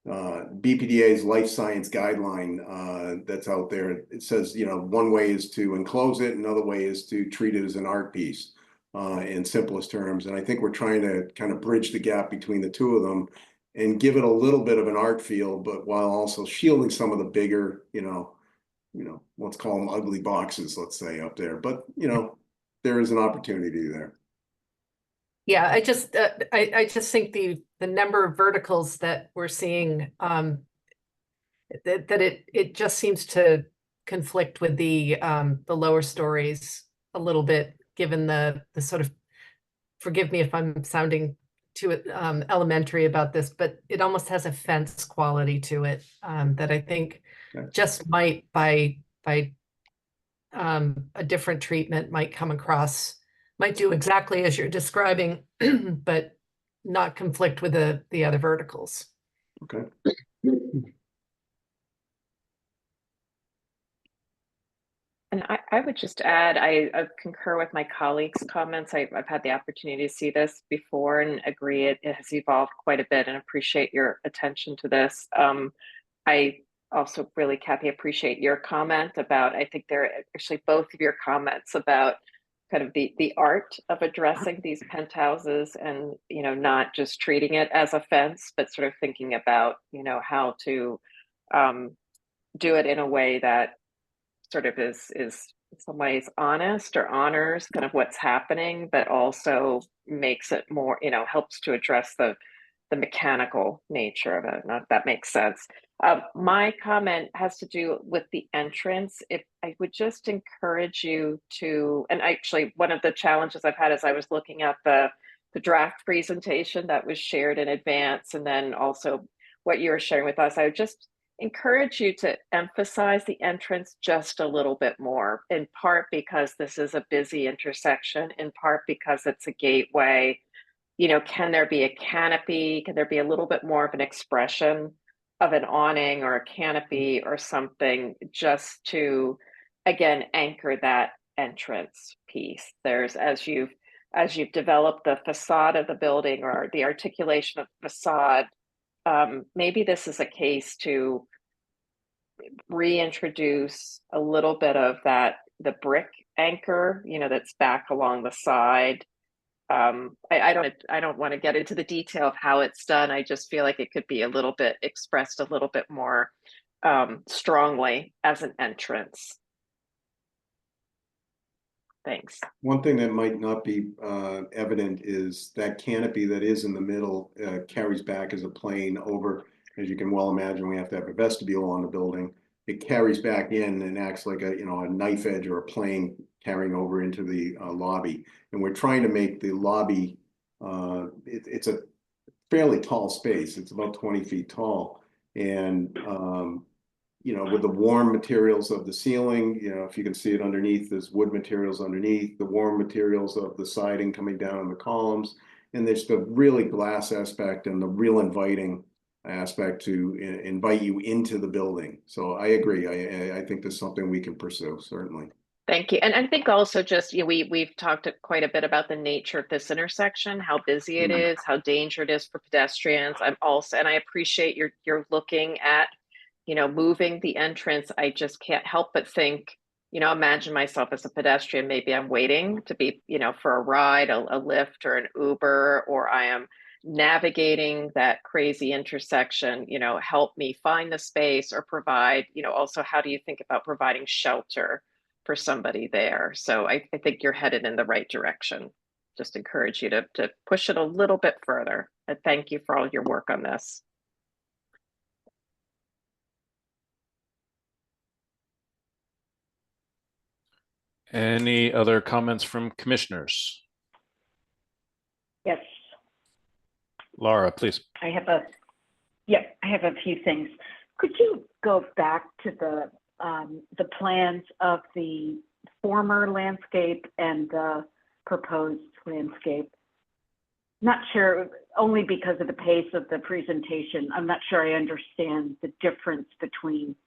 BPDA's life science guideline that's out there. It says, you know, one way is to enclose it, another way is to treat it as an art piece in simplest terms. And I think we're trying to kind of bridge the gap between the two of them and give it a little bit of an art feel, but while also shielding some of the bigger, you know, let's call them ugly boxes, let's say, up there. But, you know, there is an opportunity there. Yeah, I just think the number of verticals that we're seeing, that it just seems to conflict with the lower stories a little bit, given the sort of, forgive me if I'm sounding too elementary about this, but it almost has a fence quality to it that I think just might by a different treatment might come across, might do exactly as you're describing, but not conflict with the other verticals. Okay. And I would just add, I concur with my colleagues' comments. I've had the opportunity to see this before and agree it has evolved quite a bit, and appreciate your attention to this. I also really, Kathy, appreciate your comment about, I think there are actually both of your comments about kind of the art of addressing these penthouses and, you know, not just treating it as a fence, but sort of thinking about, you know, how to do it in a way that sort of is in some ways honest or honors kind of what's happening, but also makes it more, you know, helps to address the mechanical nature of it. Not if that makes sense. My comment has to do with the entrance. If I would just encourage you to, and actually one of the challenges I've had as I was looking at the draft presentation that was shared in advance, and then also what you were sharing with us, I would just encourage you to emphasize the entrance just a little bit more, in part because this is a busy intersection, in part because it's a gateway. You know, can there be a canopy? Can there be a little bit more of an expression of an awning or a canopy or something, just to, again, anchor that entrance piece? There's, as you've developed the facade of the building or the articulation of the facade, maybe this is a case to reintroduce a little bit of that, the brick anchor, you know, that's back along the side. I don't want to get into the detail of how it's done. I just feel like it could be a little bit expressed a little bit more strongly as an entrance. Thanks. One thing that might not be evident is that canopy that is in the middle carries back as a plane over. As you can well imagine, we have to have a vestibule on the building. It carries back in and acts like a, you know, a knife edge or a plane carrying over into the lobby. And we're trying to make the lobby, it's a fairly tall space. It's about 20 feet tall. And you know, with the warm materials of the ceiling, you know, if you can see it underneath, there's wood materials underneath, the warm materials of the siding coming down on the columns, and there's the really glass aspect and the real inviting aspect to invite you into the building. So I agree. I think that's something we can pursue, certainly. Thank you. And I think also just, we've talked quite a bit about the nature of this intersection, how busy it is, how dangerous it is for pedestrians. And I appreciate you're looking at, moving the entrance. I just can't help but think, imagine myself as a pedestrian, maybe I'm waiting to be, for a ride, a Lyft or an Uber, or I am navigating that crazy intersection, help me find the space or provide, also, how do you think about providing shelter for somebody there? So I think you're headed in the right direction. Just encourage you to push it a little bit further. And thank you for all your work on this. Any other comments from commissioners? Yes, Laura, please. I have a few things. Could you go back to the plans of the former landscape and the proposed landscape? Not sure, only because of the pace of the presentation. I'm not sure I understand the difference between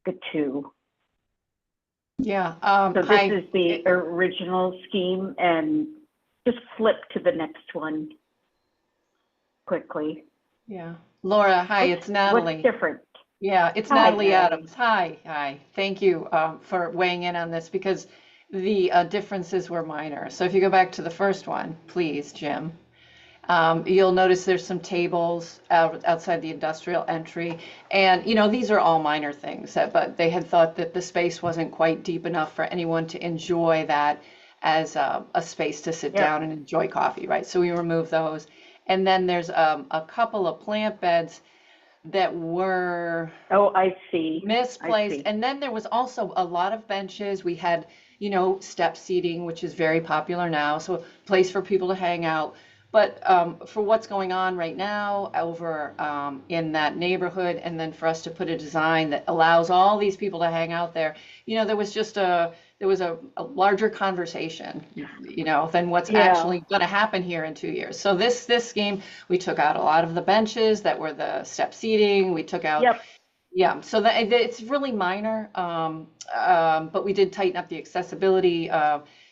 the two. Yeah. So this is the original scheme, and just flip to the next one quickly. Yeah. Laura, hi, it's Natalie. What's different? Yeah, it's Hi, Natalie Natalie. Adams. Hi. Thank you for weighing in on this, because the differences were minor. So if you go back to the first one, please, Jim. You'll notice there's some tables outside the industrial entry. And, these are all minor things, but they had thought that the space wasn't quite deep enough for anyone to enjoy that as a space to sit down and enjoy coffee, right? So we removed those. And then there's a couple of plant beds that were I see. misplaced. I see. And then there was also a lot of benches. We had, step seating, which is very popular now. So a place for people to hang out. But for what's going on right now over in that neighborhood, and then for us to put a design that allows all these people to hang out there, there was just a larger conversation, than what's actually going to happen here in 2 years. So this scheme, we took out a lot of the benches that were the step seating. We took out, so that it's really minor, but we did tighten up the accessibility.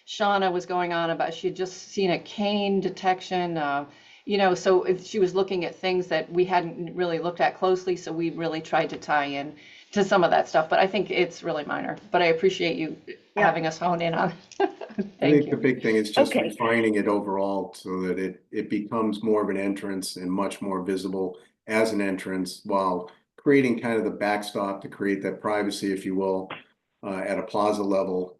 Shauna was going on about she had just seen a cane detection, so she was looking at things that we hadn't really looked at closely. So we really tried to tie in to some of that stuff, but I think it's really minor. But I appreciate you having us hone in on it. I think the big thing is just refining it overall so that it becomes more of an entrance and much more visible as an entrance, while creating kind of the backstop to create that privacy, if you will, at a plaza level,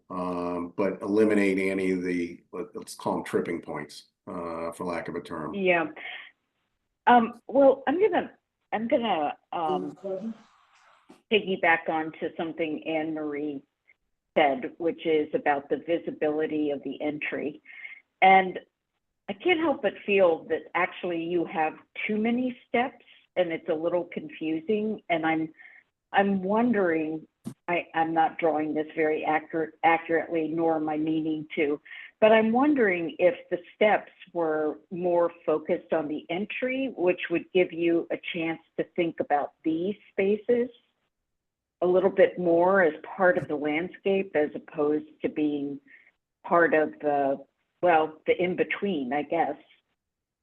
but eliminate any of the, let's call them tripping points, for lack of a term. Yeah. Well, I'm gonna piggyback onto something Anne Marie said, which is about the visibility of the entry. And I can't help but feel that actually you have too many steps, and it's a little confusing. And I'm wondering, I'm not drawing this very accurately, nor am I meaning to, but I'm wondering if the steps were more focused on the entry, which would give you a chance to think about these spaces a little bit more as part of the landscape, as opposed to being part of the in-between, I guess.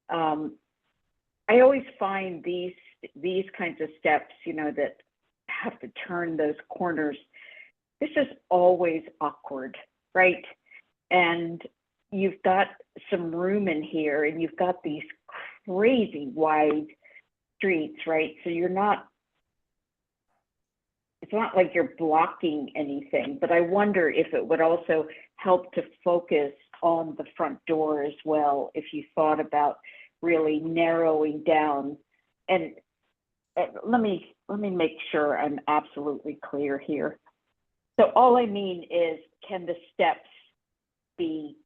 I always find these kinds of steps, that have to turn those corners. This is always awkward, right? And you've got some room in here, and you've got these crazy wide streets, right? So it's not like you're blocking anything, but I wonder if it would also help to focus on the front door as well, if you thought about really narrowing down. And let me make sure I'm absolutely clear here. So all I mean is, can the steps be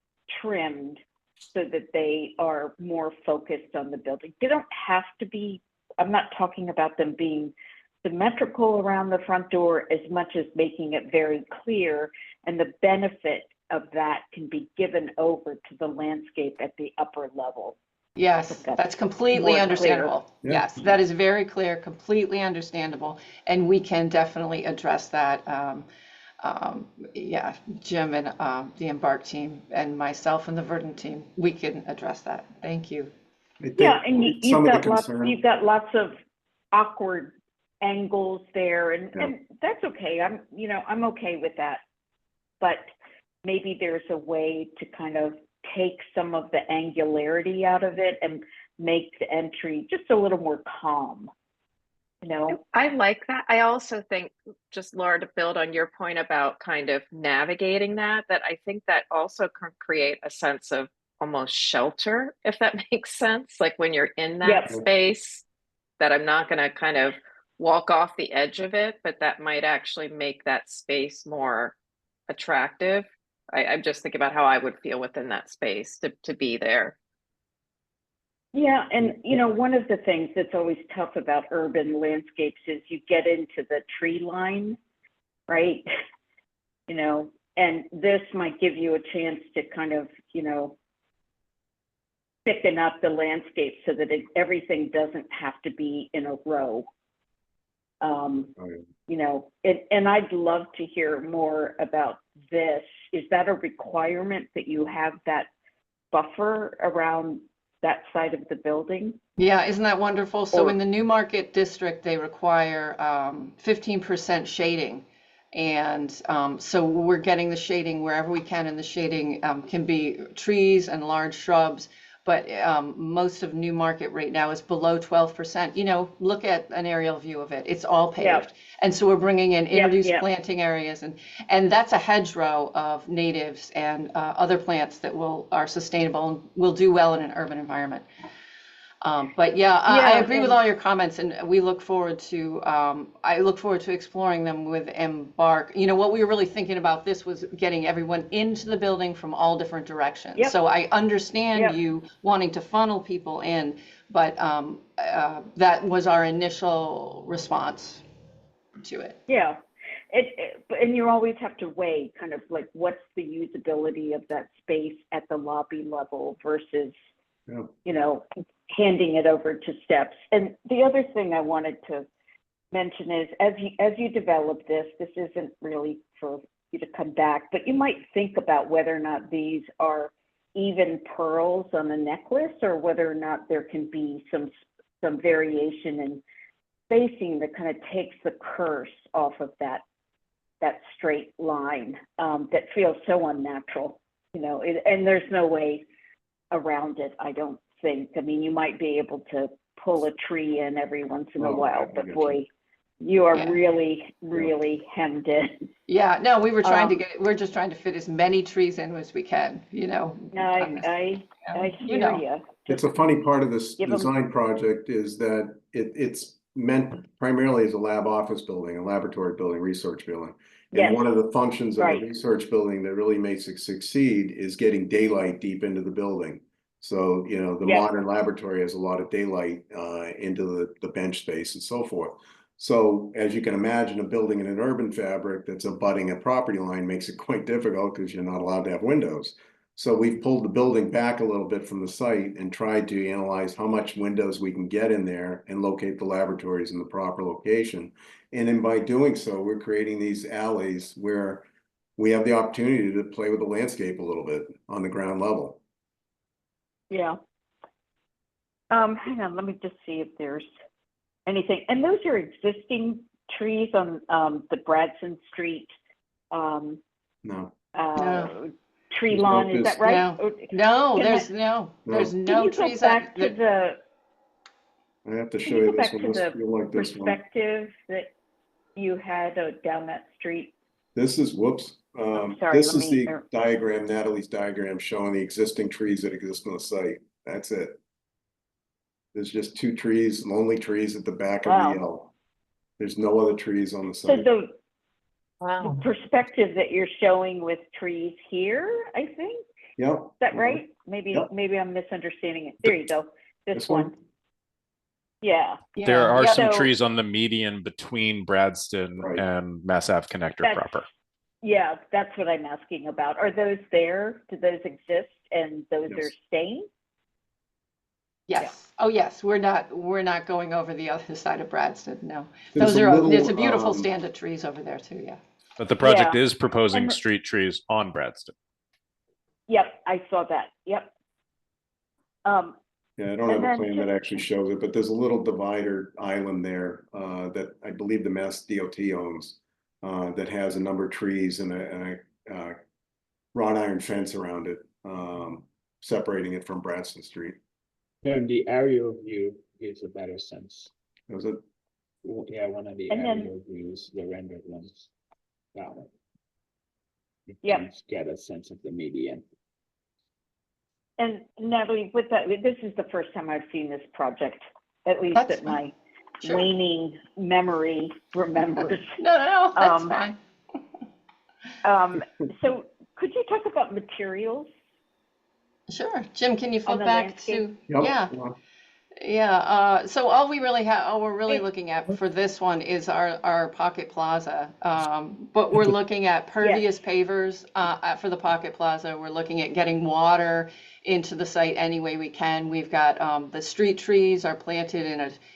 trimmed so that they are more focused on the building? They don't have to be, I'm not talking about them being symmetrical around the front door, as much as making it very clear, and the benefit of that can be given over to the landscape at the upper level. Yes, that's completely more understandable. clear. Yes, that is very clear, completely understandable, and we can definitely address that. Yeah, Jim and the Embark team and myself and the Verdant team, we can address that. Thank you. Yeah, and some you've of the got concern. you've got lots of awkward angles there, and that's okay. I'm okay with that. But maybe there's a way to kind of take some of the angularity out of it and make the entry just a little more calm. I like that. I also think, just Laura, to build on your point about kind of navigating that I think that also can create a sense of almost shelter, if that makes sense. Like when you're in that space, that I'm not going to kind of walk off the edge of it, but that might actually make that space more attractive. I'm just thinking about how I would feel within that space to be there. Yeah, and one of the things that's always tough about urban landscapes is you get into the tree line, right? And this might give you a chance to kind of, thicken up the landscape so that everything doesn't have to be in a row. And I'd love to hear more about this. Is that a requirement that you have that buffer around that side of the building? Yeah, isn't that wonderful? So in the Newmarket district, they require 15% shading. And so we're getting the shading wherever we can, and the shading can be trees and large shrubs. But most of Newmarket right now is below 12%. Look at an aerial view of it. It's all paved. Yep. And so we're bringing in introduced planting areas. And that's a hedgerow of natives and other plants that are sustainable and will do well in an urban environment. But I agree with all your comments, and we look forward to, I look forward to exploring them with Embark. What we were really thinking about this was getting everyone into the building from all different directions. Yep. So I understand you wanting to funnel people in, but that was our initial response to it. Yeah. And you always have to weigh kind of like what's the usability of that space at the lobby level versus, handing it over to steps. And the other thing I wanted to mention is as you develop this isn't really for you to come back, but you might think about whether or not these are even pearls on a necklace, or whether or not there can be some variation in spacing that kind of takes the curse off of that straight line that feels so unnatural, and there's no way around it, I don't think. I mean, you might be able to pull a tree in every once in a while, but boy, you are really hemmed in. Yeah, no, we were trying to we're just trying to fit as many trees in as we can, I hear you. It's a funny part of this design project is that it's meant primarily as a lab office building, a laboratory building, research building. And one of the functions of a research building that really makes it succeed is getting daylight deep into the building. So, the modern laboratory has a lot of daylight into the bench space and so forth. So as you can imagine, a building in an urban fabric that's abutting a property line makes it quite difficult because you're not allowed to have windows. So we've pulled the building back a little bit from the site and tried to analyze how much windows we can get in there and locate the laboratories in the proper location. And then by doing so, we're creating these alleys where we have the opportunity to play with the landscape a little bit on the ground level. Yeah. Hang on, let me just see if there's anything. And those are existing trees on the Bradston Street tree lawn, is that right? No, there's no trees. Back to the. I have to show you this one. The perspective that you had down that street. This is this is the diagram, Natalie's diagram showing the existing trees that exist on the site. That's it. There's just two trees, lonely trees at the back of the L. There's no other trees on the site. So the perspective that you're showing with trees here, I think. Yep. Is that right? Maybe I'm misunderstanding it. There you go. This one. Yeah. There are some trees on the median between Bradston and Mass Ave Connector proper. Yeah, that's what I'm asking about. Are those there? Do those exist and those are staying? Yes. Oh, yes. We're not going over the other side of Bradston. No. There's Those a are, little, there's a beautiful stand of trees over there too. Yeah. But the project Yeah. is proposing And- street trees on Bradston. Yep, I saw that. Yep. Yeah, I don't And have a then plan that just- actually shows it, but there's a little divider island there that I believe the Mass DOT owns that has a number of trees and a wrought iron fence around it, separating it from Bradston Street. Then the aerial view gives a better sense. Was it? Yeah, one of the And then- aerial views, the rendered ones. That one. You Yep. can get a sense of the median. And Natalie, with that, this is the first time I've seen this project, at least That's that my Sure. waning memory remembers. No, that's Um, fine. So could you talk about materials? Sure. Jim, can you flip the back landscape? to, yeah. Yeah, so all we're really looking at for this one is our Pocket Plaza. But we're looking at pervious pavers for the Pocket Plaza. We're looking at getting water into the site any way we can. We've got the street trees are planted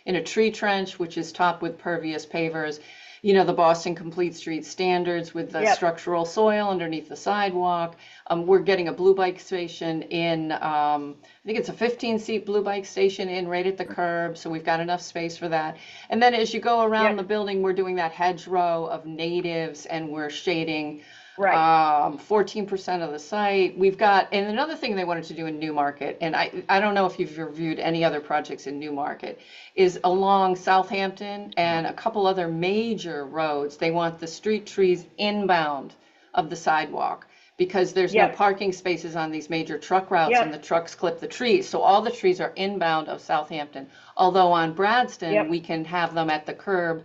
in a tree trench, which is topped with pervious pavers. You know, the Boston Complete Street standards with the structural soil underneath the sidewalk. We're getting a blue bike station in, I think it's a 15-seat blue bike station in right at the curb. So we've got enough space for that. And then as you go around the building, we're doing that hedgerow of natives and we're shading 14% of the site. We've got, and another thing they wanted to do in Newmarket, and I don't know if you've reviewed any other projects in Newmarket, is along Southampton and a couple other major roads. They want the street trees inbound of the sidewalk because there's no parking spaces on these major truck routes and the trucks clip the trees. So all the trees are inbound of Southampton. Although on Bradston, we can have them at the curb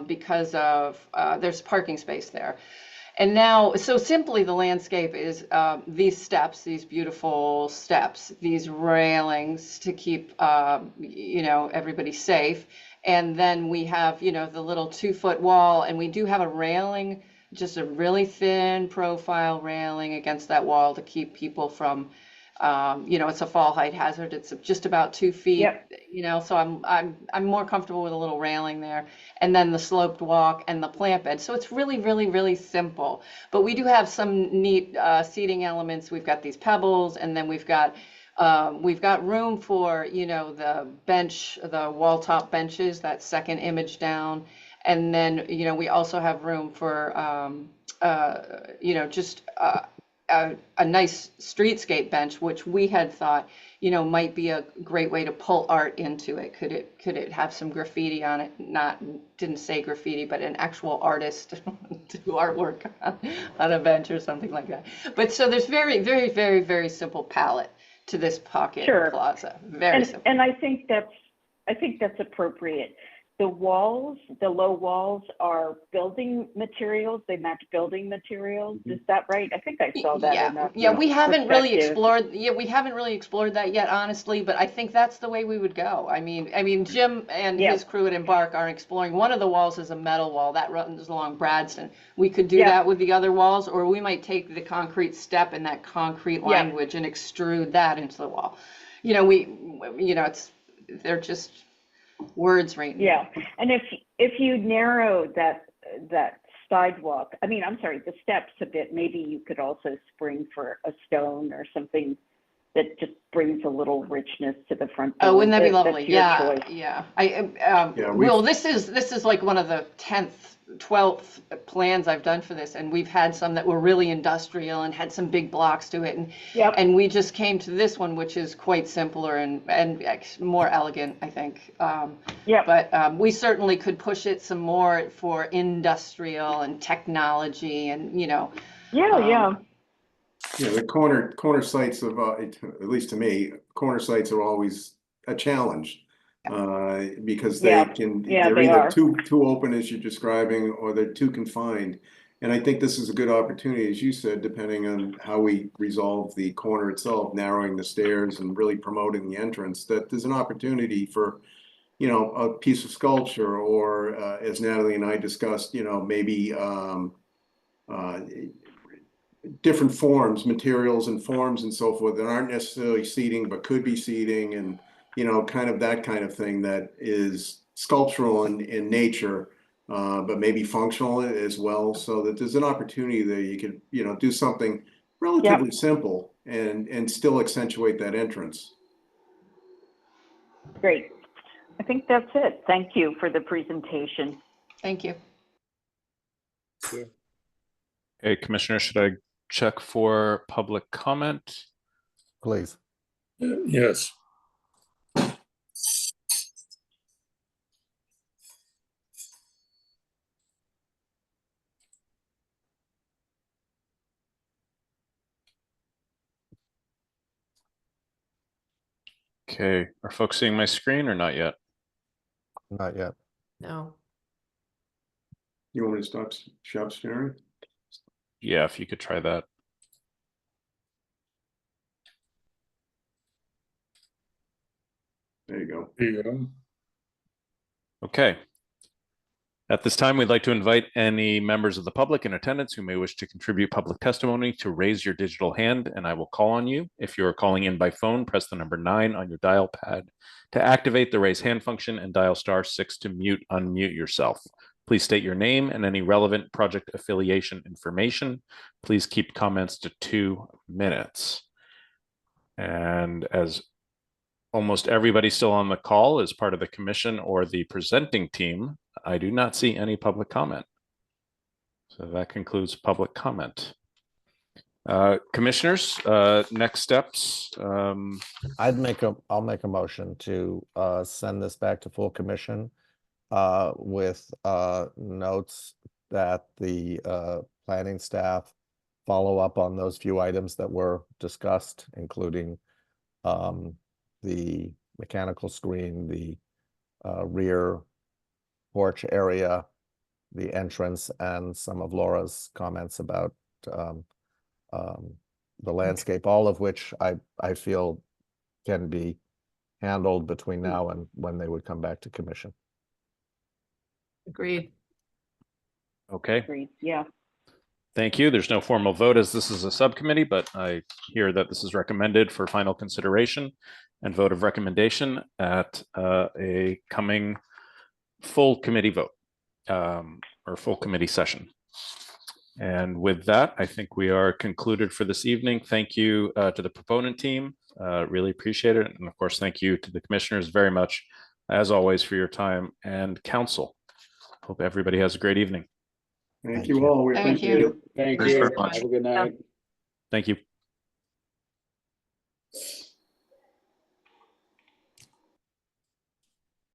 because of there's parking space there. And now, so simply the landscape is these steps, these beautiful steps, these railings to keep, you know, everybody safe. And then we have, you know, the little 2-foot wall, and we do have a railing, just a really thin profile railing against that wall to keep people from, you know, it's a fall height hazard. It's just about 2 feet, you know, so I'm more comfortable with a little railing there. And then the sloped walk and the plant bed. So it's really, really, really simple. But we do have some neat seating elements. We've got these pebbles, and then we've got room for, you know, the bench, the wall top benches, that second image down. And then, you know, we also have room for, you know, just a nice streetscape bench, which we had thought, you know, might be a great way to pull art into it. Could it have some graffiti on it? Didn't say graffiti, but an actual artist to do artwork on a bench or something like that. But so there's very, very, very, very simple palette to this Pocket Plaza. Very simple. And I think that's appropriate. The walls, the low walls are building materials. They match building materials. Is that right? I think I saw that. We haven't really explored. We haven't really explored that yet, honestly. But I think that's the way we would go. I mean, Jim and his crew at Embark are exploring. One of the walls is a metal wall that runs along Bradston. We could do that with the other walls, or we might take the concrete step and that concrete language and extrude that into the wall. You know, they're just words right now. And if you narrow that sidewalk, the steps a bit, maybe you could also spring for a stone or something that just brings a little richness to the front door. Oh, wouldn't that be lovely? That's your choice. Well, this is like one of the 12th plans I've done for this, and we've had some that were really industrial and had some big blocks to it, and we just came to this one, which is quite simpler and more elegant, I think. But we certainly could push it some more for industrial and technology, and you know. The corner sites of, at least to me, corner sites are always a challenge. Because they're either too open as you're describing, or they're too confined. And I think this is a good opportunity, as you said, depending on how we resolve the corner itself, narrowing the stairs and really promoting the entrance, that there's an opportunity for, you know, a piece of sculpture, or as Natalie and I discussed, you know, maybe different forms, materials and forms and so forth that aren't necessarily seating, but could be seating, and kind of that kind of thing that is sculptural in nature, but maybe functional as well, so that there's an opportunity that you could, do something relatively simple and still accentuate that entrance. Great. I think that's it. Thank you for the presentation. Thank you. Okay, Commissioner, should I check for public comment? Please. Yes. Okay, are folks seeing my screen or not yet? Not yet. No. You want to stop sharing? Yeah, if you could try that. There you go. There you go. Okay. At this time, we'd like to invite any members of the public in attendance who may wish to contribute public testimony to raise your digital hand, and I will call on you. If you are calling in by phone, press the number 9 on your dial pad to activate the raise hand function and dial *6 to unmute yourself. Please state your name and any relevant project affiliation information. Please keep comments to 2 minutes. And as almost everybody still on the call is part of the commission or the presenting team, I do not see any public comment. So that concludes public comment. Commissioners, next steps. I'll make a motion to send this back to full commission with notes that the planning staff follow up on those few items that were discussed, including the mechanical screen, the rear porch area, the entrance, and some of Laura's comments about the landscape, all of which I feel can be handled between now and when they would come back to commission. Agreed. Okay. Agreed. Yeah. Thank you. There's no formal vote as this is a subcommittee, but I hear that this is recommended for final consideration and vote of recommendation at a coming full committee vote or full committee session. And with that, I think we are concluded for this evening. Thank you to the proponent team. Really appreciate it. And of course, thank you to the commissioners very much, as always, for your time and counsel. Hope everybody has a great evening. Thank you all. We Thank appreciate you. it. Thank Thanks you. very much. Have a good night. Thank you.